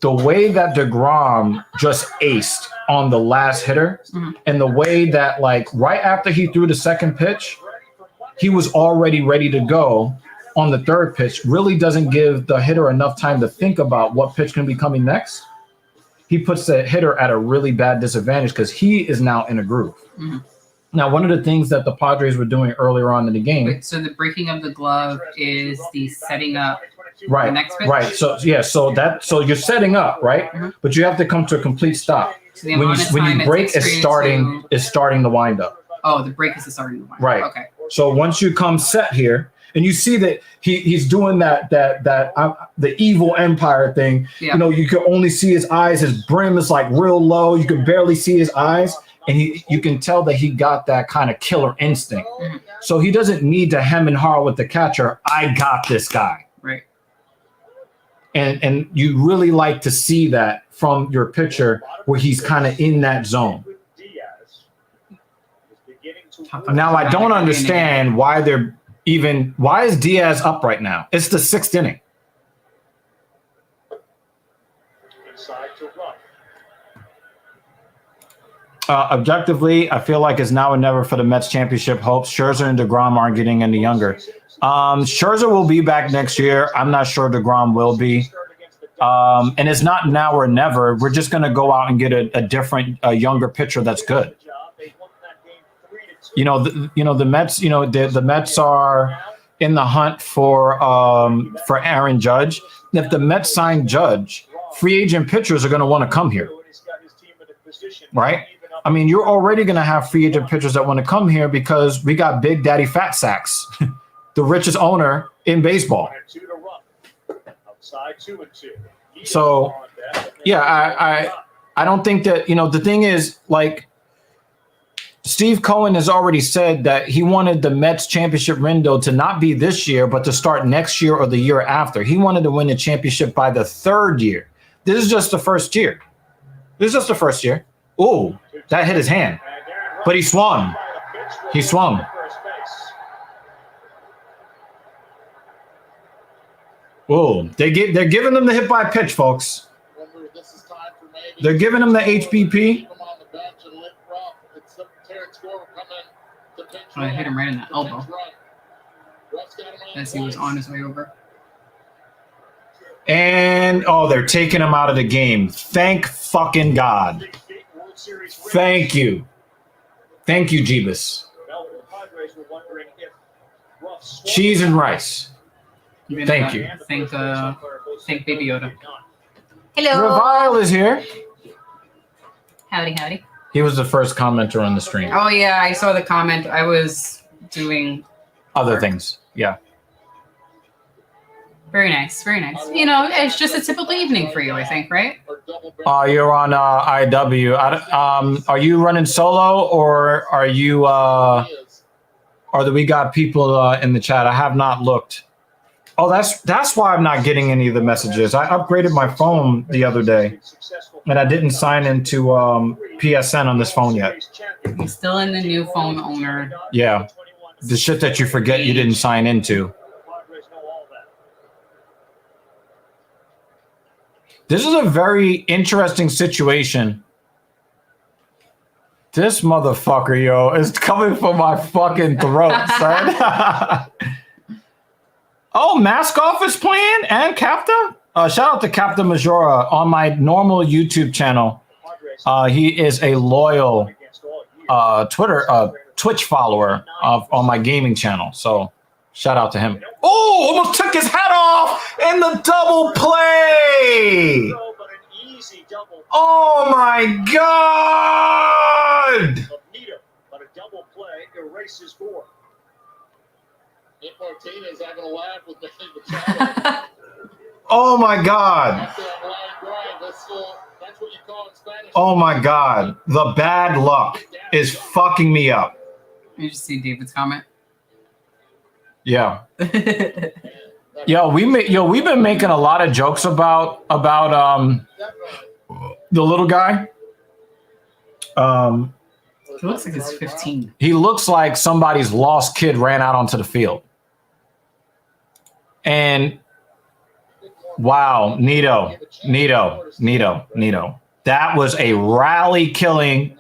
The way that deGrom just aced on the last hitter, and the way that right after he threw the second pitch, he was already ready to go on the third pitch, really doesn't give the hitter enough time to think about what pitch can be coming next. He puts the hitter at a really bad disadvantage because he is now in a groove. Now, one of the things that the Padres were doing earlier on in the game. Wait, so the breaking of the glove is the setting up the next pitch? Right. So you're setting up, right? But you have to come to a complete stop. So the when amount of you time it break, takes it's for you starting the windup. Oh, the break is the starting the windup. Right. Okay. So once you come set here, and you see that he's doing that the evil empire thing. Yeah. You can only see his eyes. His brim is real low. You can barely see his eyes, and you can tell that he got that kind of killer instinct. So he doesn't need to hem and haw with the catcher. I got this guy. Right. And you really like to see that from your pitcher where he's kind of in that zone. Now I don't understand why is Diaz up right now? It's the 6th inning. Objectively, I feel like it's now or never for the Mets championship hopes. Scherzer and deGrom aren't getting any younger. Scherzer will be back next year. I'm not sure deGrom will be. And it's not now or never. We're just going to go out and get a different, younger pitcher that's good. The Mets. The Mets are in the hunt for Aaron Judge. If the Mets sign Judge, free agent pitchers are going to want to come here, right? I mean, you're already going to have free agent pitchers that want to come here because we got Big Daddy Fat Sacks, the richest owner in baseball. So, yeah, I don't think that the thing is Steve Cohen has already said that he wanted the Mets championship window to not be this year, but to start next year or the year after. He wanted to win the championship by the 3rd year. This is just the first year. Oh, that hit his hand. But he swung. Whoa, they're giving them the hit by pitch, folks. They're giving him the HBP. I hit him right in the elbow as he was on his way over. And they're taking him out of the game. Thank fucking God. Thank you, Jeebus. Cheese and rice. Thank you. Thank Baby Yoda. Hello. Revile is here. Howdy. He was the first commenter on the stream. Oh yeah, I saw the comment. I was doing other things. Yeah. Very nice. It's just a typical evening for you, I think, right? You're on IW. Are you running solo, or are you? Or do we got people in the chat? I have not looked. Oh, that's why I'm not getting any of the messages. I upgraded my phone the other day, and I didn't sign into PSN on this phone yet. You're still in the new phone owner. Yeah, the shit that you forget you didn't sign into. This is a very interesting situation. This motherfucker, yo, is coming for my fucking throat, son. Oh, Mask Off is playing and Capta? Shout out to Capta Majora on my normal YouTube channel. He is a loyal Twitch follower on my gaming channel. So shout out to him. Oh, almost took his hat off in the double play. Oh my God. But a double play erases board. Nick Martinez having a laugh with me in the chat. Oh my God. That's what you call in Spanish. Oh my God. The bad luck is fucking me up. You just see David's comment. Yeah. We've been making a lot of jokes about the little guy. He looks like he's 15. He looks like somebody's lost kid ran out onto the field. And wow, Nito. That was a rally killing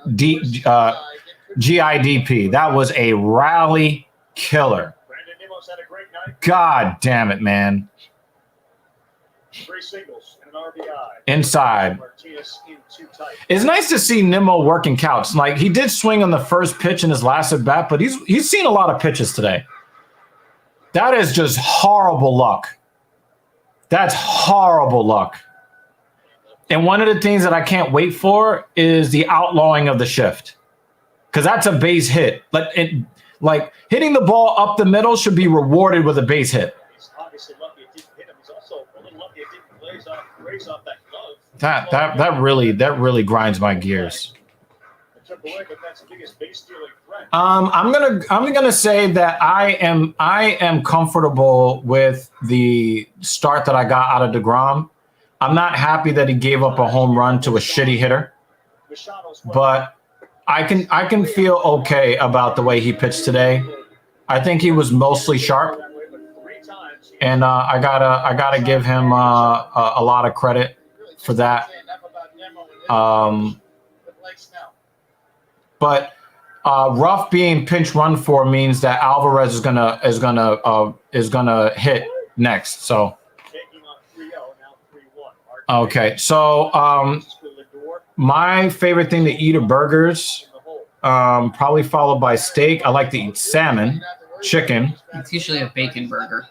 GIDP. That was a rally killer. God damn it, man. 3 singles and an RBI. Inside. Martinez in too tight. It's nice to see Nimmo working counts. Like, he did swing on the first pitch in his last at bat, but he's seen a lot of pitches today. That is just horrible luck. That's horrible luck. And one of the things that I can't wait for is the outlawing of the shift, because that's a base hit. Like hitting the ball up the middle should be rewarded with a base hit. He's obviously lucky it didn't hit him. He's also a little lucky it didn't graze off that glove. That really grinds my gears. It took away, but that's the biggest base stealing threat. I'm gonna say that I am comfortable with the start that I got out of deGrom. I'm not happy that he gave up a home run to a shitty hitter, but I can feel okay about the way he pitched today. I think he was mostly sharp, and I gotta give him a lot of credit for that. But Ruff being pinch run for means that Alvarez is gonna hit next. So okay, so my favorite thing to eat are burgers, probably followed by steak. I like to eat salmon, chicken. It's usually a bacon burger.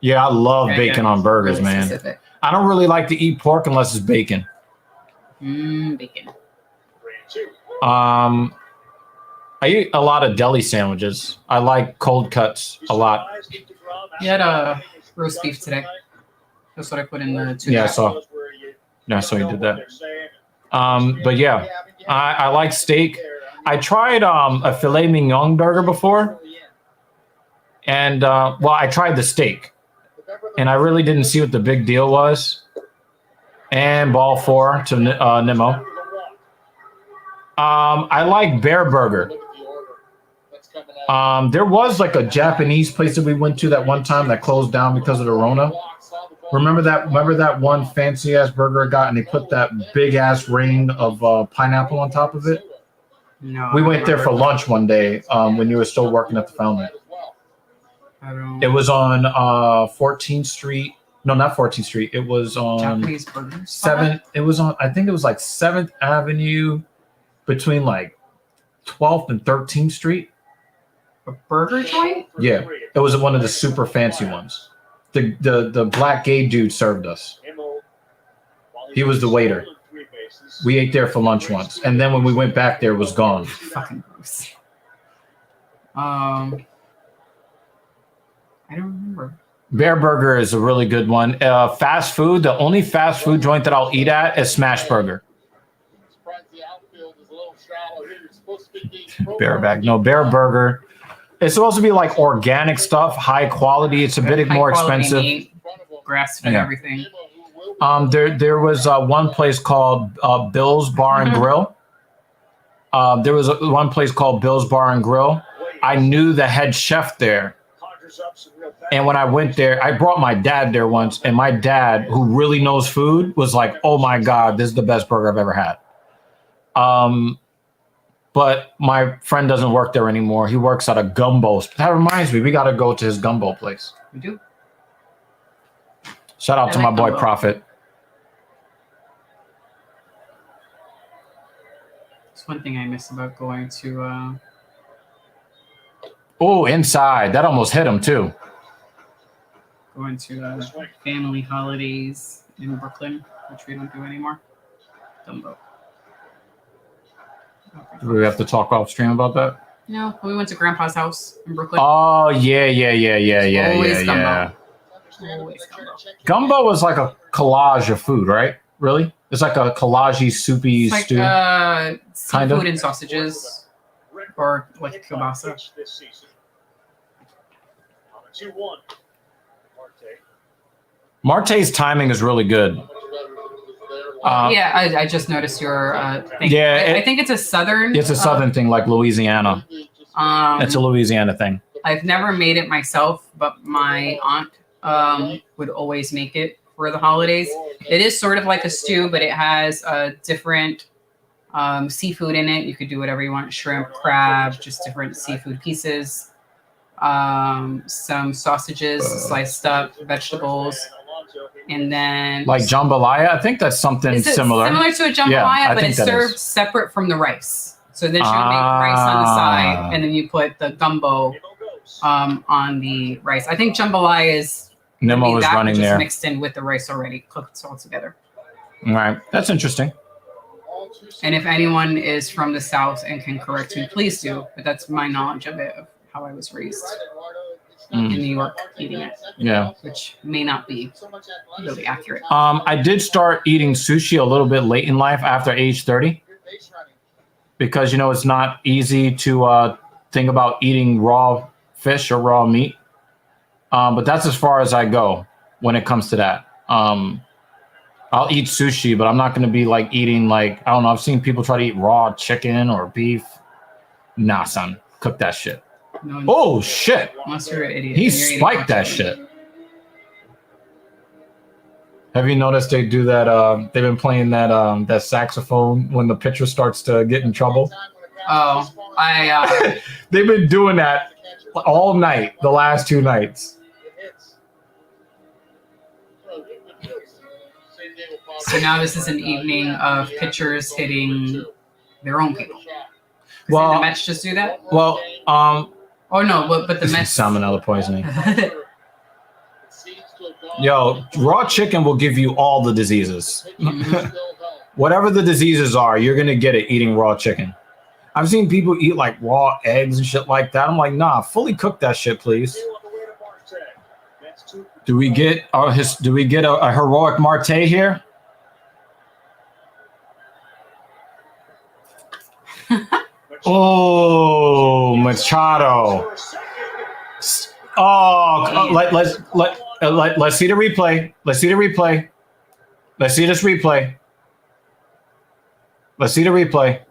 Yeah, I love bacon on burgers, really man. specific. I don't really like to eat pork unless it's bacon. Bacon. I eat a lot of deli sandwiches. I like cold cuts a lot. You had roast beef today. That's what I put in the tuna. Yeah, I saw. Yeah, I saw you did that. But yeah, I like steak. I tried a filet mignon burger before, and I tried the steak, and I really didn't see what the big deal was. And ball 4 to Nimmo. I like Bear Burger. There was like a Japanese place that we went to that one time that closed down because of the Rona. Remember that one fancy ass burger I got, and they put that big ass ring of pineapple on top of it? No. We went there for lunch one day when you were still working at the Foundry. It was on 14th Street. No, not 14th Street. It was on Japanese burger 7th. It was on, I think it was like 7th Avenue between like 12th and 13th Street. A burger joint? Yeah. It was one of the super fancy ones. The black gay dude served us. He was the waiter. We ate there for lunch once. And then when we went back there, it was gone. Fucking gross. I don't remember. Bear Burger is a really good one. Fast food, the only fast food joint that I'll eat at is Smash Burger. Bear Burger. It's supposed to be like organic stuff, high quality. It's a bit more expensive. Grass fed everything. There was one place called Bill's Bar and Grill. There was one place called Bill's Bar and Grill. I knew the head chef there. And when I went there, I brought my dad there once, and my dad, who really knows food, was like, "Oh my God, this is the best burger I've ever had." But my friend doesn't work there anymore. He works at a gumbo. That reminds me, we got to go to his gumbo place. We do. Shout out to my boy Prophet. That's one thing I miss about going to. Oh, inside. That almost hit him too. Going to family holidays in Brooklyn, which we don't do anymore. Dumbo. Do we have to talk off stream about that? No, we went to Grandpa's house in Brooklyn. Oh yeah. Always gumbo. Always gumbo. Gumbo was like a collage of food, right? Really? It's like a collage-y, soupy It's like stew. Kind of. seafood and sausages, or like kielbasa. This season. On a 2-1. Marte's timing is really good. Yeah, I just noticed your thing. Yeah, I think it's a southern. It's a southern thing, like Louisiana. It's a Louisiana thing. I've never made it myself, but my aunt would always make it for the holidays. It is sort of like a stew, but it has different seafood in it. You could do whatever you want: shrimp, crab, just different seafood pieces. Some sausages sliced up, vegetables, and then Like jambalaya, I think that's something similar. Similar to a jambalaya, Yeah, but it's served separate from the rice. So then you make rice on the side, and then you put the gumbo on the rice. I think jambalaya is Nemo was running which is there. mixed in with the rice already, cooked all together. All right, that's interesting. And if anyone is from the South and can correct me, please do. But that's my knowledge of it, of how I was raised in New York eating it. Yeah. Which may not be really accurate. I did start eating sushi a little bit late in life after age 30 because, you know, it's not easy to think about eating raw fish or raw meat. But that's as far as I go when it comes to that. I'll eat sushi, but I'm not going to be like eating like, I don't know. I've seen people try to eat raw chicken or beef. Nah, son, cook that shit. No, Oh, shit. Unless you're an idiot. He and you're eating spiked that shit. Have you noticed they do that? They've been playing that that saxophone when the pitcher starts to get in trouble. Oh, They've been doing that all night, the last 2 nights. So now this is an evening of pitchers hitting their own people. Well, the Mets just do that? Well, oh no, but the Mets salmonella poisoning. Yo, raw chicken will give you all the diseases. Whatever the diseases are, you're gonna get it eating raw chicken. I've seen people eat like raw eggs and shit like that. I'm like, nah, fully cook that shit, please. Do we get a heroic Marte here? Oh, Machado. Oh, let's see the replay. Let's see the replay. Let's see this replay. Let's see the replay.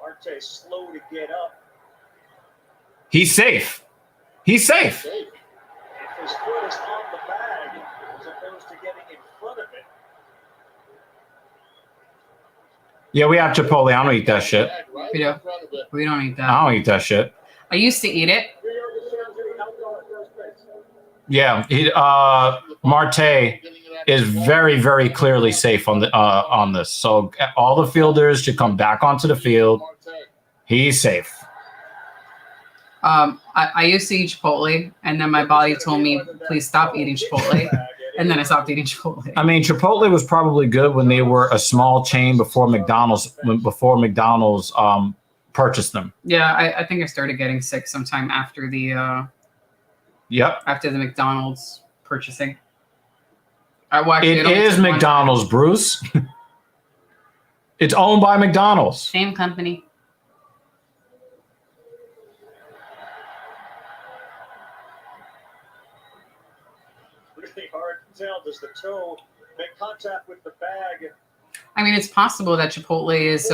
Marte's slow to get up. He's safe. He's safe. If his foot is on the bag as opposed to getting in front of it. Yeah, we have Chipotle. I don't eat that shit. We don't eat that. I don't eat that shit. I used to eat it. Yeah, Marte is very, very clearly safe on this. So all the fielders should come back onto the field. He's safe. I used to eat Chipotle, and then my body told me, please stop eating Chipotle. And then I stopped eating Chipotle. I mean, Chipotle was probably good when they were a small chain before McDonald's purchased them. Yeah, I think I started getting sick sometime after the after the McDonald's purchasing. It is McDonald's, Bruce. It's owned by McDonald's. Same company. tell. Does the toe make contact with the bag? I mean, it's possible that Chipotle is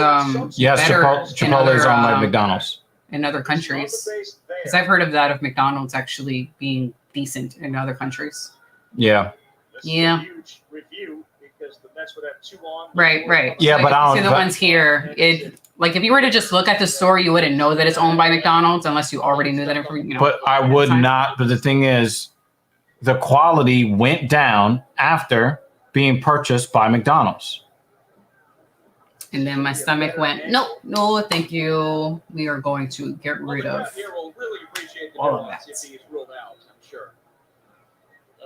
Yes, better Chipotle is on like McDonald's. in other countries. Because I've heard of that, of McDonald's actually being decent in other countries. Yeah. Yeah. Huge review because the Mets would have 2 on. Right. Yeah, but I see don't. the ones here. It like if you were to just look at the store, you wouldn't know that it's owned by McDonald's unless you already knew that information. You know, But I would not. But the thing is, the quality went down after being purchased by McDonald's. And then my stomach went, no, thank you. We are going to get rid of all of that. If he's ruled out, I'm sure.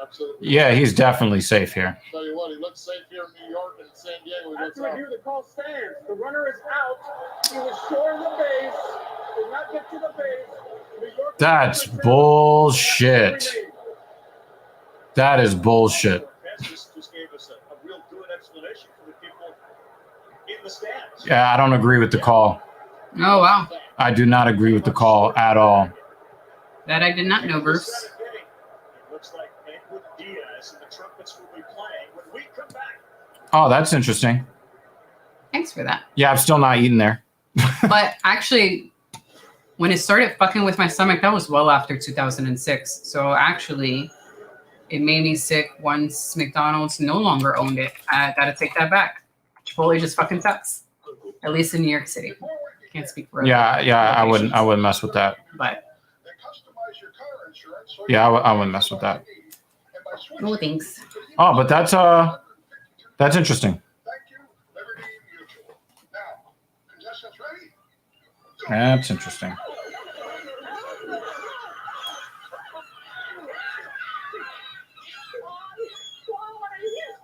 Absolutely. Yeah, he's definitely safe here. Tell you what, he looks safe here in New York and San Diego. He looks After review, the call stands. The runner is out. He was short of the base. Did not get to the base. New York That's bullshit. That is bullshit. Just gave us a real good explanation for the people in the stands. Yeah, I don't agree with the call. Oh, wow. I do not agree with the call at all. That I did not know, Bruce. It looks like Edwin Diaz and the trumpets will be playing when we come back. Oh, that's interesting. Thanks for that. Yeah, I'm still not eating there. But actually, when it started fucking with my stomach, that was well after 2006. So actually, it made me sick once McDonald's no longer owned it. I gotta take that back. Chipotle just fucking sucks. At least in New York City. Can't speak for Yeah, I wouldn't mess with that. But yeah, I wouldn't mess with that. no thanks. Oh, but that's interesting. That's interesting.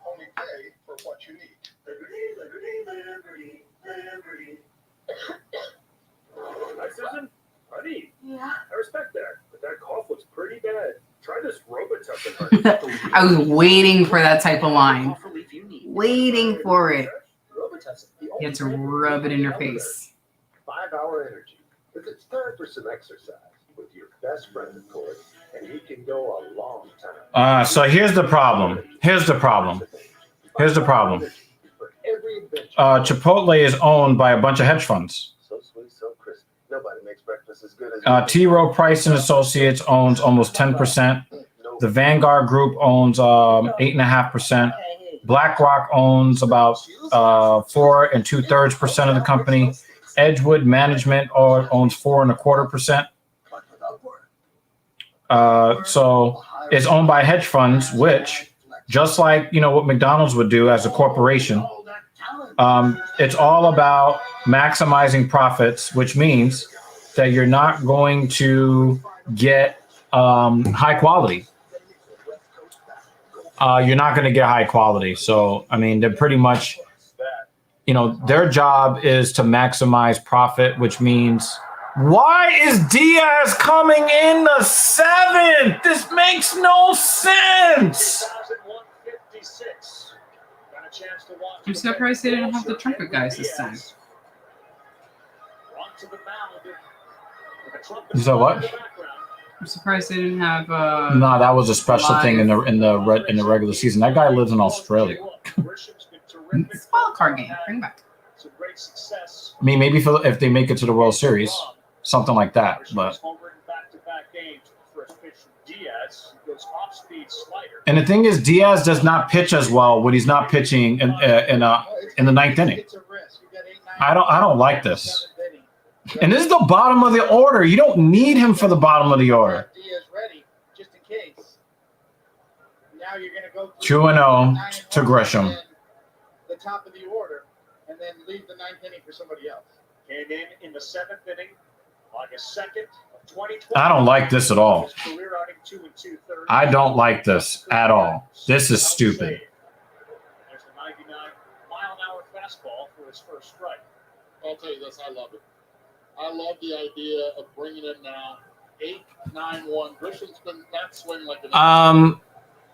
Only pay for what you need. Hi, Susan. Honey. Yeah. I respect that, but that cough looks pretty bad. Try this Robitussin, honey. I was waiting for that type of line. Waiting for it. You had to rub it in your face. 5-hour energy. If it's time for some exercise with your best friend, of course, and he can go a long time. So here's the problem. Chipotle is owned by a bunch of hedge funds. So sweet, so crispy. Nobody makes breakfast as good as T. Rowe Price and Associates owns almost 10%. The Vanguard Group owns 8.5%. BlackRock owns about 4 2/3% of the company. Edgewood Management owns 4 1/4%. So it's owned by hedge funds, which, just like what McDonald's would do as a corporation, it's all about maximizing profits, which means that you're not going to get high quality. You're not going to get high quality. So, I mean, they're pretty much, their job is to maximize profit, which means, why is Diaz coming in the 7th? This makes no sense. I'm surprised they didn't have the trumpet guys this time. You said what? I'm surprised they didn't have. No, that was a special thing in the regular season. That guy lives in Australia. It's a wild card game. Bring it back. I mean, maybe if they make it to the World Series, something like that. But and the thing is, Diaz does not pitch as well when he's not pitching in the 9th inning. I don't like this. And this is the bottom of the order. You don't need him for the bottom of the order. Diaz ready, just in case. Now you're going to go 2-0 to Grisham. The top of the order, and then leave the 9th inning for somebody else. Came in the 7th inning, August 2nd of 2020. I don't like this at all. Career outing 2 2/3. I don't like this at all. This is stupid. There's the 99-mile-an-hour fastball for his first strike. I'll tell you this, I love it. I love the idea of bringing it now. 8-9-1. Grisham's been not swinging like an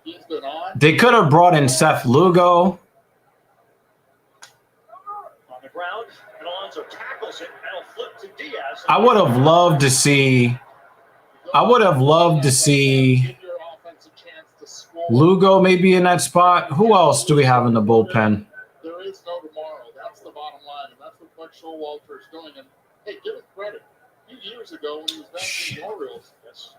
he's been on. They could have brought in Seth Lugo. On the ground, and Alonso tackles it, and it'll flip to Diaz. I would have loved to see Lugo may be in that spot. Who else do we have in the bullpen? There is no tomorrow. That's the bottom line, and that's what Buck Showalter is doing. And hey, give it credit. A few years ago when he was back in the Orioles,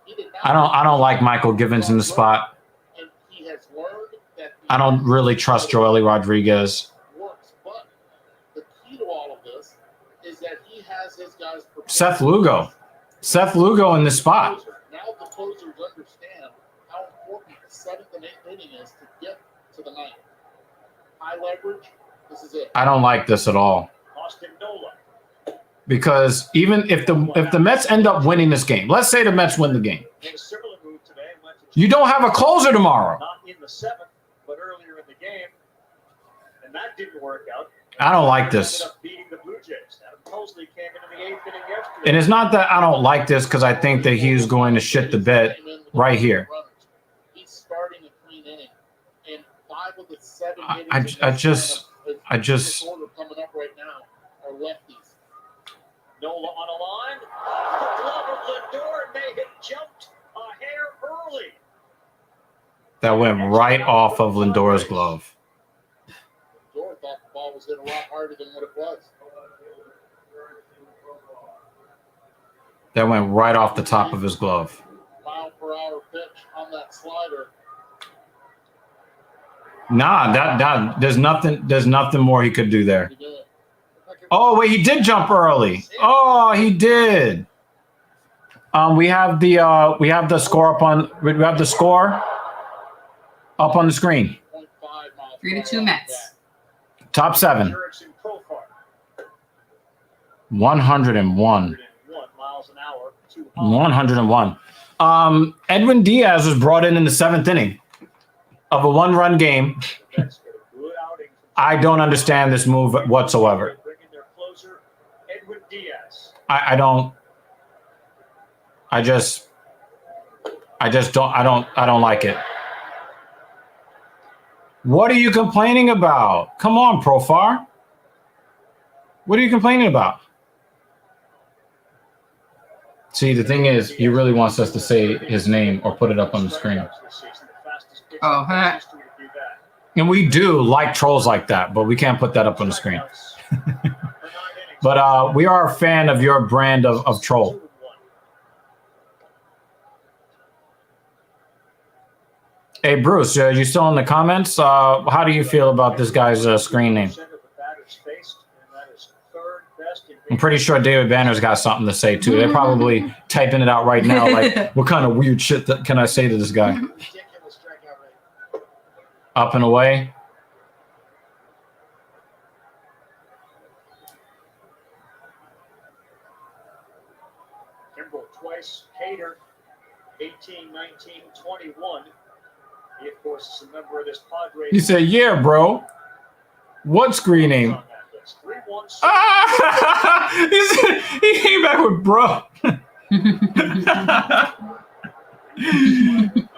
he did not. I don't like Michael Givens in the spot. And he has learned that I don't really trust Joely Rodriguez. Works, but the key to all of this is that he has his guys prepared. Seth Lugo in this spot. Now the closers understand how important the 7th and 8th inning is to get to the 9th. High leverage, this is it. I don't like this at all. Austin Nola. Because even if the Mets end up winning this game, let's say the Mets win the game, Made a similar move today. Went to you don't have a closer tomorrow. not in the 7th, but earlier in the game, and that didn't work out. I don't like this. Ended up beating the Blue Jays. Adam Mosley came into the 8th inning yesterday. And it's not that I don't like this because I think that he's going to shit the bed right here. He's starting a clean inning, and 5 of the 7 I just coming up right now are lefties. Nola on a line. Off the glove of Lindor, and they had jumped a hair early. that went right off of Lindor's glove. Lindor thought the ball was hit a lot harder than what it was. That went right off the top of his glove. Mile-per-hour pitch on that slider. Nah, that there's nothing more he could do there. Oh wait, he did jump early. Oh, he did. We have the score up on the screen. 3-2 Mets. Top 7. 101. 101. Edwin Diaz was brought in the 7th inning of a 1-run game. I don't understand this move whatsoever. I don't like it. What are you complaining about? Come on, Profar. What are you complaining about? See, the thing is, he really wants us to say his name or put it up on the screen. Oh, huh. And we do like trolls like that, but we can't put that up on the screen. But we are a fan of your brand of troll. Hey, Bruce, you still in the comments? How do you feel about this guy's screen name? I'm pretty sure David Banner's got something to say, too. They're probably typing it out right now. Like, what kind of weird shit can I say to this guy? Up and away. Kimbrel twice. Cater, 18, 19, 21. He, of course, is a member of this Padres. He said, yeah, bro. What screen name? Ah! He came back with bro.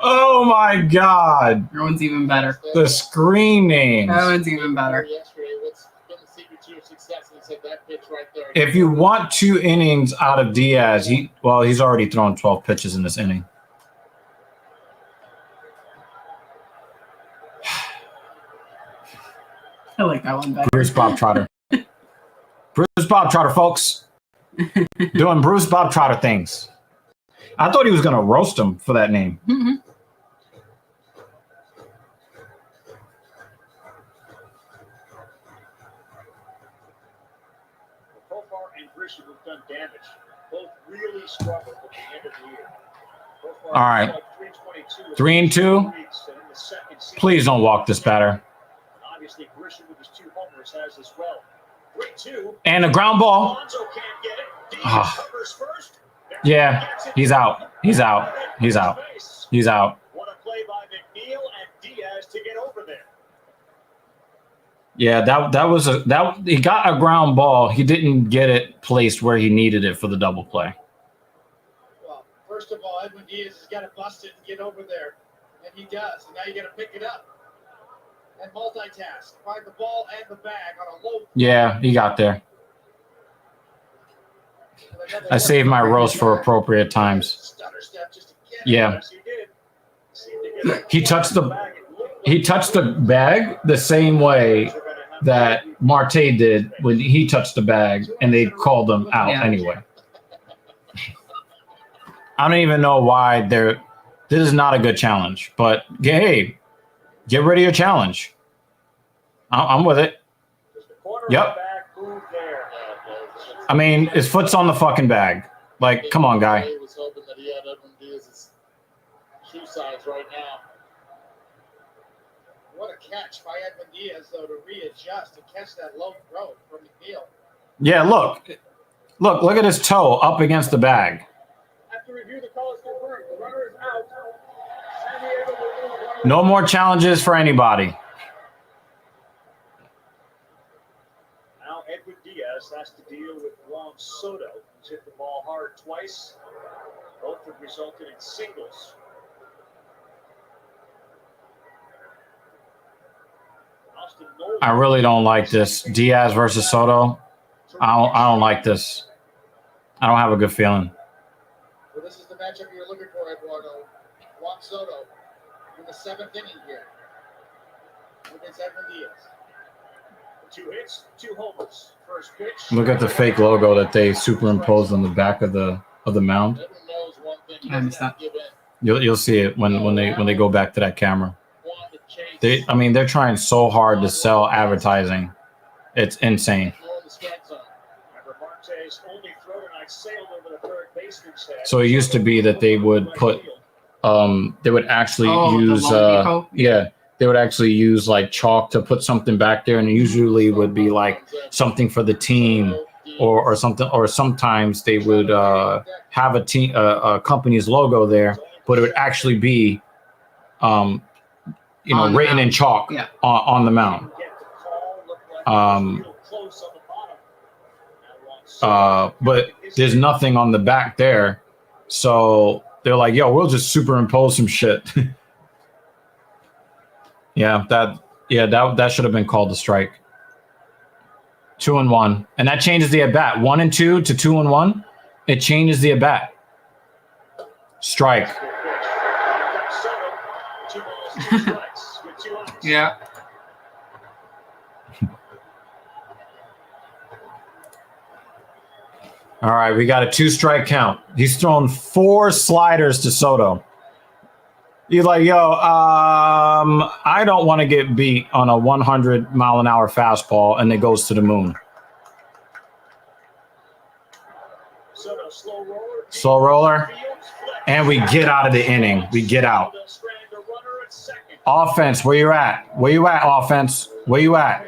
Oh, my God. That one's even better. The screen names. That one's even better. If you want 2 innings out of Diaz, he's already thrown 12 pitches in this inning. I like that one better. Bruce Bob Trotter. Bruce Bob Trotter, folks. Doing Bruce Bob Trotter things. I thought he was going to roast him for that name. Mm-hmm. Profar and Grisham have done damage. Both really struggled at the end of the year. Profar All right. 3-2. Please don't walk this batter. Obviously, Grisham with his 2 homers has as well. 3-2. And a ground ball. Oh. Yeah, he's out. He's out. He's out. He's out. What a play by McNeil and Diaz to get over there. Yeah, he got a ground ball. He didn't get it placed where he needed it for the double play. Well, first of all, Edwin Diaz has got to bust it and get over there, and he does. And now you got to pick it up and multitask, find the ball and the bag on a low. Yeah, he got there. I saved my roast for appropriate times. Yeah. He touched the bag the same way that Marte did when he touched the bag, and they called him out anyway. I don't even know why they're. This is not a good challenge, but hey, get rid of your challenge. I'm with it. Yep. I mean, his foot's on the fucking bag. Like, come on, guy. He was hoping that he had Edwin Diaz's shoe size right now. What a catch by Edwin Diaz, though, to readjust and catch that low throw from the field. Yeah, look at his toe up against the bag. After review, the call is confirmed. The runner is out. San Diego will move on. No more challenges for anybody. Now Edwin Diaz has to deal with Juan Soto, who's hit the ball hard twice. Both have resulted in singles. I really don't like this. Diaz versus Soto. I don't like this. I don't have a good feeling. Well, this is the matchup you're looking for, Eduardo. Juan Soto in the 7th inning here against Edwin Diaz. 2 hits, 2 homers. First pitch. Look at the fake logo that they superimposed on the back of the mound. I missed that. You'll see it when they go back to that camera. They're trying so hard to sell advertising. It's insane. So it used to be that they would put, they would actually use, they would actually use like chalk to put something back there, and it usually would be like something for the team or something, or sometimes they would have a company's logo there, but it would actually be, written in chalk on the mound. But there's nothing on the back there. So they're like, yo, we'll just superimpose some shit. That should have been called a strike. 2-1. And that changes the at-bat. 1-2 to 2-1. It changes the at-bat. Strike. Yeah. All right, we got a 2-strike count. He's thrown 4 sliders to Soto. He's like, yo, I don't want to get beat on a 100-mile-an-hour fastball, and it goes to the moon. Slow roller. And we get out of the inning. We get out. Offense, where you at? Where you at, offense? Where you at?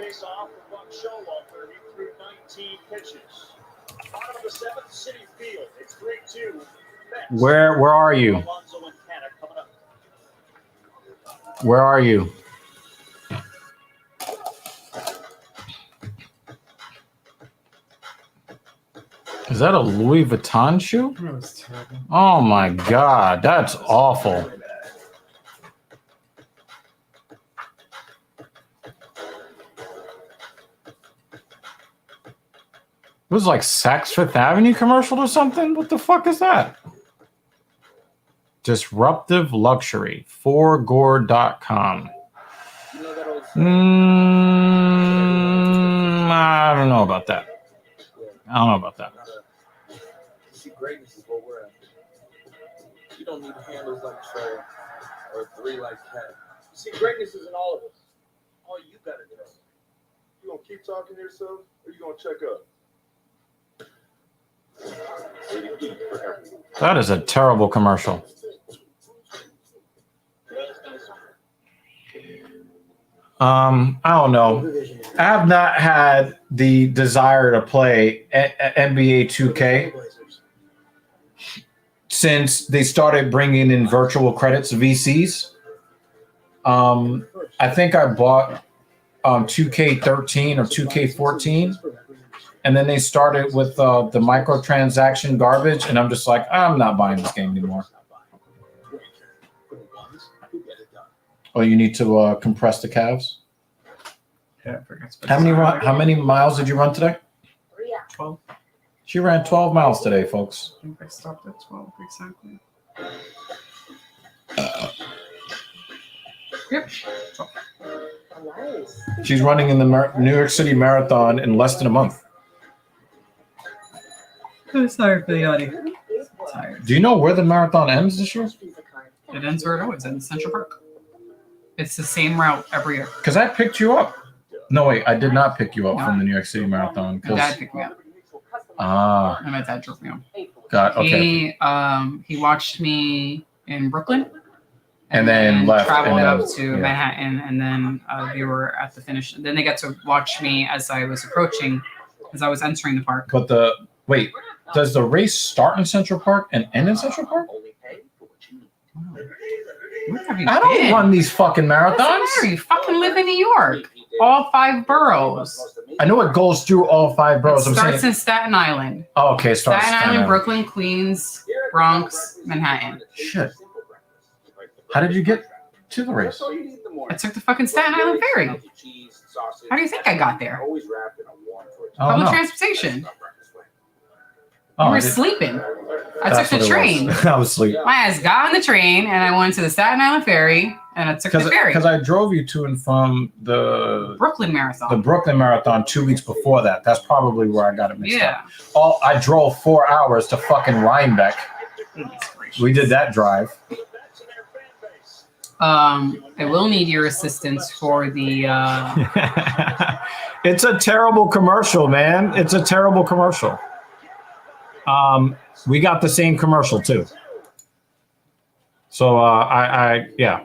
Where are you? Where are you? Is that a Louis Vuitton shoe? That was terrible. Oh my God, that's awful. It was like Saks Fifth Avenue commercial or something? What the fuck is that? Disruptive Luxury. Forgore.com. I don't know about that. See, greatness is what we're after. You don't need handles like Trey or 3 like Cat. See, greatness is in all of us. All you gotta do. You gonna keep talking to yourself, or you gonna check up? That is a terrible commercial. I don't know. I have not had the desire to play NBA 2K since they started bringing in virtual credits, VCs. I think I bought 2K13 or 2K14, and then they started with the microtransaction garbage, and I'm just like, I'm not buying this game anymore. Oh, you need to compress the calves? Yeah, I forgot to How many miles did you run today? 12. She ran 12 miles today, folks. I think I stopped at 12 exactly. Yep. Nice. She's running in the New York City Marathon in less than a month. I'm sorry for the audio. Tired. Do you know where the marathon ends this year? It ends where it always ends, Central Park. It's the same route every year. Because I picked you up. No, wait, I did not pick you up from the New York City Marathon. My dad picked me up. And my dad drove me home. Okay. He watched me in Brooklyn. And then left. Traveled and then, up to Manhattan, and then we were at the finish. Then they got to watch me as I was approaching, as I was entering the park. But does the race start in Central Park and end in Central Park? I don't run these fucking marathons. You fucking live in New York. All 5 boroughs. I know it goes through all 5 boroughs. It starts in Staten Island. Oh, okay. It starts Staten Island, Brooklyn, Queens, Bronx, Manhattan. Shit. How did you get to the race? I took the fucking Staten Island ferry. How do you think I got there? Public transportation. You were sleeping. I took the train. I was sleeping. My ass got on the train and I went to the Staten Island ferry and I took the ferry. Because I drove you to and from the Brooklyn Marathon. The Brooklyn Marathon 2 weeks before that. That's probably where I got it mixed up. Yeah. I drove 4 hours to fucking Rhinebeck. We did that drive. I will need your assistance for the. It's a terrible commercial, man. It's a terrible commercial. We got the same commercial too. So yeah.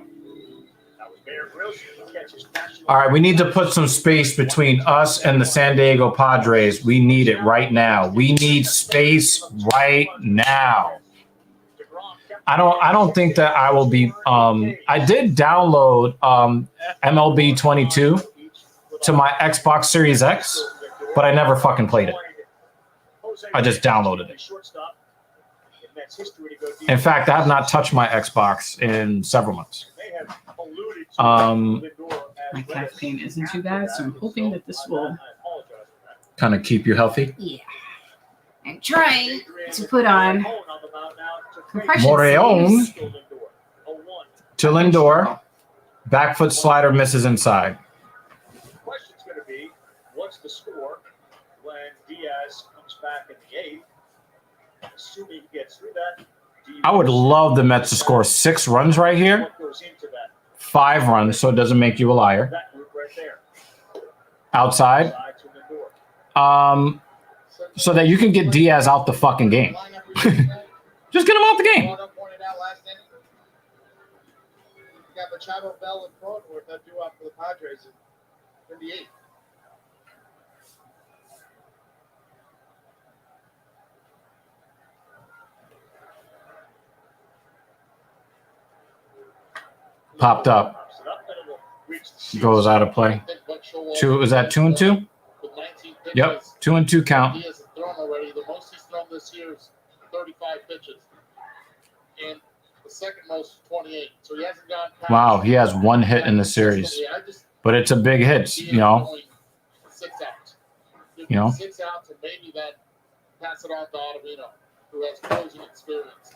All right, we need to put some space between us and the San Diego Padres. We need it right now. We need space right now. I don't think that I will be. I did download MLB 22 to my Xbox Series X, but I never fucking played it. I just downloaded it. In fact, I have not touched my Xbox in several months. My calf pain isn't too bad, so I'm hoping that this will kind of keep you healthy. Yeah. I'm trying to put on compression Moreon sleeves. to Lindor. Back foot slider misses inside. The question's going to be, what's the score when Diaz comes back in the 8th? Assuming he gets through that. I would love the Mets to score 6 runs right here. 5 runs, so it doesn't make you a liar. Outside. So that you can get Diaz out the fucking game. Just get him out the game. You got Machado, Bell, and Cronenworth that do up for the Padres in the 8th. Popped up. Goes out of play. 2 is that 2 and 2? Yep, 2 and 2 count. He hasn't thrown already. The most he's thrown this year is 35 pitches. And the second most is 28. So he hasn't gone past. Wow, he has 1 hit in the series. But it's a big hit, you know. 6 outs. You know. 6 outs, and maybe that pass it on to Ottavino, who has closing experience.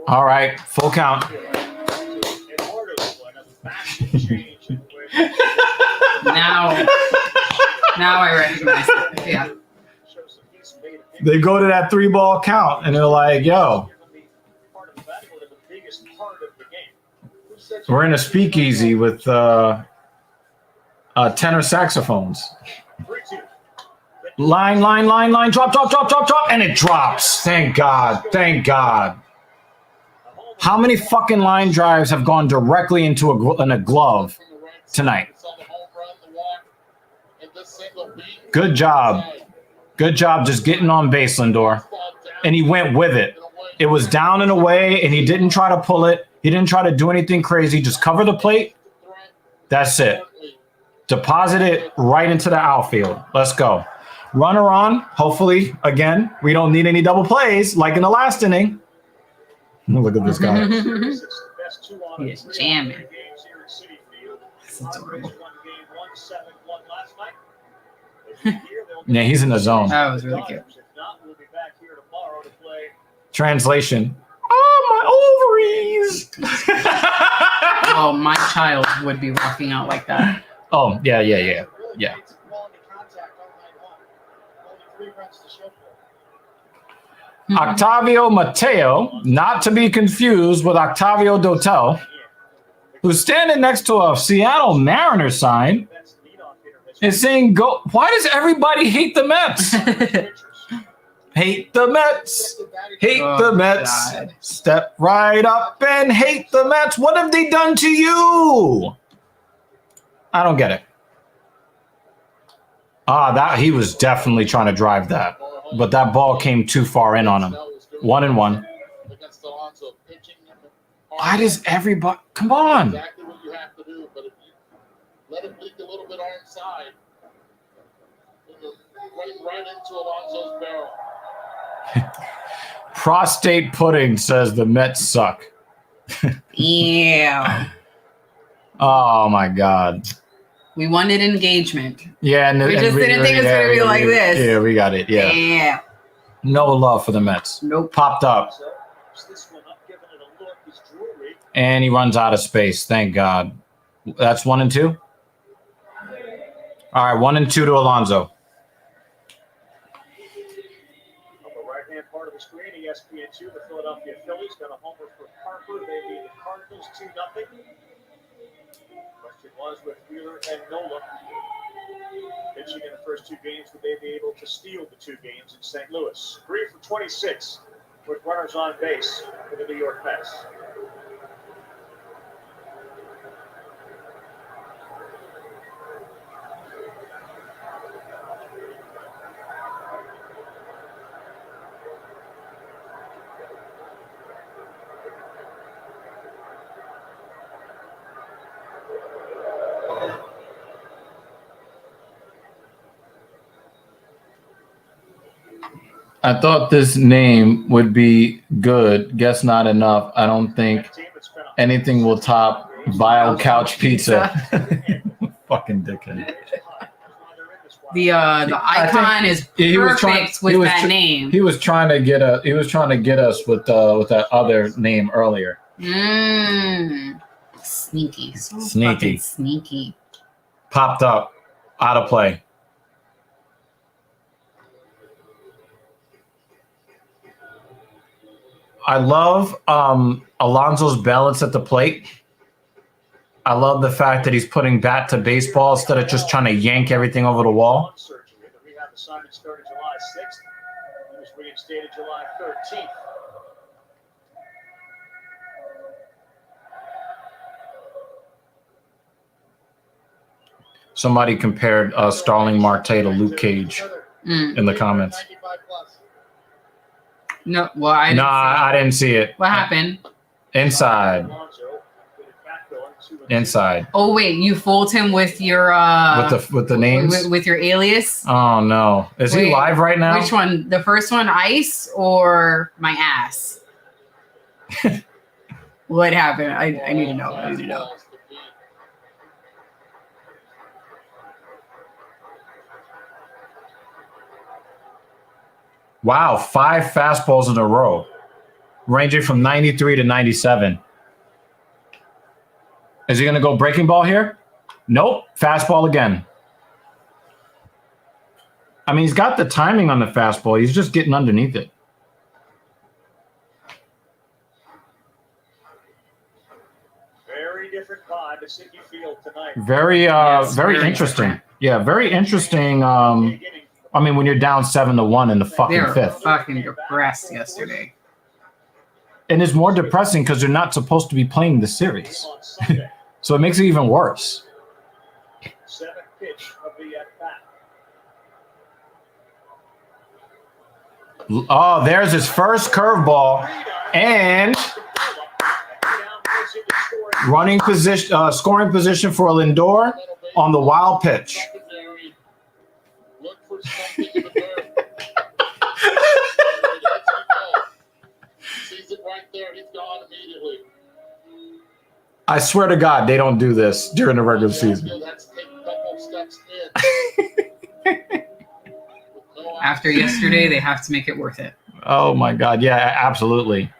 All right, full count. Now I recognize it. Yeah. They go to that 3-ball count, and they're like, yo. We're in a speakeasy with tenor saxophones. Line, drop, and it drops. Thank God. How many fucking line drives have gone directly into a glove tonight? Good job just getting on base, Lindor. And he went with it. It was down and away, and he didn't try to pull it. He didn't try to do anything crazy. Just cover the plate. That's it. Deposit it right into the outfield. Let's go. Runner on, hopefully, again. We don't need any double plays like in the last inning. Look at this guy. He's jamming. That's adorable. Yeah, he's in the zone. That was really cute. Translation. my ovaries. Well, my child would be walking out like that. Oh, yeah. Quality contact all night long. Only 3 runs to show for it. Octavio Mateo, not to be confused with Octavio Dotel, who's standing next to a Seattle Mariners sign, is saying, "Go." Why does everybody hate the Mets? Hate the Mets. Hate the Mets. God. Step right up and hate the Mets. What have they done to you? I don't get it. That he was definitely trying to drive that, but that ball came too far in on him. 1-1. Against Alonso, pitching him. Why does everybody? Come on. Exactly what you have to do, but if you let it leak a little bit on inside, you're right into Alonso's barrel. Prostate pudding says the Mets suck. Yeah. Oh my God. We wanted engagement. Yeah, and We just didn't think it was gonna be like this. Yeah, we got it. Yeah. Yeah. No love for the Mets. Nope. Popped up. And he runs out of space. Thank God. That's 1 and 2. All right, 1 and 2 to Alonso. On the right-hand part of the screen, ESPN2, the Philadelphia Phillies got a homer for Harper. They beat the Cardinals 2-0. Question was with Wheeler and Nola pitching in the first 2 games, would they be able to steal the 2 games in St. Louis? 3 for 26 with runners on base for the New York Mets. I thought this name would be good. Guess not enough. I don't think anything will top Vile Couch Pizza. Fucking dickhead. The icon is perfect with that name. He was trying to get us with that other name earlier. Sneaky. So Sneaky. fucking sneaky. Popped up. Out of play. I love Alonso's balance at the plate. I love the fact that he's putting bat to baseball instead of just trying to yank everything over the wall. Surgery. The rehab assignment started July 6th. He was reinstated July 13th. Somebody compared Starling Marte to Luke Cage in the comments. No, well, I didn't see it. What happened? Inside. Inside. Oh wait, you fooled him with your with the names with your alias. Oh no, is he live right now? Which one? The first one, ice or my ass? What happened? I need to know. I need to know. Wow, 5 fastballs in a row, ranging from 93 to 97. Is he going to go breaking ball here? Nope. Fastball again. I mean, he's got the timing on the fastball. He's just getting underneath it. Very different vibe at Citi Field tonight. Very interesting. Different. Yeah, very interesting. I mean, when you're down 7-1 in the fucking They were fifth. fucking depressed yesterday. And it's more depressing because they're not supposed to be playing the series. So it makes it even worse. 7th pitch of the at-bat. Oh, there's his first curveball. And running position, scoring position for Lindor on the wild pitch. Look for something in the dirt. Sees it right there. He's gone immediately. I swear to God, they don't do this during the regular season. After yesterday, they have to make it worth it. Oh my God, yeah, absolutely.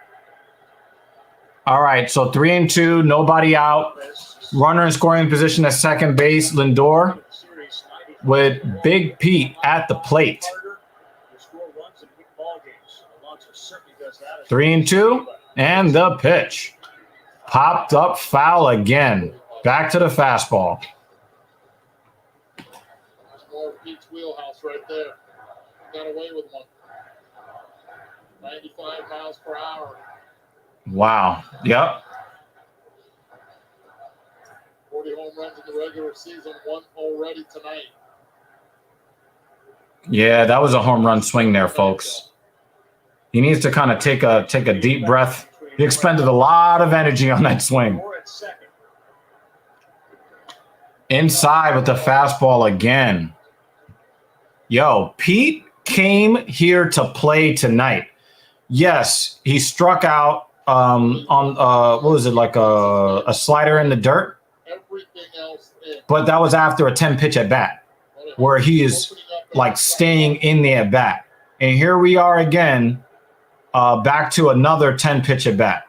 All right, so 3-2, nobody out. Runner in scoring position at second base, Lindor, with Big Pete at the plate. 3-2, and the pitch. Popped up foul again. Back to the fastball. That's more of Pete's wheelhouse right there. Got away with one. 95 miles per hour. Wow. Yep. 40 home runs in the regular season, one already tonight. Yeah, that was a home run swing there, folks. He needs to kind of take a deep breath. He expended a lot of energy on that swing. Inside with the fastball again. Yo, Pete came here to play tonight. Yes, he struck out on what was it, like a slider in the dirt? But that was after a 10-pitch at bat, where he is like staying in the at bat. And here we are again, back to another 10-pitch at bat.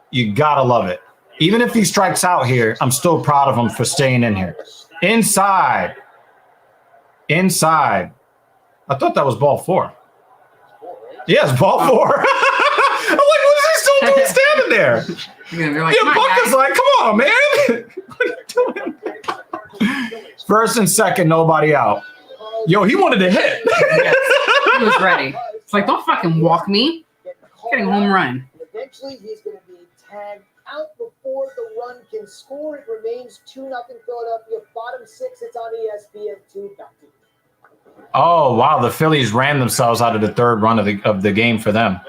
You gotta love it. Even if he strikes out here, I'm still proud of him for staying in here. Inside. Inside. I thought that was ball 4. Yes, ball 4. I'm like, what is he still doing standing there? You're like, yeah, Buck is like, come on, man. What are you doing? First and second, nobody out. Yo, he wanted to hit. Yes, he was ready. It's like, don't fucking walk me. Getting a home run. Eventually, he's going to be tagged out before the run can score. It remains 2-0 Philadelphia. Bottom 6, it's on ESPN2. Back to you. Oh, wow. The Phillies ran themselves out of the third run of the game for them.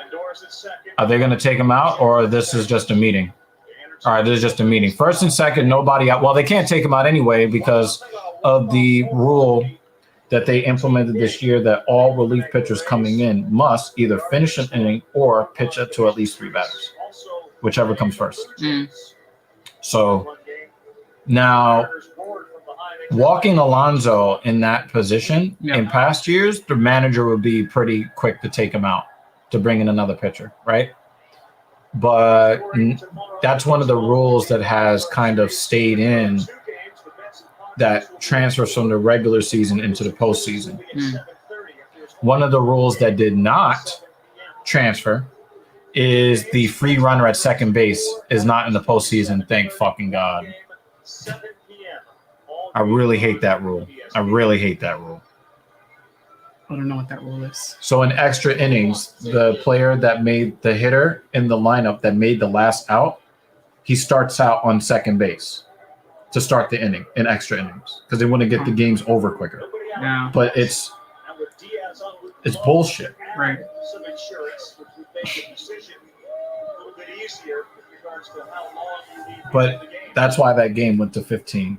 Are they going to take him out, or this is just a meeting? All right, this is just a meeting. First and second, nobody out. Well, they can't take him out anyway because of the rule that they implemented this year that all relief pitchers coming in must either finish an inning or pitch it to at least 3 batters, whichever comes first. So now, walking Alonso in that position in past years, the manager would be pretty quick to take him out to bring in another pitcher, right? But that's one of the rules that has kind of stayed in that transfers from the regular season into the postseason. One of the rules that did not transfer is the free runner at second base is not in the postseason. Thank fucking God. I really hate that rule. I really hate that rule. I don't know what that rule is. So in extra innings, the player that made the hitter in the lineup that made the last out, he starts out on second base to start the inning in extra innings because they want to get the games over quicker. Yeah. But it's bullshit. Right. But that's why that game went to 15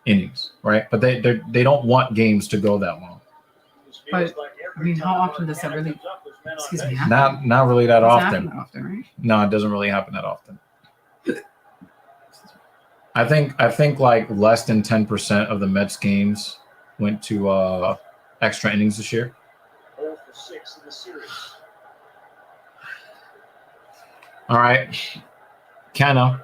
innings, right? But they don't want games to go that long. But I mean, how often does that really? Excuse me. Happen? Not really that Doesn't often. happen that often, right? No, it doesn't really happen that often. I think like less than 10% of the Mets games went to extra innings this year. 0 for 6 in the series. All right, Kano.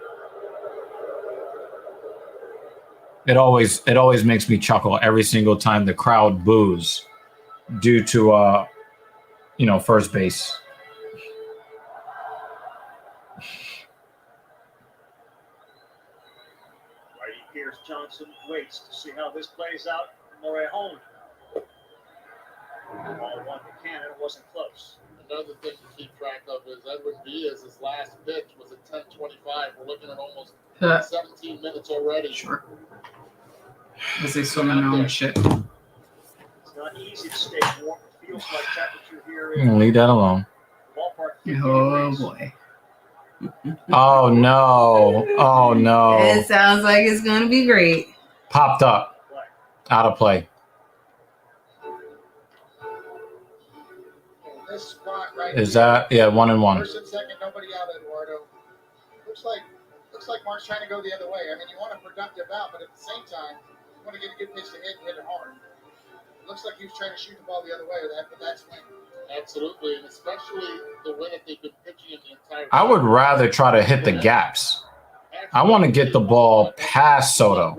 It always makes me chuckle every single time the crowd boos due to first base. Righty Pierce Johnson waits to see how this plays out. Moray home. Ball 1 to Cannon wasn't close. Another thing to keep track of is Edwin Diaz's last pitch was at 10:25. We're looking at almost 17 minutes already. Sure. As they swim in their own shit. It's not easy to stay warm. It feels like temperature here I'm gonna leave that alone. Oh boy. Oh no. Oh no. It sounds like it's gonna be great. Popped up. Out of play. This spot right Is here, that 1-1? First and second, nobody out, Eduardo. Looks like Mark's trying to go the other way. I mean, you want a productive out, but at the same time, you want to get a good pitch to hit and hit it hard. looks like he was trying to shoot the ball the other way with that swing. Absolutely, and especially the way that they've been pitching in the entire. I would rather try to hit the gaps. I want to get the ball past Soto.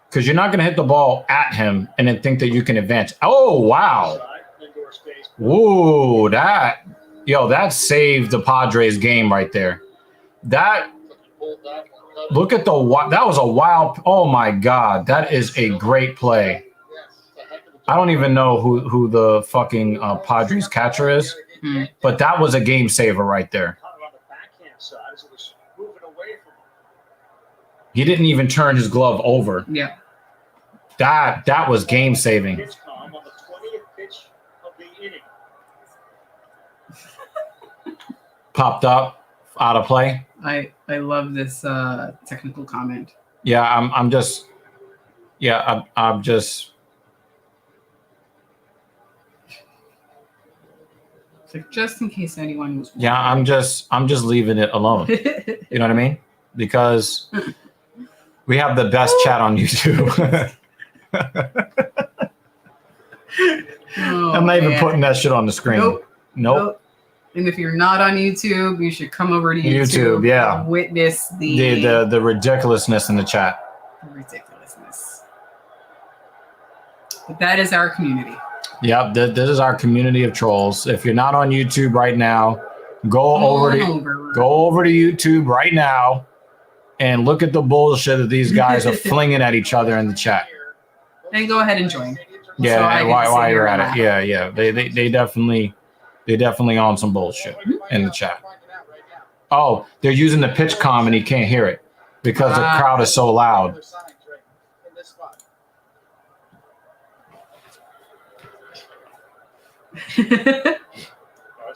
Because you're not going to hit the ball at him and then think that you can advance. Oh, wow. Whoa, that saved the Padres game right there. Look at that was a wild, oh my God. That is a great play. I don't even know who the fucking Padres catcher is, but that was a game saver right there. He didn't even turn his glove over. Yeah. That was game saving. On the 20th pitch of the inning. Popped up, out of play. I love this technical comment. Yeah, I'm just So just in case anyone was yeah, I'm just leaving it alone. You know what I mean? Because we have the best chat on YouTube. I'm not even putting that shit on the screen. Nope. And if you're not on YouTube, you should come over to YouTube. Yeah. And witness the ridiculousness in the chat. Ridiculousness. But that is our community. Yep, this is our community of trolls. If you're not on YouTube right now, go over to YouTube right now and look at the bullshit that these guys are flinging at each other in the chat. And go ahead and join. Yeah, so while you're at it. Yeah. They definitely on some bullshit in the chat. Oh, they're using the pitch comm and he can't hear it because the crowd is so loud. That's a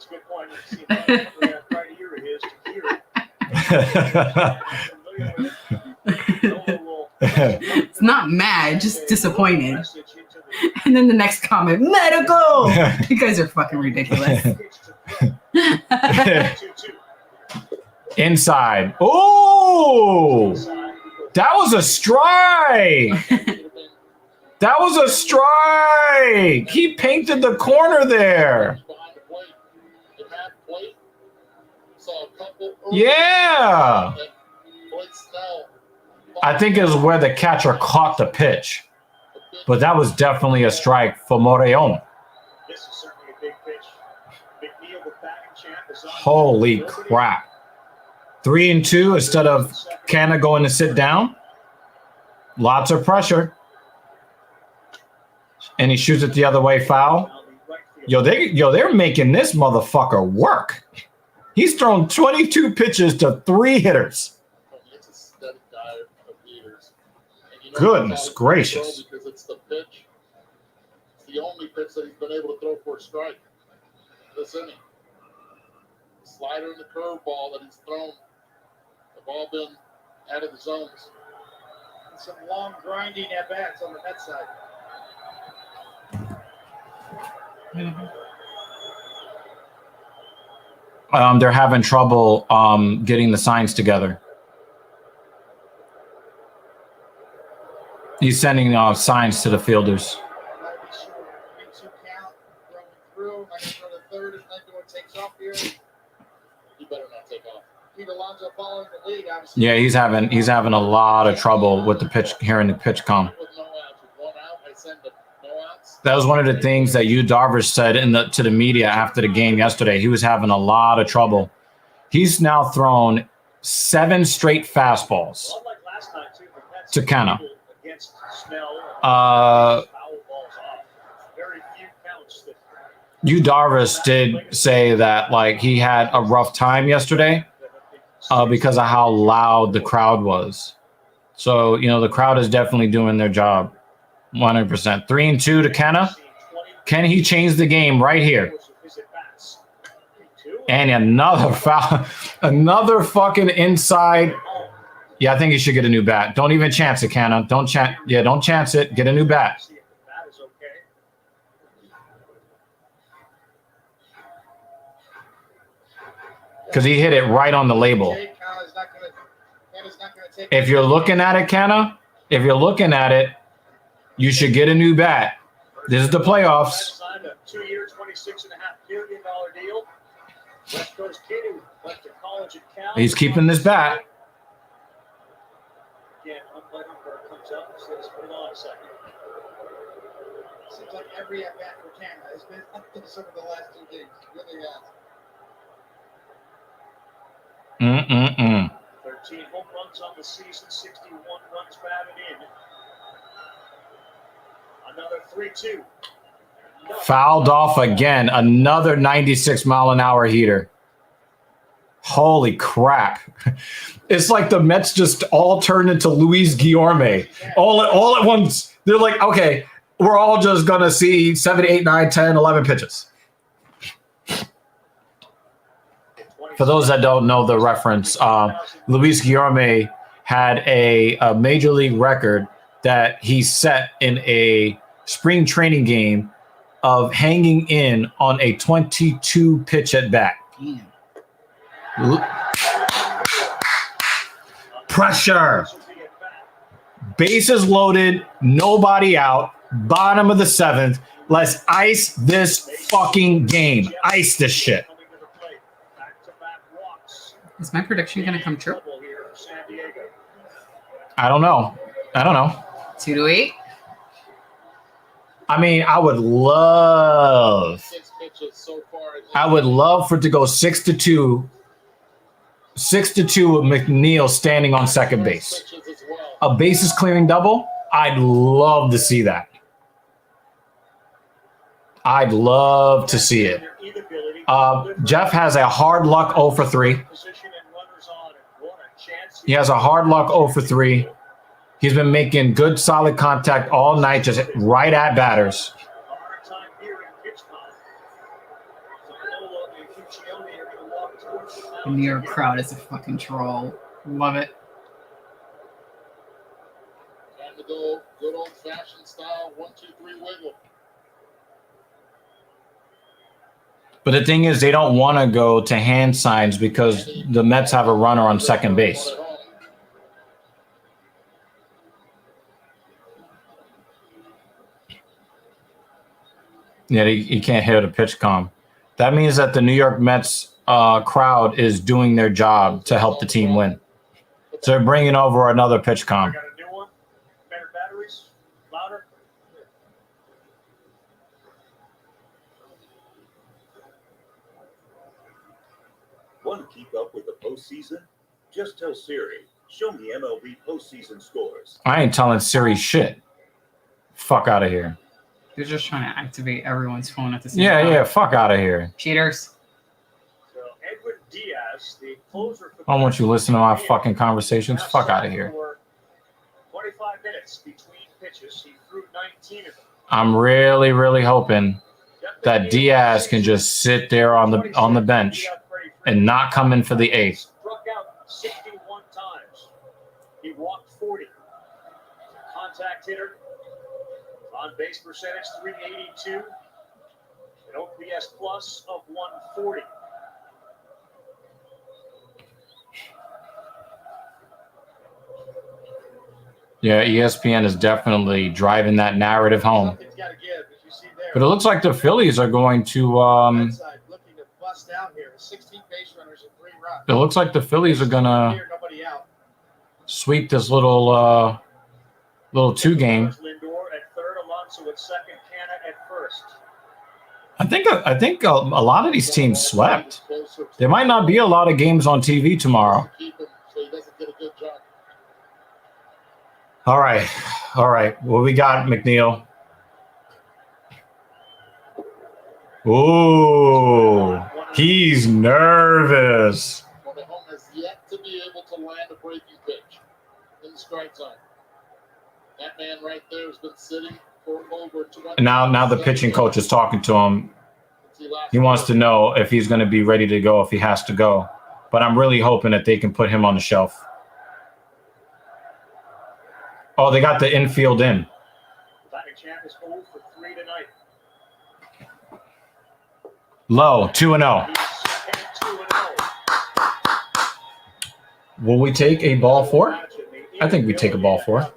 good point. It's not mad, just disappointed. And then the next comment, medical. You guys are fucking ridiculous. Inside. Oh, that was a strike. That was a strike. He painted the corner there. Yeah. I think it was where the catcher caught the pitch. But that was definitely a strike for Morejon. This is certainly a big pitch. Big deal with batting champ is on. Holy crap. 3-2 instead of Canna going to sit down. Lots of pressure. And he shoots it the other way, foul. They're making this motherfucker work. He's thrown 22 pitches to 3 hitters. Goodness gracious. Because it's the pitch. It's the only pitch that he's been able to throw for a strike this inning. The slider and the curveball that he's thrown have all been out of the zones. And some long grinding at bats on the net side. They're having trouble getting the signs together. He's sending signs to the fielders. Yeah, he's having a lot of trouble with the pitch, hearing the pitch comm. That was one of the things that Yu Darvish said to the media after the game yesterday. He was having a lot of trouble. He's now thrown 7 straight fastballs to Canna. Yu Darvish did say that he had a rough time yesterday because of how loud the crowd was. So, the crowd is definitely doing their job. 100%. 3-2 to Canna. Can he change the game right here? And another foul. Another fucking inside. Yeah, I think he should get a new bat. Don't even chance it, Canna. Don't chance it. Get a new bat. Because he hit it right on the label. If you're looking at it, Canna, if you're looking at it, You should get a new bat. This is the playoffs. Signed a 2-year, $26.5 million deal. West Coast kid who went to college at Cal. He's keeping this bat. Again, umpire comes up and says, hold on a second. Seems like every at bat for Canada has been up to some of the last 2 games. It really has. 13 home runs on the season, 61 runs batted in. Another 3-2. Fouled off again. Another 96-mile-an-hour heater. Holy crap. It's like the Mets just all turned into Luis Guillorme. All at once. They're like, okay, we're all just going to see 7, 8, 9, 10, 11 pitches. For those that don't know the reference, Luis Guillorme had a major league record that he set in a spring training game of hanging in on a 22 pitch at bat. Pressure. Bases loaded, nobody out, bottom of the 7th. Let's ice this fucking game. Ice this shit. Is my prediction going to come true? I don't know. 2-8. I mean, I would love for it to go 6-2. 6-2 with McNeil standing on second base. A bases clearing double. I'd love to see that. I'd love to see it. Jeff has a hard luck 0 for 3. He has a hard luck 0 for 3. He's been making good, solid contact all night, just right at batters. The New York crowd is a fucking troll. Love it. Time to go good old-fashioned style 1-2-3 wiggle. But the thing is, they don't want to go to hand signs because the Mets have a runner on second base. Yeah, he can't hit a pitch calm. That means that the New York Mets crowd is doing their job to help the team win. So they're bringing over another pitch calm. Got a new one. Better batteries. Louder. Want to keep up with the postseason? Just tell Siri, show me MLB postseason scores. I ain't telling Siri shit. Fuck out of here. They're just trying to activate everyone's phone at the same time. Yeah, fuck out of here. Cheaters. So Edwin Diaz, the closer for I don't want you listening to my fucking conversations. Fuck out of here. 25 minutes between pitches. He threw 19 of them. I'm really, really hoping that Diaz can just sit there on the bench and not come in for the 8th. Struck out 61 times. He walked 40. Contact hitter. On base percentage 382. An OPS plus of 140. Yeah, ESPN is definitely driving that narrative home. But it looks like the Phillies are going to. Looking to bust out here with 16 base runners and 3 runs. It looks like the Phillies are gonna sweep this little 2 game. Lindor at third, Alonso at second, Canna at first. I think a lot of these teams swept. There might not be a lot of games on TV tomorrow. All right. What we got, McNeil? Ooh, he's nervous. Home has yet to be able to land a breaking pitch in the strike zone. That man right there has been sitting for over 20. Now the pitching coach is talking to him. He wants to know if he's going to be ready to go, if he has to go. But I'm really hoping that they can put him on the shelf. Oh, they got the infield in. Batting champ is 0 for 3 tonight. Low, 2-0. Will we take a ball 4? I think we take a ball 4.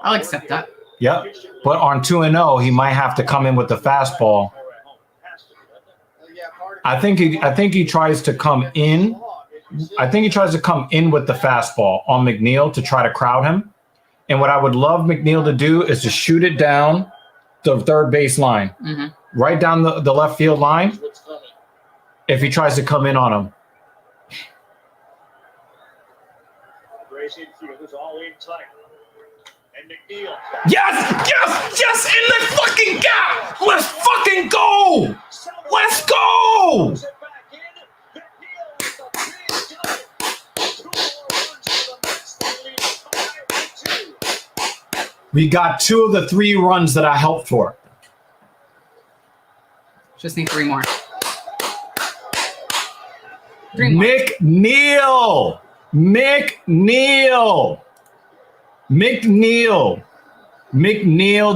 I'll accept that. Yep. But on 2-0, he might have to come in with the fastball. I think he tries to come in. I think he tries to come in with the fastball on McNeil to try to crowd him. And what I would love McNeil to do is to shoot it down the third base line, right down the left field line. If he tries to come in on him. Grace infielders all in tight. And McNeil. Yes, in the fucking gap. Let's fucking go. Let's go. We got 2 of the 3 runs that I helped for. Just need 3 more. McNeil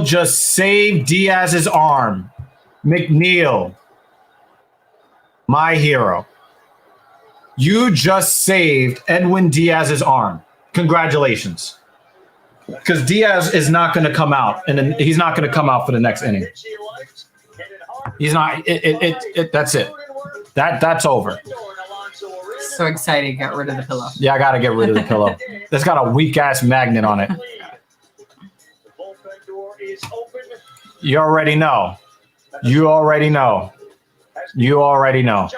just saved Diaz's arm. McNeil, my hero. You just saved Edwin Diaz's arm. Congratulations. Because Diaz is not going to come out, and he's not going to come out for the next inning. He's not. That's it. That's over. So excited, get rid of the pillow. Yeah, I got to get rid of the pillow. It's got a weak ass magnet on it. You already know. You already know. You already know.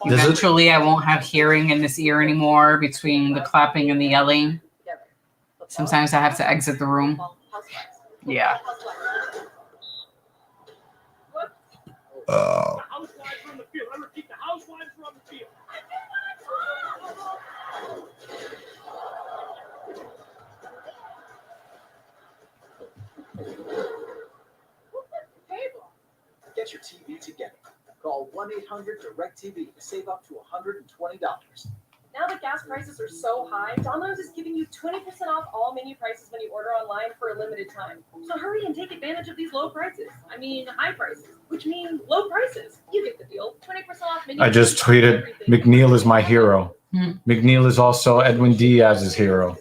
Eventually, I won't have hearing in this ear anymore between the clapping and the yelling. Sometimes I have to exit the room. Yeah. Get your TV together. Call 1-800-DIRECTV to save up to $120. Now that gas prices are so high, Domino's is giving you 20% off all menu prices when you order online for a limited time. So hurry and take advantage of these low prices. I mean, high prices, which mean low prices. You get the deal. 20% off menu. I just tweeted, McNeil is my hero. McNeil is also Edwin Diaz's hero.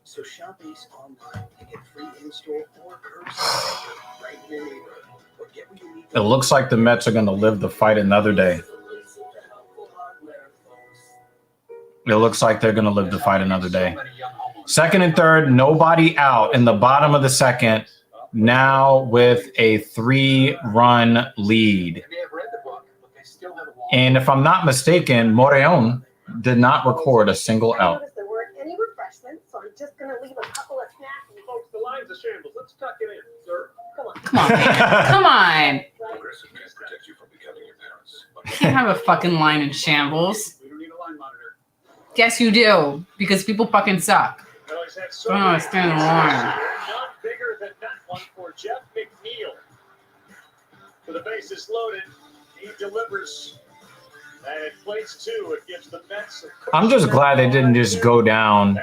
So shop Ace online and get free in-store or curbside right in your neighborhood. Or get what you need. It looks like the Mets are going to live the fight another day. It looks like they're going to live the fight another day. Second and third, nobody out in the bottom of the second, now with a 3-run lead. And if I'm not mistaken, Moreon did not record a single out. There weren't any refreshments, so I'm just going to leave a couple of snacks. Folks, the line's a shambles. Let's tuck it in, sir. Come on. Come on, man. Come on. Progressive can protect you from becoming your parents. Can't have a fucking line in shambles. We don't need a line monitor. Yes, you do, because people fucking suck. Don't understand the line. None bigger than that one for Jeff McNeil. For the bases loaded, he delivers. And it plays 2. It gives the Mets. I'm just glad they didn't just go down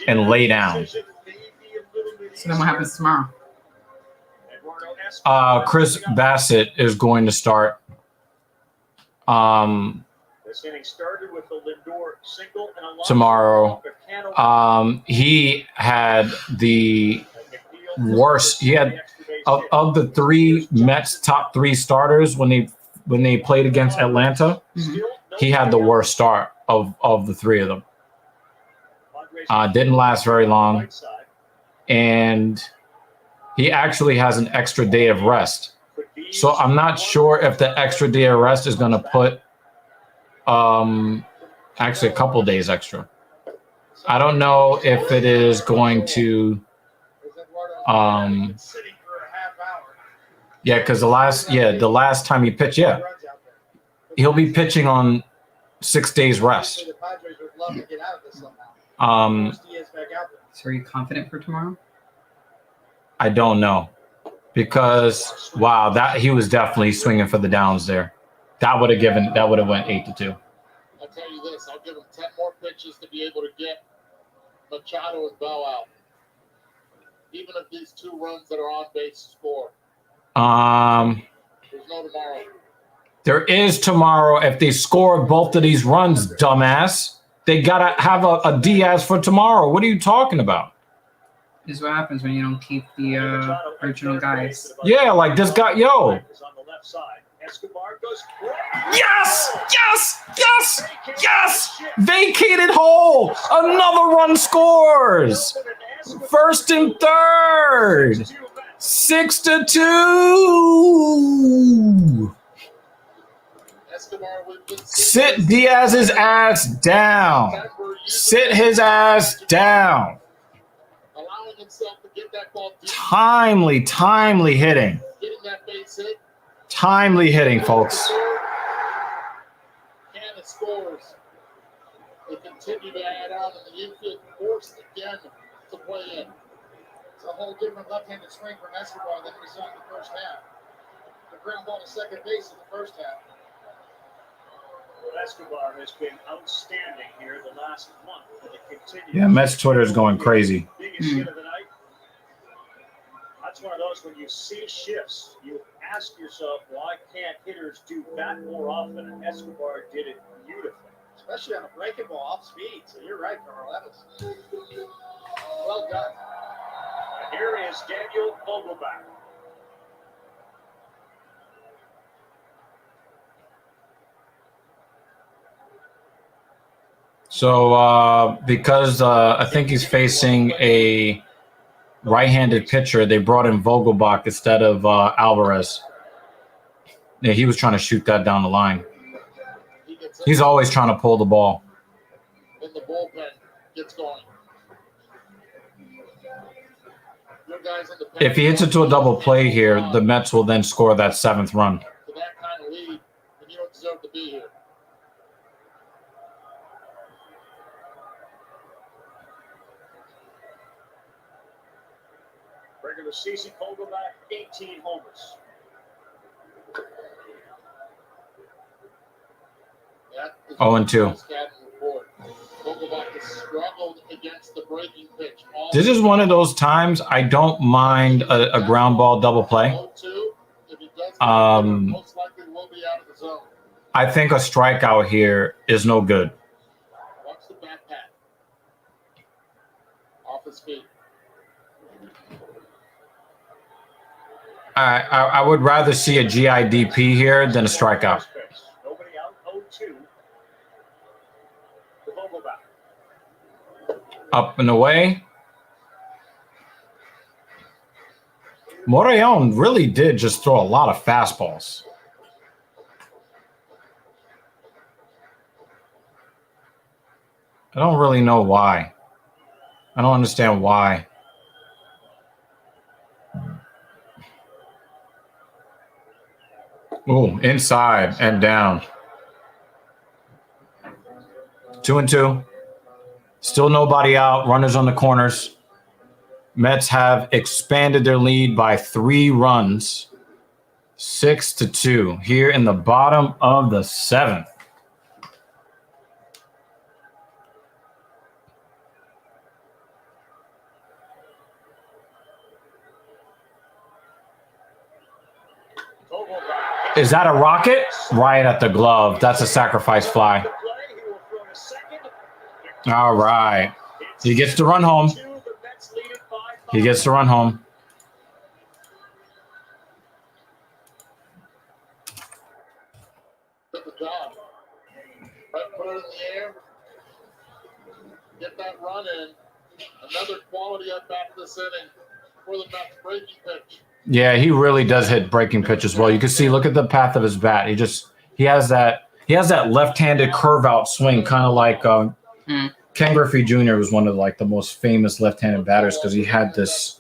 and lay down. So then what happens tomorrow? Chris Bassett is going to start. This inning started with the Lindor single and a Tomorrow. He had the worst. He had of the 3 Mets top 3 starters when they played against Atlanta. He had the worst start of the 3 of them. Didn't last very long, and he actually has an extra day of rest. So I'm not sure if the extra day of rest is going to put actually a couple days extra. I don't know if it is going to because the last time he pitched, he'll be pitching on 6 days rest. So are you confident for tomorrow? I don't know, because wow, that he was definitely swinging for the downs there. That would have went 8-2. I'll tell you this, I'll give him 10 more pitches to be able to get Machado and Bell out. Even if these 2 runs that are on base score. There's no tomorrow. There is tomorrow if they score both of these runs, dumbass. They gotta have a Diaz for tomorrow. What are you talking about? is what happens when you don't keep the original guys. Yeah, like this guy, yo. On the left side. Escobar goes. Yes! Yes! Yes! Yes! Vacated hole! Another run scores! First and third! 6-2! Sit Diaz's ass down. Sit his ass down. Allowing himself to get that ball deep. Timely hitting. Getting that base hit. Timely hitting, folks. Cannon scores. They continue to add on, and the infield forced again to play in. It's a whole different left-handed swing from Escobar than we saw in the first half. The ground ball to second base in the first half. Well, Escobar has been outstanding here the last month, and it continues. Yeah, Mets Twitter is going crazy. Biggest hit of the night. That's one of those when you see shifts, you ask yourself, why can't hitters do that more often? And Escobar did it beautifully. Especially on a breaking ball off speed. So you're right, Carl. That was Well done. And here is Daniel Vogelbach. So because I think he's facing a right-handed pitcher, they brought in Vogelbach instead of Alvarez. Yeah, he was trying to shoot that down the line. He's always trying to pull the ball. Then the bullpen gets going. If he hits it to a double play here, the Mets will then score that 7th run. To that kind of lead, and you don't deserve to be here. Regular season, Vogelbach, 18 homers. That is 0-2. Vogelbach has struggled against the breaking pitch. This is one of those times I don't mind a ground ball double play. Most likely will be out of the zone. I think a strikeout here is no good. Watch the back pat. Off his feet. I would rather see a GIDP here than a strikeout. Nobody out, 0-2. The Vogelbach. Up and away. Morellón really did just throw a lot of fastballs. I don't really know why. I don't understand why. Ooh, inside and down. 2-2. Still nobody out. Runners on the corners. Mets have expanded their lead by 3 runs. 6-2 here in the bottom of the 7th. Is that a rocket? Right at the glove. That's a sacrifice fly. All right. He gets to run home. He gets to run home. Get the job. Right, put it in the air. Get that run in. Another quality at bat this inning for the Mets breaking pitch. Yeah, he really does hit breaking pitch as well. You can see, look at the path of his bat. He has that left-handed curve out swing, kind of like Ken Griffey Jr. was one of the most famous left-handed batters because he had this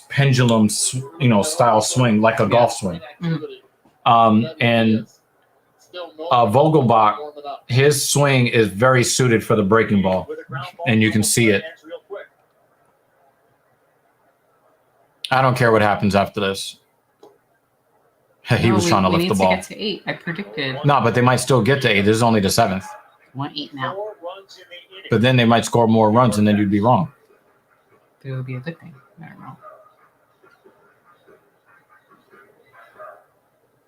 pendulum, style swing like a golf swing. And Vogelbach, his swing is very suited for the breaking ball, and you can see it. I don't care what happens after this. He was trying to lift the ball. We need to get to 8. I predicted. No, but they might still get to 8. This is only the 7th. I want 8 now. But then they might score more runs, and then you'd be wrong. It would be a good thing. I don't know.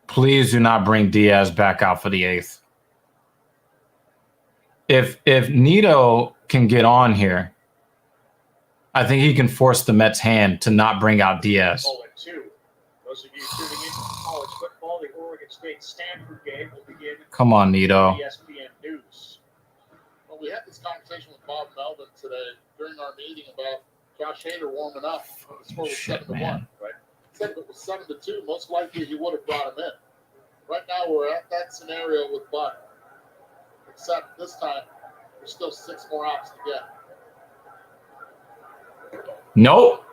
Please do not bring Diaz back out for the 8th. If Nito can get on here, I think he can force the Mets' hand to not bring out Diaz. 0-2. Those of you tuning in from college football, the Oregon State-Stanford game will begin. Come on, Nito. ESPN News. Well, we had this conversation with Bob Melvin today during our meeting about Josh Hader warming up. The score was 7-1. Right? He said if it was 7-2, most likely he would have brought him in. Right now, we're at that scenario with Bud. Except this time, there's still 6 more outs to get. Nope.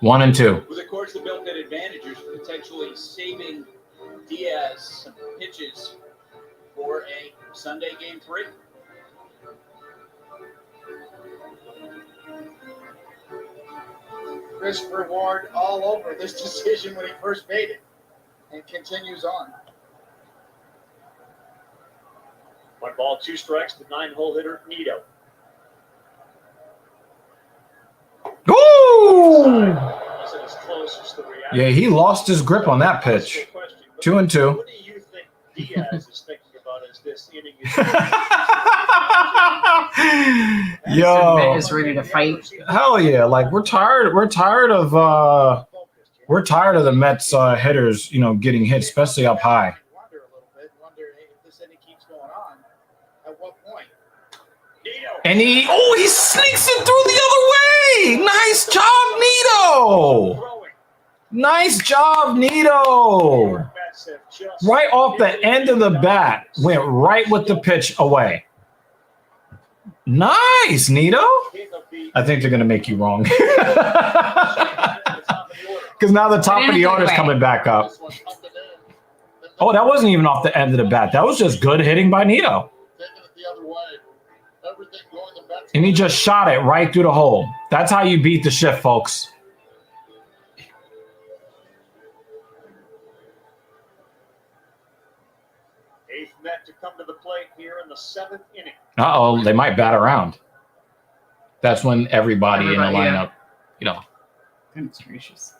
1 and 2. With, of course, the built-in advantages, potentially saving Diaz some pitches for a Sunday Game 3. Christopher Ward all over this decision when he first made it, and continues on. 1 ball, 2 strikes, the 9-hole hitter, Nito. Ooh! Wasn't as close as the reaction. Yeah, he lost his grip on that pitch. 2 and 2. What do you think Diaz is thinking about as this inning is Yo, is ready to fight. hell yeah! Like we're tired. We're tired of the Mets hitters, getting hit, especially up high. Wonder a little bit. Wonder if this inning keeps going on. At what point? And he sneaks it through the other way. Nice job, Nito. Nice job, Nito. Right off the end of the bat, went right with the pitch away. Nice, Nito. I think they're gonna make you wrong. Because now the top of the order is coming back up. Oh, that wasn't even off the end of the bat. That was just good hitting by Nito. And he just shot it right through the hole. That's how you beat the shift, folks. Eighth Met to come to the plate here in the 7th inning. Uh-oh, they might bat around. That's when everybody in the lineup, Goodness gracious.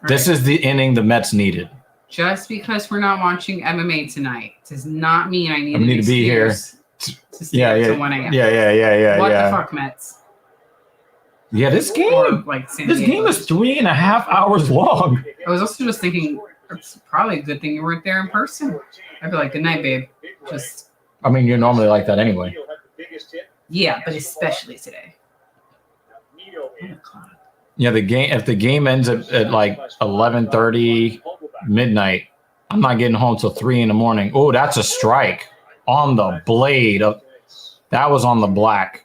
This is the inning the Mets needed. Just because we're not watching MMA tonight does not mean I need, to be here. To stay up till 1 a.m. Yeah. What the fuck, Mets? Yeah, this game, San this Diego. game is 3.5 hours long. I was also just thinking, it's probably a good thing you weren't there in person. I'd be like, good night, babe. Just, I mean, you're normally like that anyway. yeah, but especially today. Yeah, the game. If the game ends at like 11:30 midnight, I'm not getting home till 3 in the morning. Oh, that's a strike on the blade. That was on the black.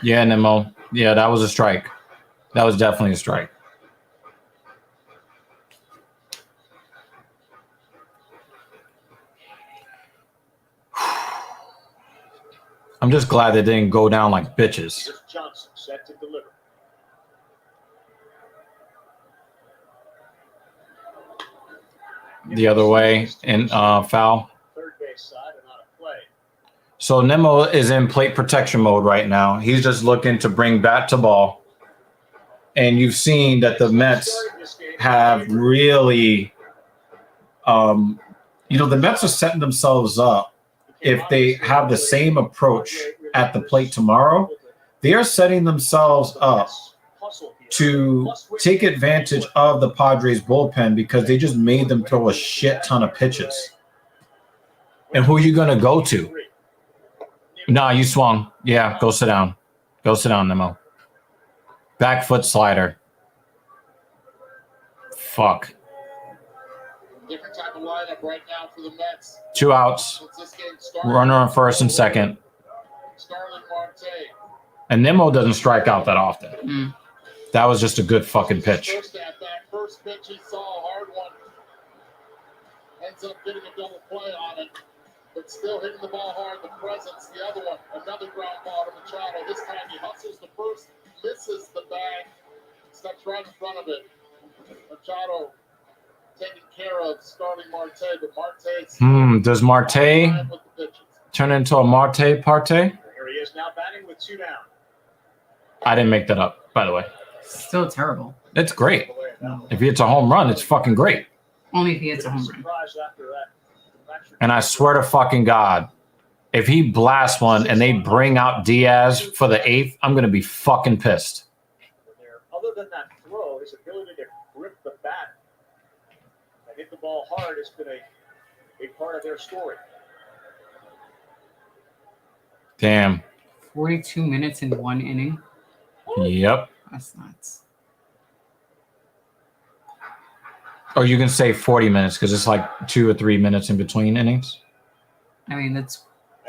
Yeah, Nemo. Yeah, that was a strike. That was definitely a strike. I'm just glad they didn't go down like bitches. Johnson set to deliver. The other way and foul. Third base side and on a play. So Nemo is in plate protection mode right now. He's just looking to bring bat to ball. And you've seen that the Mets have really, the Mets are setting themselves up. If they have the same approach at the plate tomorrow, they are setting themselves up to take advantage of the Padres bullpen because they just made them throw a shit ton of pitches. And who are you going to go to? Nah, you swung. Yeah, go sit down. Go sit down, Nemo. Back foot slider. Fuck. Different type of lineup right now for the Mets. 2 outs. Runner on first and second. And Nemo doesn't strike out that often. That was just a good fucking pitch. First pitch he saw, a hard one. Ends up getting a double play on it, but still hitting the ball hard. The presence, the other one, another ground ball to Machado. This time he hustles the first, misses the bag, steps right in front of it. Machado taking care of starting Marte, but Marte's Does Marte turn into a Marte parte? Here he is now batting with 2 down. I didn't make that up, by the way. Still terrible. It's great. If it's a home run, it's fucking great. Only if he hits a home run. Surprise after that. And I swear to fucking God, if he blasts one and they bring out Diaz for the 8th, I'm going to be fucking pissed. Other than that throw, his ability to grip the bat and hit the ball hard has been a big part of their story. Damn. 42 minutes in 1 inning. Yep. That's nuts. Or you can say 40 minutes because it's like 2 or 3 minutes in between innings. I mean, that's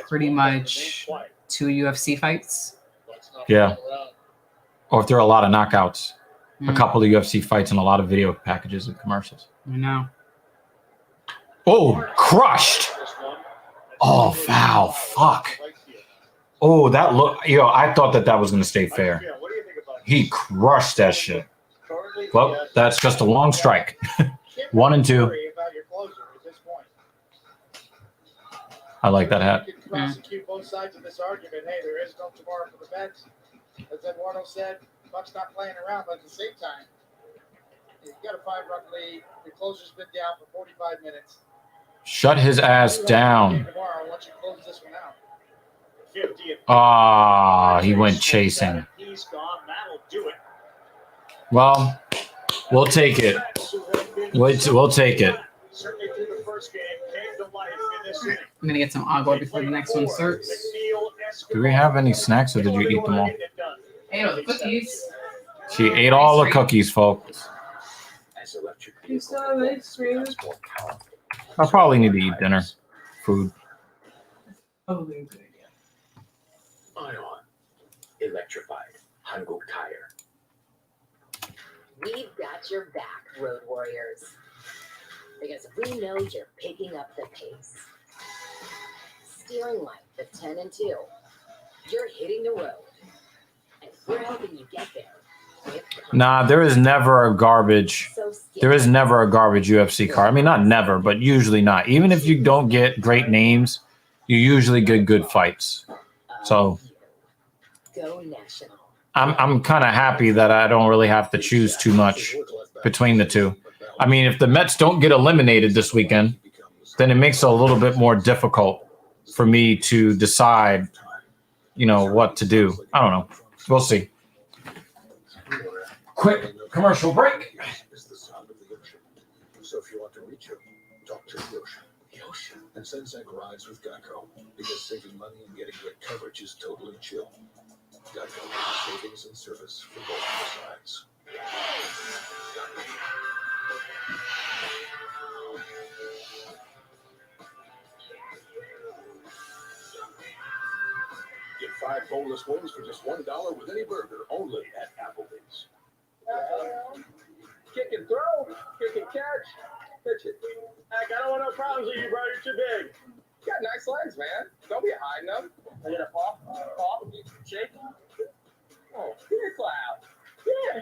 pretty much 2 UFC fights. Yeah. Or if there are a lot of knockouts, a couple of UFC fights, and a lot of video packages and commercials. I know. Oh, crushed. Oh, foul. Fuck. Oh, that look. I thought that was going to stay fair. He crushed that shit. Well, that's just a long strike. 1 and 2. I like that hat. You can prosecute both sides of this argument. Hey, there is no tomorrow for the Mets. As Eduardo said, Buck's not playing around, but at the same time, you've got a 5-run lead. Your closer's been down for 45 minutes. Shut his ass down. Tomorrow, once you close this one out. Ah, he went chasing. He's gone. That'll do it. Well, we'll take it. We'll take it. Certainly through the first game, came to life in this inning. I'm going to get some agua before the next one starts. Do we have any snacks or did you eat them all? Hey, the cookies. She ate all the cookies, folks. I'll probably need to eat dinner. Food. Probably a good idea. Ion. Electrified. Hanguk tire. We've got your back, Road Warriors. Because we know you're picking up the pace. Steering like the 10 and 2. You're hitting the road. And we're helping you get there. Nah, there is never a garbage. There is never a garbage UFC card. I mean, not never, but usually not. Even if you don't get great names, you usually get good fights. So Go national. I'm kind of happy that I don't really have to choose too much between the two. I mean, if the Mets don't get eliminated this weekend, then it makes it a little bit more difficult for me to decide, what to do. I don't know. We'll see. Quick commercial break. Is the sound of the ocean. So if you want to reach him, talk to the ocean. The ocean. And Sensec rides with Geico because saving money and getting great coverage is totally chill. Geico, savings and service for both sides. Get 5 boneless wings for just $1 with any burger, only at Applebee's. Kick and throw, kick and catch, pitch it. Heck, I don't want no problems with you, bro. You're too big. You got nice legs, man. Don't be hiding them. I get a paw, shake. Oh, give me a cloud. Yeah.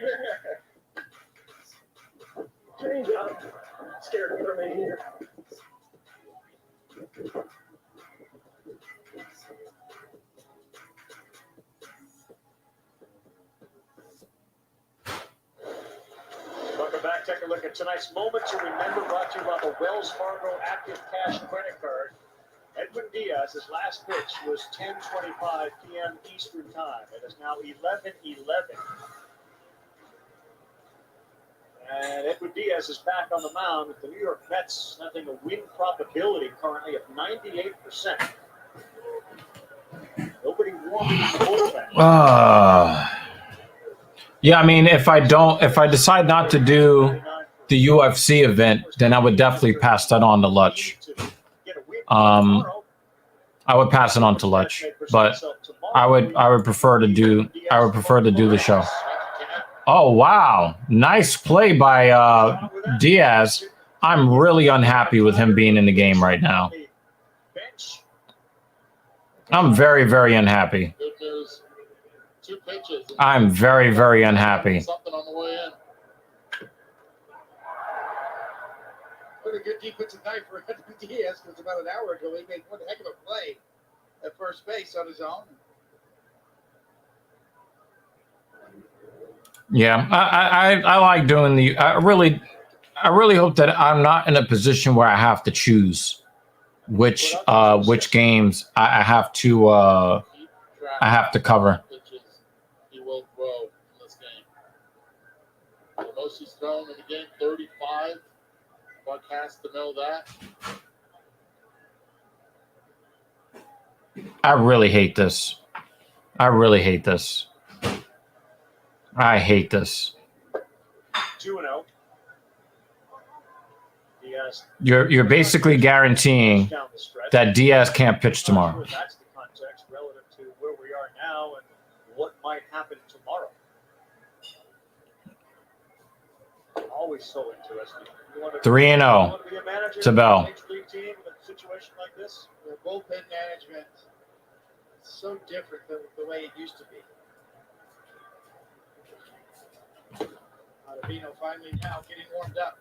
Change up. Scared to put me here. Welcome back. Take a look at tonight's Moment to Remember, brought to you by the Wells Fargo Active Cash Credit Card. Edwin Diaz's last pitch was 10:25 p.m. Eastern Time. It is now 11:11. And Edwin Diaz is back on the mound with the New York Mets having a win probability currently of 98%. Nobody warming the bullpen. Yeah, I mean, if I decide not to do the UFC event, then I would definitely pass that on to Lutch. I would pass it on to Lutch, but I would prefer to do the show. Oh wow, nice play by Diaz. I'm really unhappy with him being in the game right now. I'm very, very unhappy. I'm very, very unhappy. Something on the way in. What a good defensive night for Edwin Diaz, because about an hour ago he made one heck of a play at first base on his own. Yeah, I like doing I really hope that I'm not in a position where I have to choose which games I have to cover. He will throw in this game. The most he's thrown in the game, 35. Buck has to know that. I really hate this. I hate this. 2-0. You're basically guaranteeing that Diaz can't pitch tomorrow. That's the context relative to where we are now and what might happen tomorrow. Always so interesting. 3-0 to Bell. Major league team in a situation like this. The bullpen management is so different than the way it used to be. Ottavino finally now getting warmed up.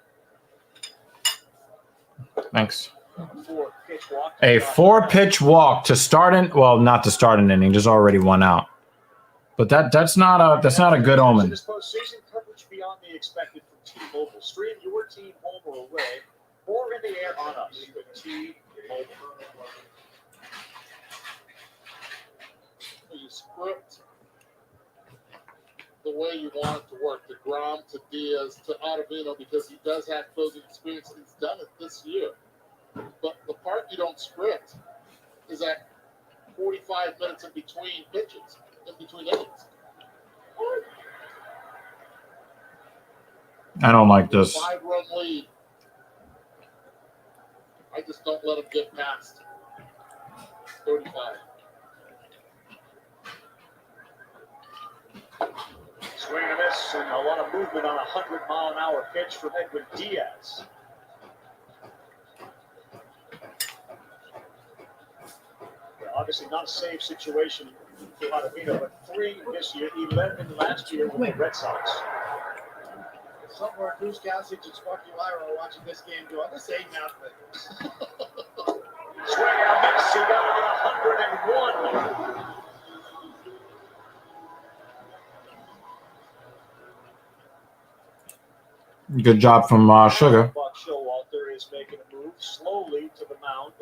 Thanks. 4-pitch walk. A 4-pitch walk to start not to start an inning. There's already one out. But that's not a good omen. This postseason coverage beyond the expected from T-Mobile. Stream your team home or away or in the air on us with T-Mobile. You script the way you want it to work. deGrom to Diaz to Ottavino because he does have closing experience. He's done it this year. But the part you don't script is that 45 minutes in between pitches, in between innings. I don't like this. 5-run lead. I just don't let him get past 35. Swing and a miss, and a lot of movement on a 100-mile-an-hour pitch from Edwin Diaz. Obviously not a save situation for Ottavino, but 3 this year, 11 last year with the Red Sox. Somewhere Bruce Gossage and Sparky Lyra are watching this game going, this ain't nothing. Swing and a miss, he got it at 101. Good job from Sugar. Buck Showalter is making a move slowly to the mound.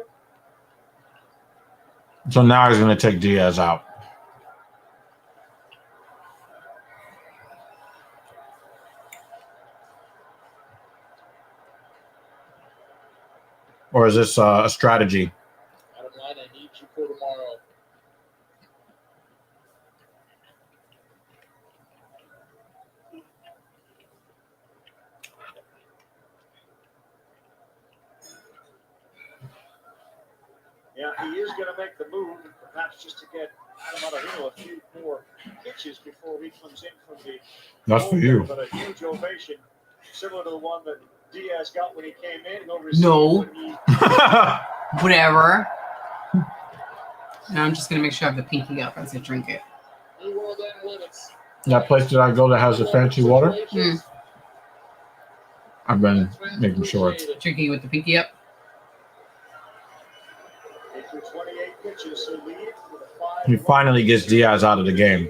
So now he's going to take Diaz out. Or is this a strategy? Bottom line, I need you for tomorrow. Yeah, he is going to make the move, perhaps just to get Adam Ottavino a few more pitches before he comes in from the. That's for you. But a huge ovation, similar to the one that Diaz got when he came in. No. Whatever. Now I'm just going to make sure I have the pinky up as I drink it. That place that I go that has the fancy water? I've been making sure. Drinking it with the pinky up. He finally gets Diaz out of the game.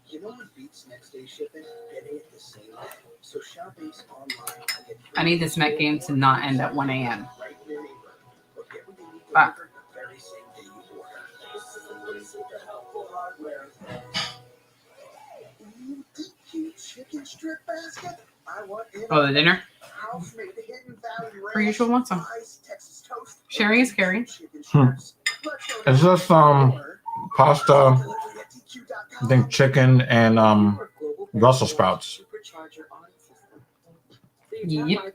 You know what beats next day shipping? Getting it the same day. So shop Ace online and get I need this Met game to not end at 1 a.m. right in your neighborhood. Or get what you need Ah. delivered the very same day you order. Ooh, the cute chicken strip basket. I want it. Oh, the dinner? House-made Hidden Valley Per usual, want some. Rice, Texas toast, Sharing is caring. Is this pasta? I think chicken and Brussels sprouts. Yep.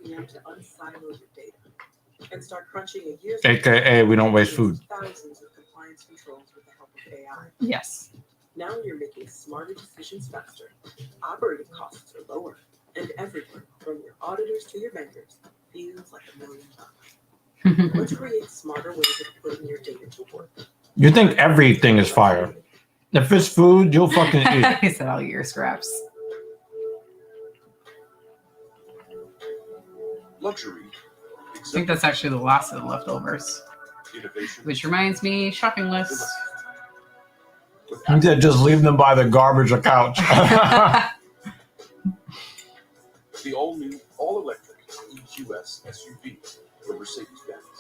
And start crunching a year's AKA we don't waste food. thousands of compliance controls with the help of AI. Yes. Now you're making smarter decisions faster. Operating costs are lower. And everyone, from your auditors to your bankers, feels like $1 million. Let's create smarter ways of putting your data to work. You think everything is fire. If it's food, you'll fucking eat. He said all your scraps. Luxury. I think that's actually the last of the leftovers. Which reminds me, shopping list. Just leave them by the garbage or couch. U.S. SUV for Mercedes-Benz.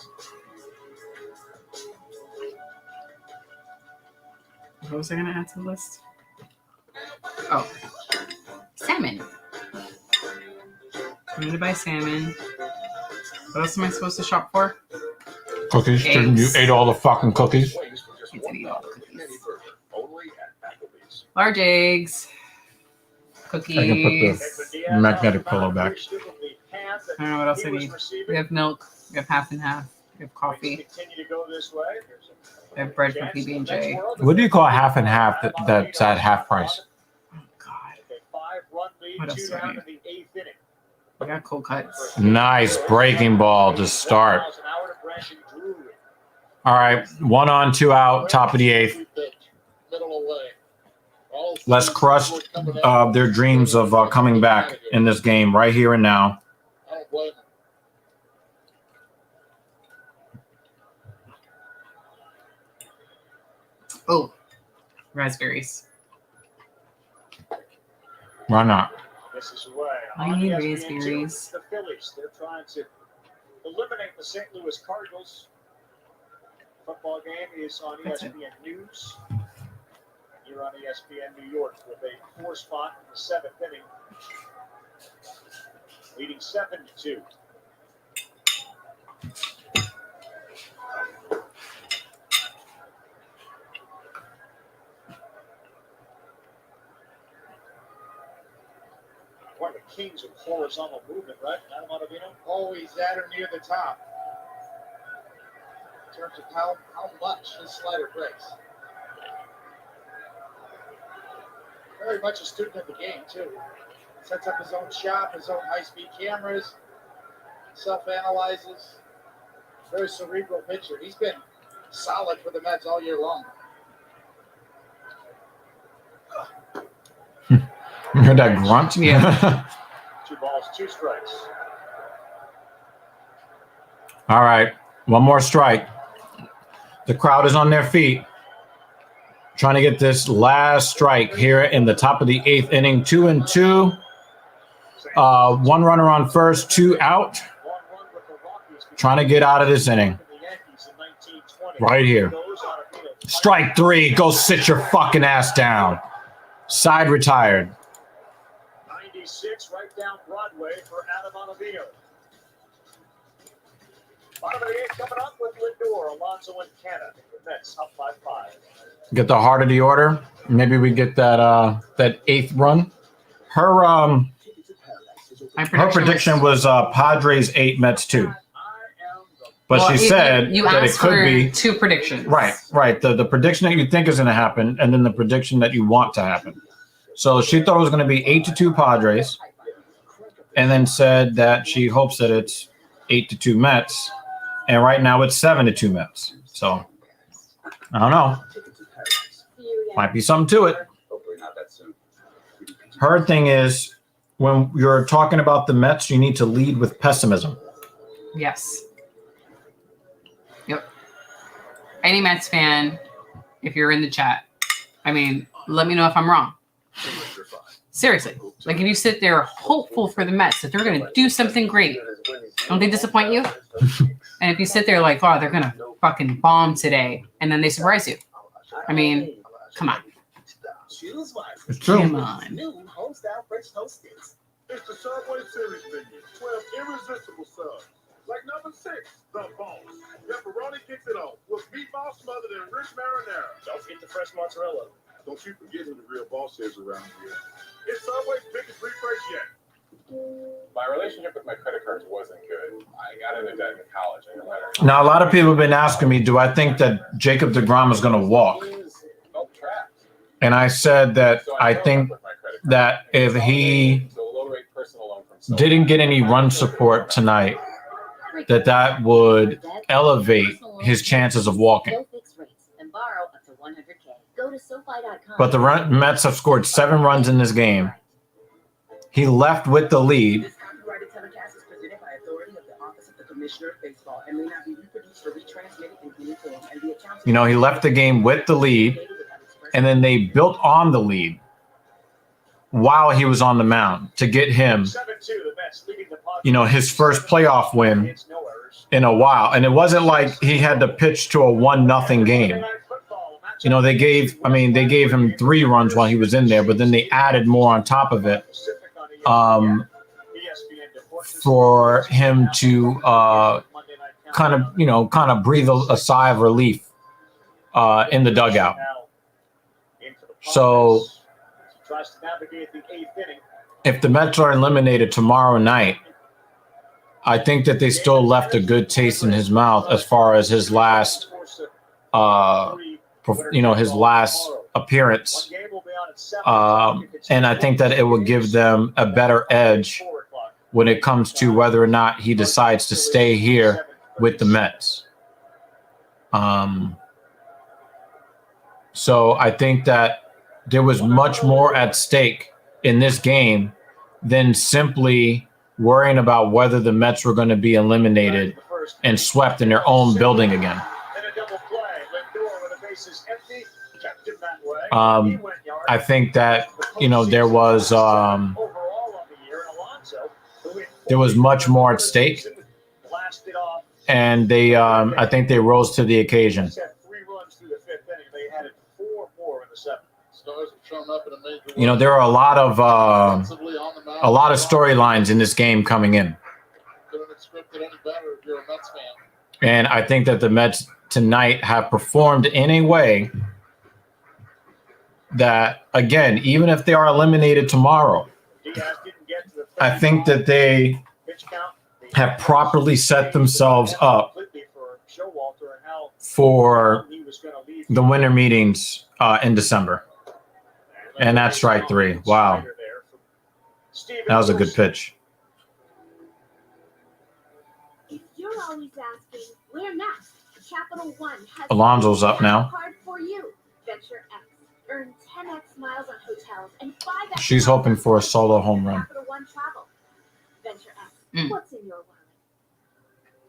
What was I going to add to the list? Oh, salmon. I need to buy salmon. What else am I supposed to shop for? Cookies. Eggs. You ate all the fucking cookies. I did eat all the cookies. Large eggs. Cookies. I can put the magnetic pillow back. I don't know what else I need. We have milk. We have half and half. We have coffee. Continue to go this way. We have bread from PB&J. What do you call half and half that's at half price? What else do I need? I got cold cuts. Nice breaking ball to start. All right, 1 on, 2 out, top of the 8th. Let's crush their dreams of coming back in this game right here and now. Oh, raspberries. Why not? This is why I need raspberries. The Phillies, they're trying to eliminate the St. Louis Cardinals. Football game is on ESPN News. You're on ESPN New York with a 4 spot in the 7th inning, leading 7-2. One of the kings of horizontal movement, right? Adam Ottavino? Always at or near the top. In terms of how much his slider breaks. Very much a student of the game, too. Sets up his own shop, his own high-speed cameras, self-analyzes. Very cerebral pitcher. He's been solid for the Mets all year long. You heard that grunt? Yeah. 2 balls, 2 strikes. All right, 1 more strike. The crowd is on their feet. Trying to get this last strike here in the top of the 8th inning. 2-2. 1 runner on first, 2 out. Trying to get out of this inning. Right here. Strike 3. Go sit your fucking ass down. Side retired. 96 right down Broadway for Adam Ottavino. Bottom of the 8th coming up with Lindor, Alonso, and Canna. The Mets up by 5. Get the heart of the order. Maybe we get that 8th run. Her prediction was Padres 8, Mets 2. But she said that it could be 2 predictions. Right. The prediction that you think is going to happen, and then the prediction that you want to happen. So she thought it was going to be 8-2 Padres, and then said that she hopes that it's 8-2 Mets, and right now it's 7-2 Mets. So I don't know. Might be something to it. Her thing is, when you're talking about the Mets, you need to lead with pessimism. Yes. Yep. Any Mets fan, if you're in the chat, I mean, let me know if I'm wrong. Seriously. Like, if you sit there hopeful for the Mets that they're going to do something great, don't they disappoint you? And if you sit there like, oh, they're going to fucking bomb today, and then they surprise you. I mean, come on. It's true. Come on. It's the Subway Series menu. 12 irresistible subs. Like number 6, the Boss. Pepperoni kicks it off with meatball smothered in rich marinara. Don't forget the fresh mozzarella. Don't you forget who the real boss is around here. It's Subway's biggest refresh yet. My relationship with my credit cards wasn't good. I got into debt in college. And no matter Now, a lot of people have been asking me, do I think that Jacob deGrom is going to walk? And I said that I think that if he didn't get any run support tonight, that would elevate his chances of walking. But the Mets have scored 7 runs in this game. He left with the lead. This copyrighted telecast is presented by authority of the Office of the Commissioner of Baseball and may not be reproduced or retransmitted in any form. And the accounts He left the game with the lead, and then they built on the lead. while he was on the mound to get him, 7-2, the Mets leading the Padres. you know, his first playoff win in a while. And it wasn't like he had to pitch to a 1-0 game. You know, they gave him 3 runs while he was in there, but then they added more on top of it for him to kind of breathe a sigh of relief in the dugout. So if the Mets are eliminated tomorrow night, I think that they still left a good taste in his mouth as far as his last, his last appearance. And I think that it will give them a better edge when it comes to whether or not he decides to stay here with the Mets. So I think that there was much more at stake in this game than simply worrying about whether the Mets were going to be eliminated and swept in their own building again. I think that, there was much more at stake, and they, I think they rose to the occasion. You know, there are a lot of storylines in this game coming in, and I think that the Mets tonight have performed in a way that, again, even if they are eliminated tomorrow, I think that they have properly set themselves up for the winter meetings in December. And that's strike 3. Wow. That was a good pitch. If you're always asking, where next? Capital One has Alonso's up now. card for you. Venture X. Earn 10x miles on hotels and 5x. She's hoping for a solo home run. Capital One travel. Venture X. What's in your wallet?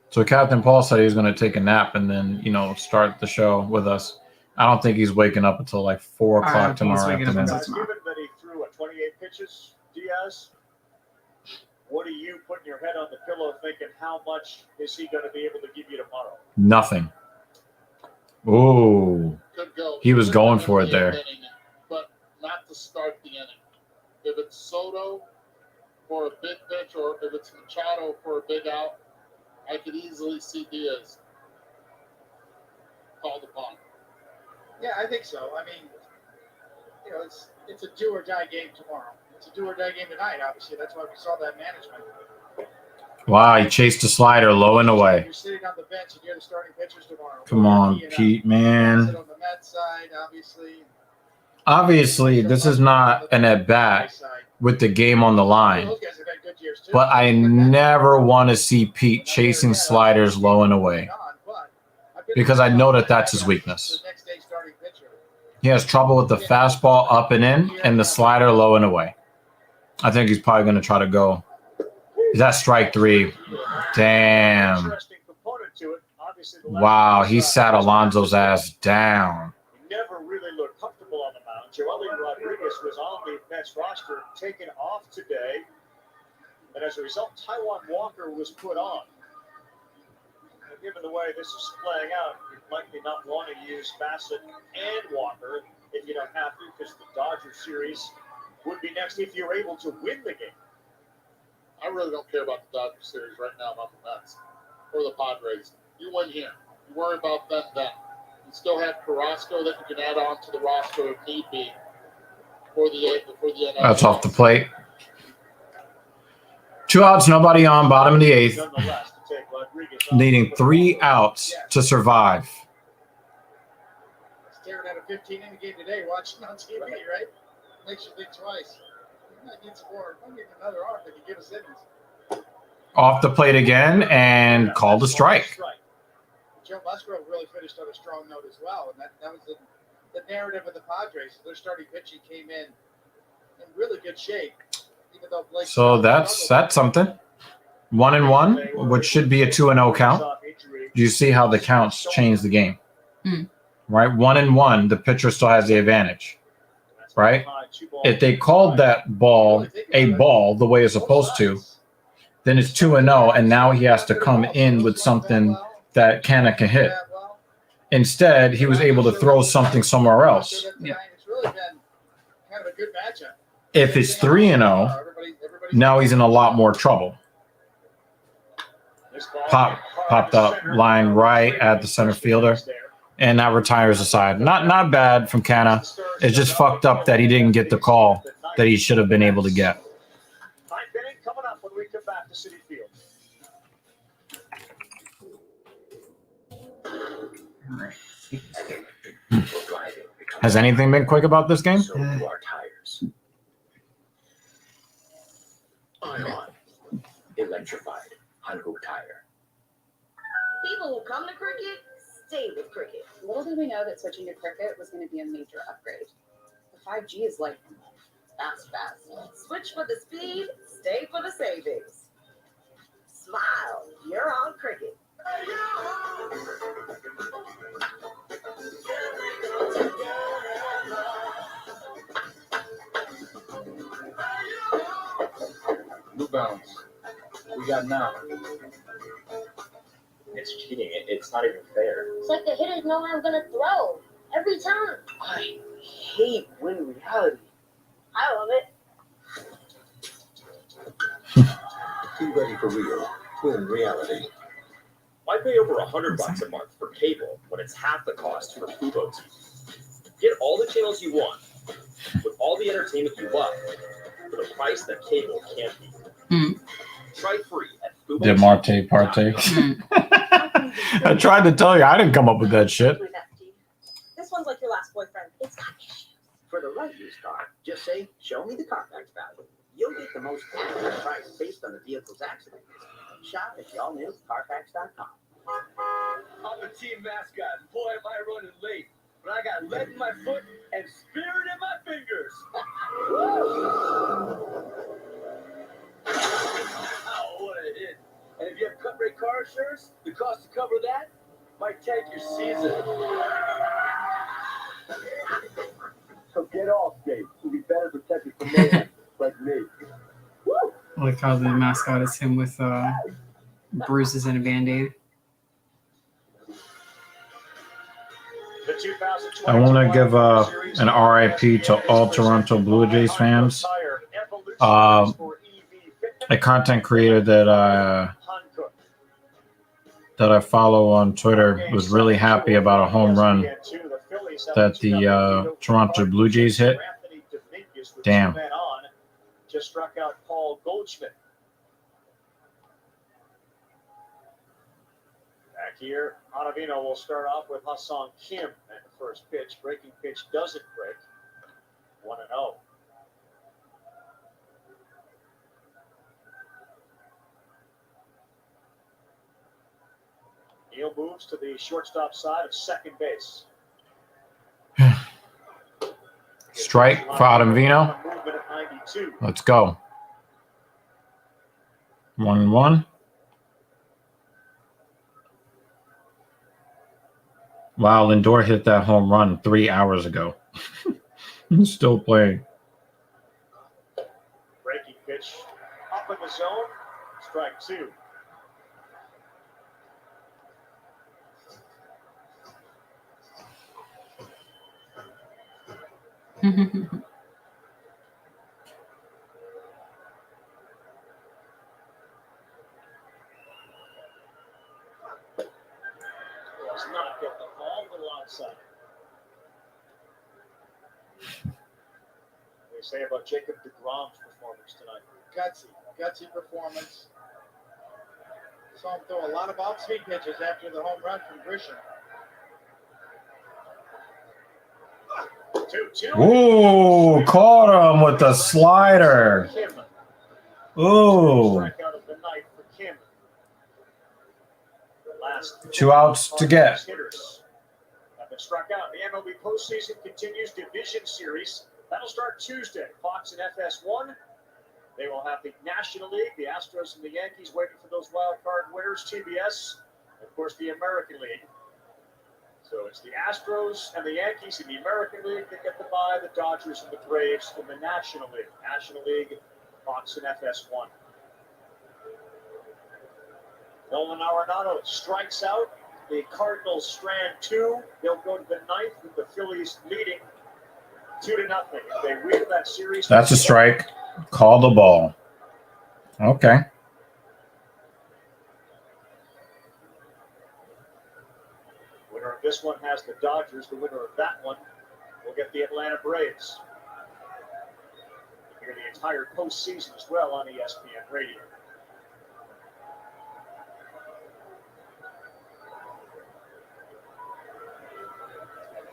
So Captain Paul said he was going to take a nap and then, start the show with us. I don't think he's waking up until like 4 o'clock tomorrow afternoon. Given that he threw 28 pitches, Diaz, what are you putting your head on the pillow thinking, how much is he going to be able to give you tomorrow? Nothing. Ooh. He was going for it there. But not to start the inning. If it's Soto for a big pitch or if it's Machado for a big out, I could easily see Diaz called upon. Yeah, I think so. I mean, it's a do or die game tomorrow. It's a do or die game tonight, obviously. That's why we saw that management. Wow, he chased the slider low and away. You're sitting on the bench and you're the starting pitchers tomorrow. Come on, Pete, man. Sit on the Mets side, obviously. Obviously, this is not an at-bat with the game on the line. But I never want to see Pete chasing sliders low and away, because I know that that's his weakness. He has trouble with the fastball up and in and the slider low and away. I think he's probably going to try to go. That's strike 3. Damn. Wow, he sat Alonso's ass down. Never really looked comfortable on the mound. Joely Rodriguez was on the Mets roster, taken off today. And as a result, Taijuan Walker was put on. And given the way this is playing out, you'd likely not want to use Bassett and Walker if you don't have to, because the Dodger series would be next if you're able to win the game. I really don't care about the Dodger series right now about the Mets or the Padres. You win here. You worry about them then. You still have Carrasco that you can add on to the roster if need be for the NL. That's off the plate. 2 outs, nobody on, bottom of the 8th. Needing 3 outs to survive. Staring at a 15-inning game today, watching on TV, right? Makes you think twice. You might need some more. Might need another arm that can give us innings. Off the plate again and called a strike. Joe Musgrove really finished on a strong note as well, and that was the narrative of the Padres. Their starting pitching came in really good shape. So that's something. 1-1, which should be a 2-0 count. Do you see how the counts change the game? Right, 1-1, the pitcher still has the advantage. Right, if they called that ball a ball the way it's supposed to, then it's 2-0, and now he has to come in with something that Canna can hit. Instead, he was able to throw something somewhere else. Yeah. It's really been kind of a good matchup. If it's 3-0, now he's in a lot more trouble. Popped up line right at the center fielder, and that retires the side. Not bad from Canna. It's just fucked up that he didn't get the call that he should have been able to get. Ninth inning coming up when we come back to Citi Field. Has anything been quick about this game? So do our tires. Ion. Electrified. Hankook tire. People who come to cricket stay with cricket. Little did we know that switching to cricket was going to be a major upgrade. The 5G is like Fast. Switch for the speed, stay for the savings. Smile, you're on cricket. New Balance. We got now. It's cheating. It's not even fair. It's like the hitters know I'm gonna throw every time. I hate win reality. I love it. Be ready for real. Win reality. Why pay over $100 a month for cable when it's half the cost for Fubo TV? Get all the channels you want with all the entertainment you love for the price that cable can't beat. Try free at Fubo. Did Marte parte? I tried to tell you, I didn't come up with that shit. This one's like your last boyfriend. It's got issues. For the right used car, just say, show me the Carfax value. You'll get the most accurate price based on the vehicle's accident history. Shop at the all-new Carfax.com. I'm the team mascot, and boy, am I running late. But I got lead in my foot and spirit in my fingers. Oh, what a hit. And if you have cut rate car insurance, the cost to cover that might tank your season. So get off, Dave. You'll be better protected from mayhem like me. I like how the mascot is him with bruises and a Band-Aid. I want to give an RIP to all Toronto Blue Jays fans. A content creator that I follow on Twitter was really happy about a home run that the Toronto Blue Jays hit. Damn. Just struck out Paul Goldschmidt. Back here, Ottavino will start off with Hassan Kim at the first pitch. Breaking pitch doesn't break. 1-0. Neal moves to the shortstop side of second base. Strike for Ottavino. Let's go. 1-1. Wow, Lindor hit that home run 3 hours ago. He's still playing. Breaking pitch up in the zone. Strike two. Does not get the ball, a little outside. What do you say about Jacob deGrom's performance tonight? Gutsy performance. Saw him throw a lot of off-speed pitches after the home run from Grisham. 2-2. Ooh, caught him with the slider. Ooh. Strikeout of the night for Kim. The last 2 outs to get. hitters have been struck out. The MLB postseason continues division series. That'll start Tuesday. Fox and FS1. They will have the National League, the Astros and the Yankees waiting for those wild card winners. TBS, and of course, the American League. So it's the Astros and the Yankees in the American League that get the bye, the Dodgers and the Braves in the National League. National League, Fox and FS1. Nolan Arenado strikes out. The Cardinals strand 2. They'll go to the 9th with the Phillies leading 2-0. If they win that series, that's a strike. Call the ball. Okay. Winner of this one has the Dodgers. The winner of that one will get the Atlanta Braves. You hear the entire postseason as well on ESPN Radio.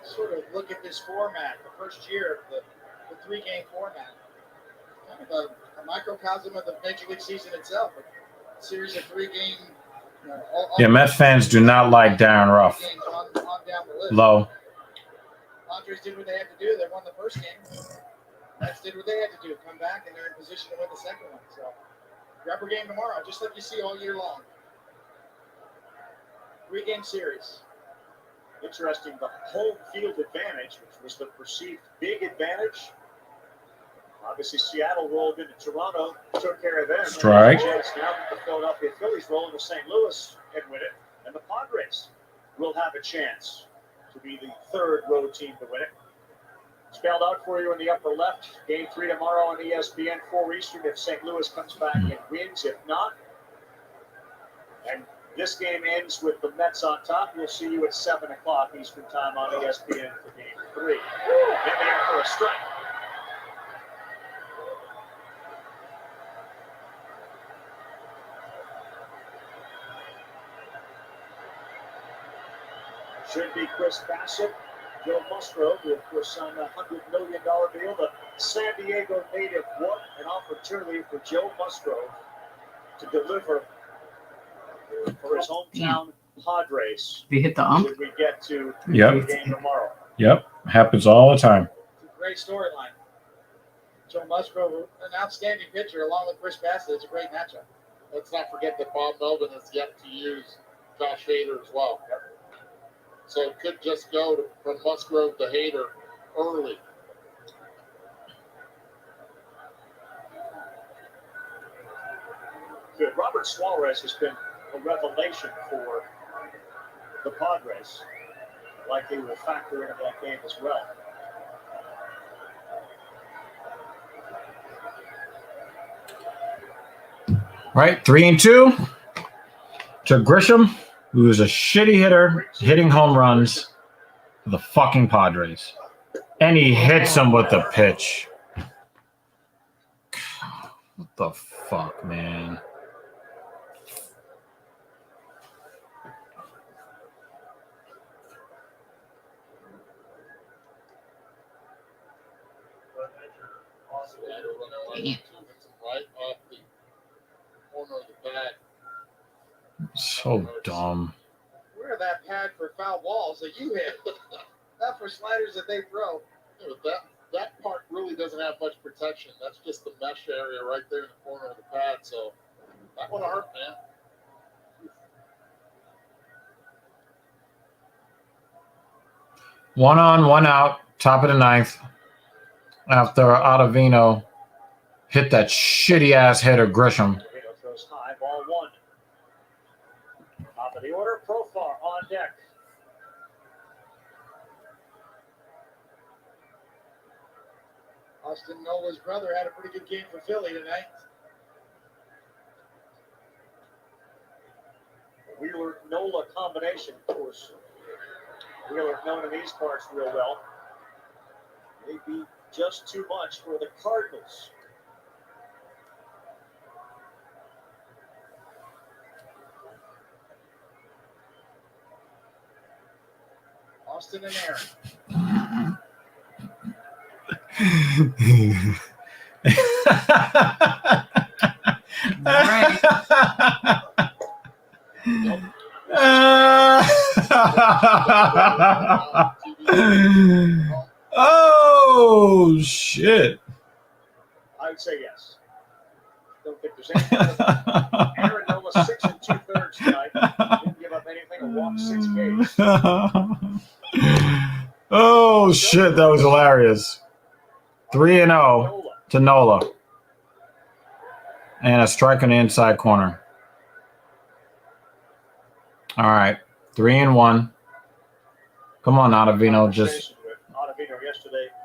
Sort of look at this format, the first year of the 3-game format. Kind of a microcosm of the Major League season itself. A series of 3-game. Yeah, Mets fans do not like Darren Ruff. On down the list. Low. Padres did what they had to do. They won the first game. Mets did what they had to do. Come back, and they're in position to win the second one. So, grab a game tomorrow, just like you see all year long. 3-game series. Interesting, the home field advantage, which was the perceived big advantage. Obviously, Seattle rolled into Toronto, took care of them. Strike. Now that the Philadelphia Phillies roll into St. Louis and win it, and the Padres will have a chance to be the 3rd road team to win it. Spelled out for you in the upper left. Game 3 tomorrow on ESPN, 4 Eastern, if St. Louis comes back and wins. If not, and this game ends with the Mets on top. We'll see you at 7 o'clock Eastern time on ESPN for Game 3. In there for a strike. Should be Chris Bassett, Joe Musgrove, who of course signed a $100 million deal. The San Diego native, what an opportunity for Joe Musgrove to deliver for his hometown Padres. They hit the ump. Should we get to Yep. the game tomorrow? Yep. Happens all the time. It's a great storyline. Joe Musgrove, an outstanding pitcher, along with Chris Bassett. It's a great matchup. Let's not forget that Bob Melvin has yet to use Josh Hader as well. So it could just go from Musgrove to Hader early. Good. Robert Suarez has been a revelation for the Padres. Likely will factor into that game as well. Right, 3-2 to Grisham, who is a shitty hitter, hitting home runs for the fucking Padres. And he hits him with the pitch. What the fuck, man? Right off the corner of the bat. So dumb. Wear that pad for foul balls that you hit, not for sliders that they throw. Yeah, but that part really doesn't have much protection. That's just the mesh area right there in the corner of the pad. So that would have hurt, man. One on, one out, top of the 9th. After Ottavino hit that shitty ass hitter Grisham. Throws high, ball 1. Top of the order, Profar on deck. Austin Nola's brother had a pretty good game for Philly tonight. Wheeler-Nola combination, of course. Wheeler known in these parts real well. Maybe just too much for the Cardinals. Austin and Aaron. Oh shit! I would say yes. Don't think there's anything. Aaron Nola 6 2/3 tonight. Didn't give up anything. having to walk 6 games. Oh, shit. That was hilarious. 3-0 to Nola. And a strike on the inside corner. All right. 3-1. Come on, Ottavino. Just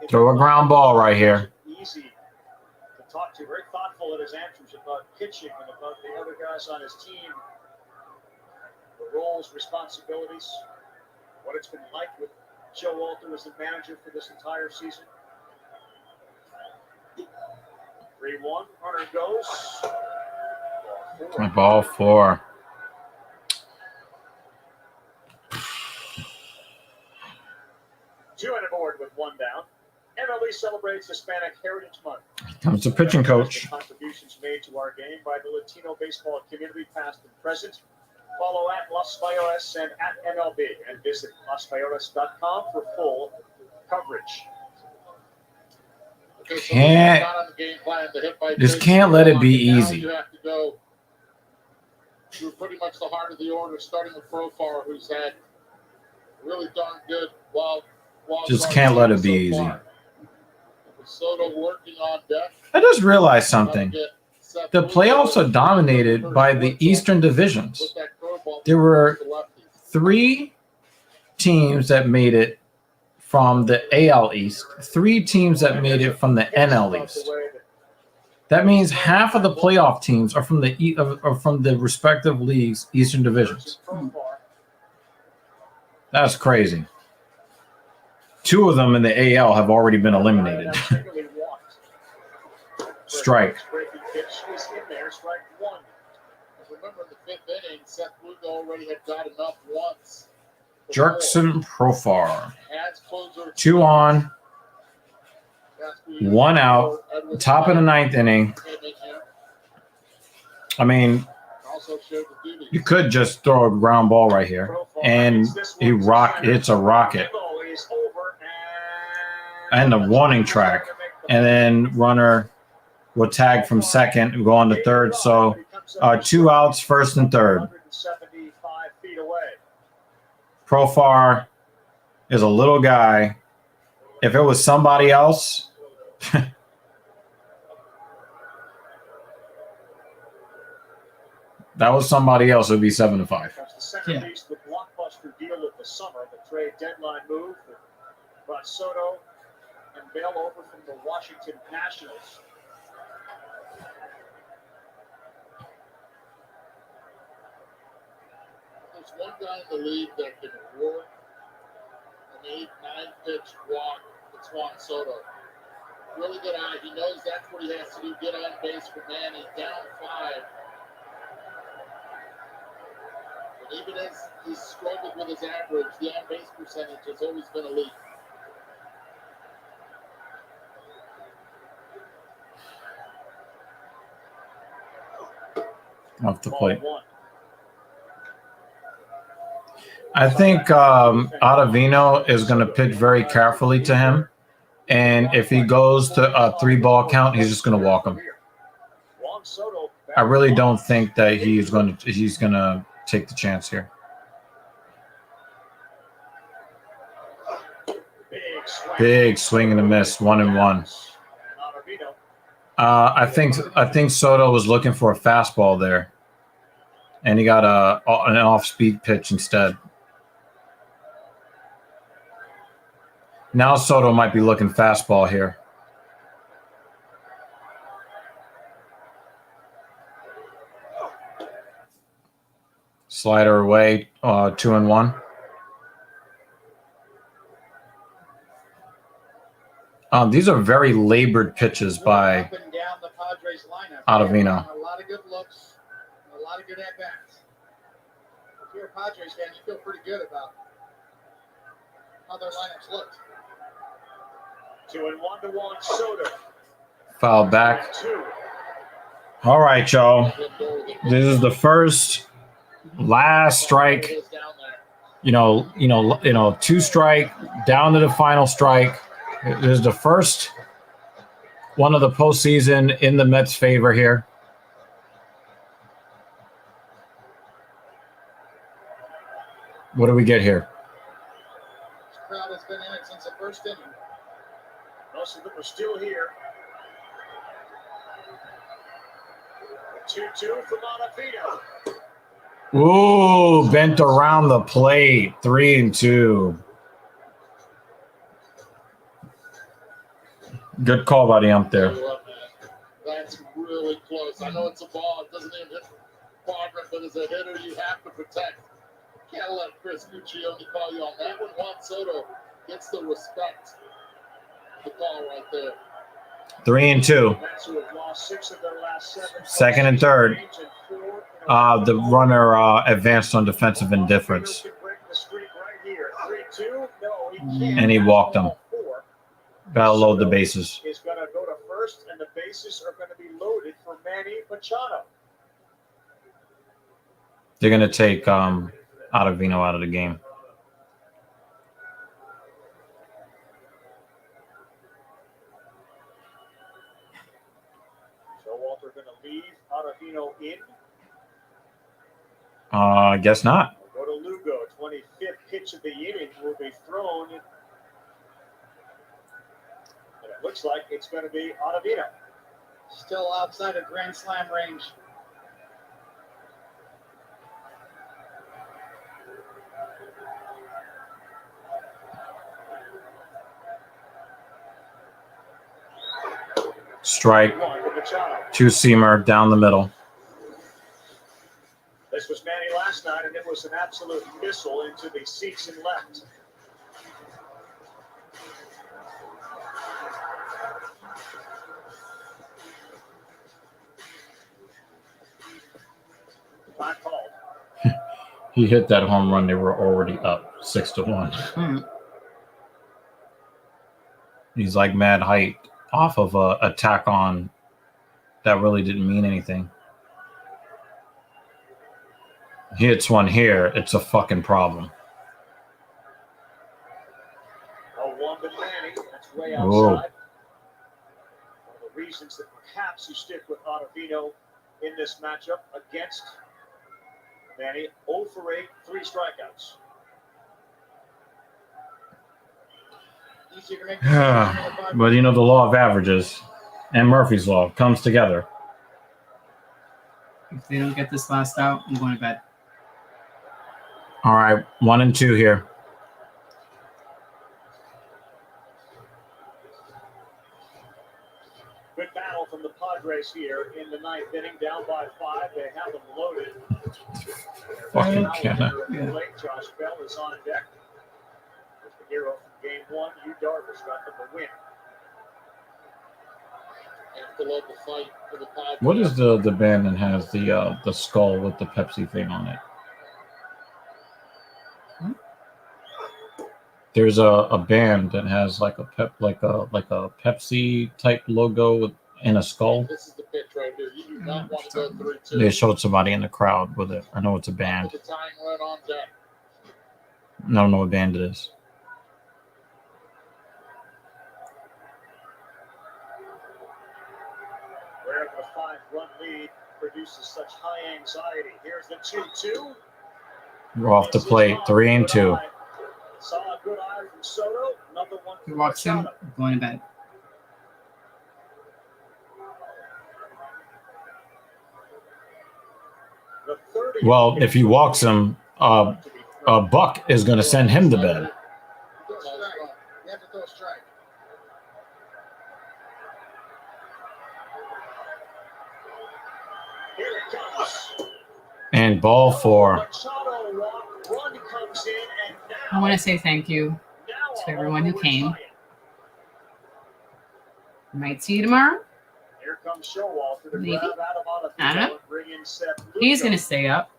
throw a ground ball right here. Easy to talk to. Very thoughtful in his answers about pitching and about the other guys on his team. The roles, responsibilities, what it's been like with Joe Walter as the manager for this entire season. 3-1. Runner goes. Ball 4. Two on board with 1 down. MLB celebrates Hispanic Heritage Month. Comes the pitching coach. The contributions made to our game by the Latino baseball community, past and present. Follow at Las Fayores and at MLB, and visit lasfayores.com for full coverage. Can't. Just can't let it be easy. You have to go through pretty much the heart of the order, starting with Profar, who's had really darn good wild Just can't let it be easy. Soto working on deck. I just realized something. The playoffs are dominated by the Eastern divisions. There were 3 teams that made it from the AL East, 3 teams that made it from the NL East. That means half of the playoff teams are from the respective leagues' Eastern divisions. That's crazy. 2 of them in the AL have already been eliminated. Strike. Remember, in the 5th inning, Seth Lugo already had got enough once. Jerkson Profar. 2 on, 1 out. Top of the 9th inning. I mean, you could just throw a ground ball right here, and it's a rocket. And the warning track, and then runner will tag from second and go on to third. So 2 outs, first and third. Profar is a little guy. If it was somebody else, that was somebody else, it would be 7-5. The centerpiece, the blockbuster deal of the summer, the trade deadline move that brought Soto and Bell over from the Washington Nationals. There's one guy in the league that can work an 8-9 pitch walk. It's Juan Soto. Really good eye. He knows that's what he has to do. Get on base for Manny. Down 5. But even as he's struggled with his average, the on base percentage has always been elite. Off the plate. I think Ottavino is going to pitch very carefully to him. And if he goes to a 3-ball count, he's just going to walk him. I really don't think that he's going to take the chance here. Big swing and a miss, 1-1. I think Soto was looking for a fastball there, and he got an off-speed pitch instead. Now Soto might be looking fastball here. Slider away, 2-1. These are very labored pitches by Up and down the Padres lineup. Ottavino. A lot of good looks, a lot of good at-bats. If you're a Padres fan, you feel pretty good about how their lineups looked. 2-1 to Juan Soto. Foul back. All right, y'all. This is the last strike. 2 strike down to the final strike. This is the first one of the postseason in the Mets' favor here. What do we get here? This crowd has been in it since the first inning. Most of them are still here. 2-2 from Ottavino. Ooh, bent around the plate. 3-2. Good call by the ump there. That's really close. I know it's a ball. It doesn't even hit quadrant, but as a hitter, you have to protect. Can't let Chris Guccione call you on that one. Juan Soto gets the respect. The call right there. 3-2. Second and third. The runner advanced on defensive indifference. And he walked him. Gotta load the bases. Is going to go to first, and the bases are going to be loaded for Manny Machado. They're going to take Ottavino out of the game. Showalter going to leave Ottavino in. I guess not. We'll go to Lugo. 25th pitch of the inning will be thrown. And it looks like it's going to be Ottavino. Still outside of Grand Slam range. Strike. Two-seamer down the middle. This was Manny last night, and it was an absolute missile into the seats and left. Not called. He hit that home run. They were already up 6-1. He's like mad height off of a attack on that really didn't mean anything. He hits one here. It's a fucking problem. Oh, one to Manny. That's way Whoa. outside. One of the reasons that perhaps you stick with Ottavino in this matchup against Manny. 0 for 8, 3 strikeouts. But you know, the law of averages and Murphy's Law comes together. If they don't get this last out, I'm going to bed. All right, 1-2 here. Good battle from the Padres here in the ninth inning, down by 5. They have them loaded. Fucking Canada. Josh Bell is on deck. With the hero from game 1, Yu Darvish got them the win. What is the band that has the skull with the Pepsi thing on it? There's a band that has like a Pepsi type logo in a skull. This is the pitch right here. You do not want to go 3-2. They showed somebody in the crowd with it. I know it's a band. The tying run on deck. I don't know what band it is. Where the 5-run lead produces such high anxiety. Here's the 2-2. We're off the plate, 3-2. Saw a good eye from Soto. Another one He from walks him, Machado. I'm going to bed. The 30. Well, if he walks him, Buck is going to send him to bed. Throw strike. You have to throw a strike. Here it comes. And ball 4. Machado walk. Run comes in, and I want to say thank you to everyone who came. Might see you tomorrow. Here comes Showalter to Maybe. grab Adam Ottavino I don't know. and bring in Seth He's Lugo. going to stay up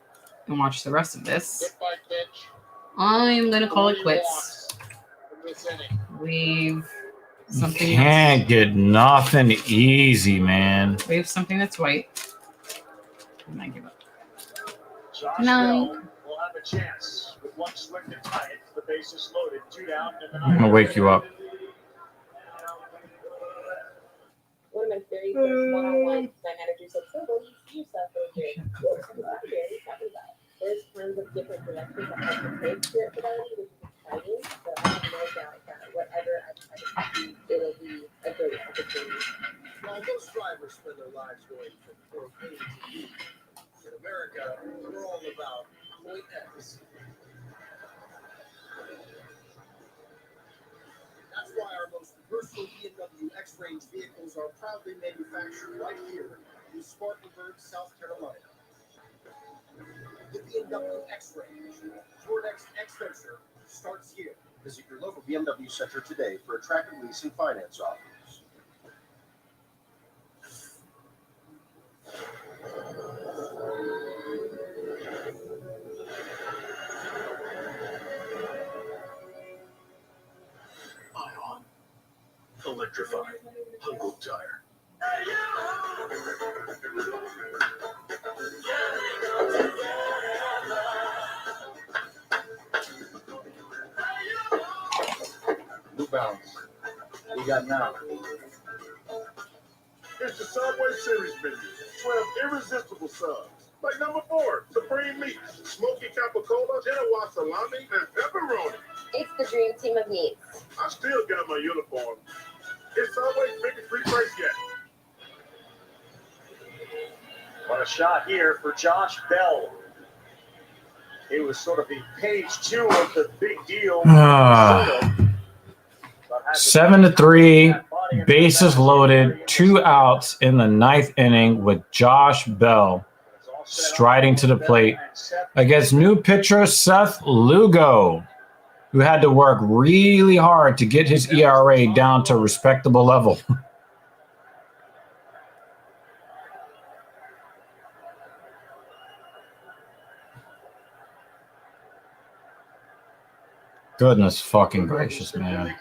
and watch the rest of this. Goodbye pitch. I'm going to call it 3 quits. walks from this inning. Leave something Can't get nothing easy, man. Leave something that's white. And I give up. Josh Night. Bell will have a chance with one swing to tie it. The bases loaded, 2 down in the I'm going to wake you up. One of my very first one-on-ones, I had to do some symbols. You suffered here. there's tons of different directions that I can take Spirit Fidelity, which is exciting. So I have no doubt that whatever I try to do, it'll be a great opportunity. While most drivers spend their lives going from point A to B, in America, we're all about point X. That's why our most versatile BMW X-Range vehicles are proudly manufactured right here in Spartanburg, South Carolina. The BMW X-Range, your next X-Venture, starts here. Visit your local BMW center today for attractive lease and finance offers. Ion. Electrified. Humboldt Tire. New Balance. We got now. It's the Subway Series menu. 12 irresistible subs. Like number 4, Supreme Meat, Smoky Capicola, Genoa Salami, and Pepperoni. It's the dream team of meats. I still got my uniform. It's Subway's biggest free price yet. What a shot here for Josh Bell. He was sort of the page 2 of the big deal. 7-3, bases loaded, 2 outs in the 9th inning with Josh Bell striding to the plate against new pitcher Seth Lugo, who had to work really hard to get his ERA down to a respectable level. Goodness fucking gracious, man.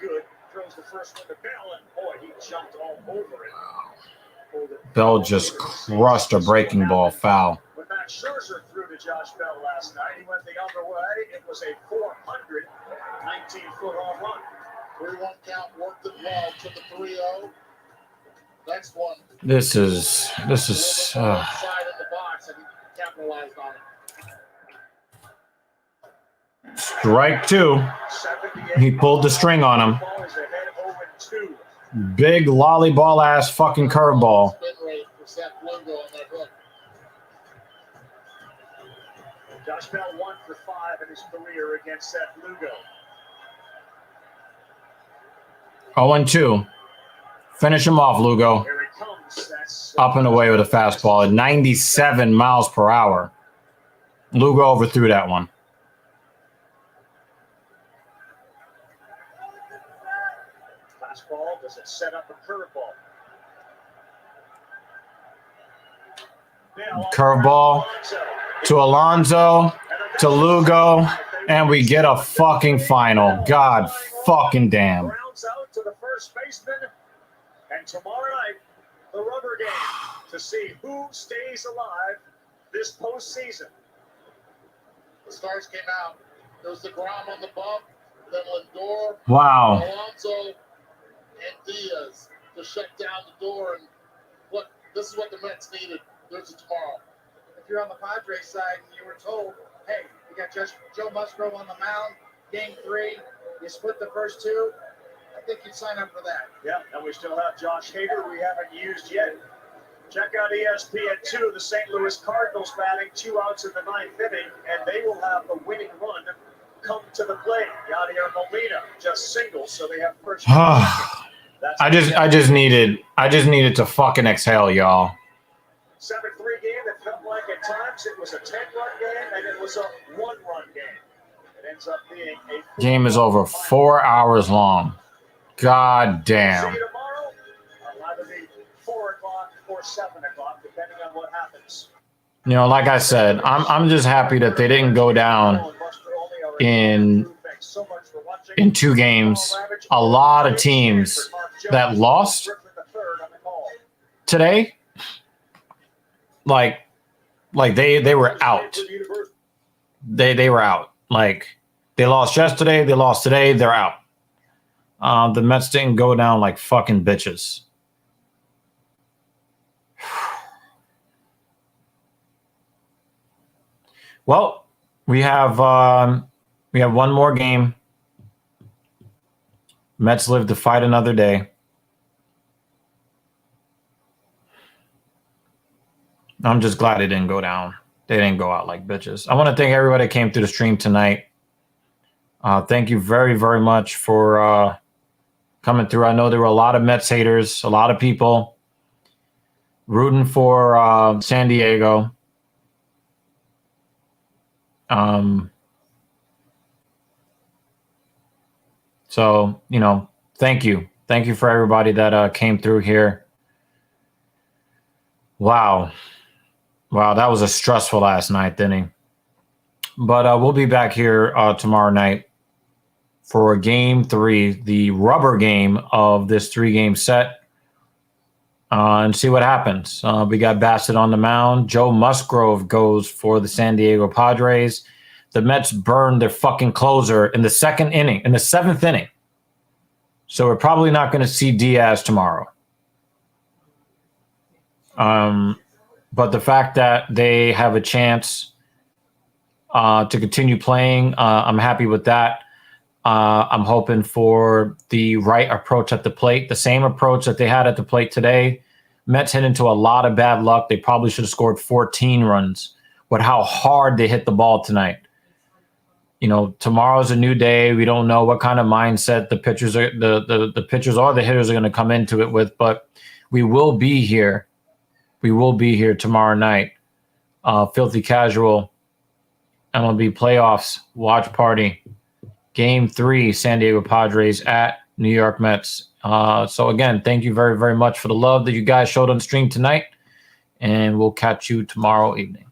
Throws the first one to Bell, and boy, he jumped all over it. Bell just crushed a breaking ball foul. When Max Scherzer threw to Josh Bell last night, he went the other way. It was a 419-foot home run. 3-1 count, worked it well to the 3-0. Next one. This is Side in the box, and he capitalized on it. Strike 2. He pulled the string on him. Big lollyball ass fucking curveball. Josh Bell 1 for 5 in his career against Seth Lugo. 0-2. Finish him off, Lugo. Here it comes. That's Up and away with a fastball at 97 miles per hour. Lugo overthrew that one. fastball. Does it set up a curveball? Curveball to Alonso, to Lugo, and we get a fucking final. God fucking damn. Grounds out to the first baseman, and tomorrow night, the rubber game to see who stays alive this postseason. The stars came out. There was deGrom on the bump, then Lindor, Wow. Alonso, and Diaz to shut down the door. And look, this is what the Mets needed. There's a tomorrow. If you're on the Padres side and you were told, hey, you got Joe Musgrove on the mound, game 3, you split the first 2, I think you'd sign up for that. Yeah, and we still have Josh Hader we haven't used yet. Check out ESPN 2, the St. Louis Cardinals batting 2 outs in the 9th inning, and they will have the winning run come to the plate. Yadier Molina just singles, so they have first. I just needed to fucking exhale, y'all. 7-3 game that felt like at times it was a 10-run game and it was a 1-run game. It ends up being a Game is over 4 hours long. God damn. See you tomorrow. It'll either be 4 o'clock or 7 o'clock, depending on what happens. You know, like I said, I'm just happy that they didn't go down in 2 games. A lot of teams that lost today, like they were out. They were out. Like they lost yesterday, they lost today, they're out. The Mets didn't go down like fucking bitches. Well, We have one more game. Mets live to fight another day. I'm just glad it didn't go down. They didn't go out like bitches. I want to thank everybody that came through the stream tonight. Thank you very, very much for coming through. I know there were a lot of Mets haters, a lot of people rooting for San Diego. So, you know, thank you. Thank you for everybody that came through here. Wow. Wow, that was a stressful last night, Denny. But we'll be back here tomorrow night for Game 3, the rubber game of this 3-game set, and see what happens. We got Bassett on the mound. Joe Musgrove goes for the San Diego Padres. The Mets burned their fucking closer in the 7th inning. So we're probably not going to see Diaz tomorrow. But the fact that they have a chance to continue playing, I'm happy with that. I'm hoping for the right approach at the plate, the same approach that they had at the plate today. Mets hit into a lot of bad luck. They probably should have scored 14 runs with how hard they hit the ball tonight. You know, tomorrow's a new day. We don't know what kind of mindset the pitchers or the hitters are going to come into it with, but we will be here. We will be here tomorrow night. Filthy Casual, MLB Playoffs, Watch Party, Game 3, San Diego Padres at New York Mets. So again, thank you very, very much for the love that you guys showed on stream tonight, and we'll catch you tomorrow evening.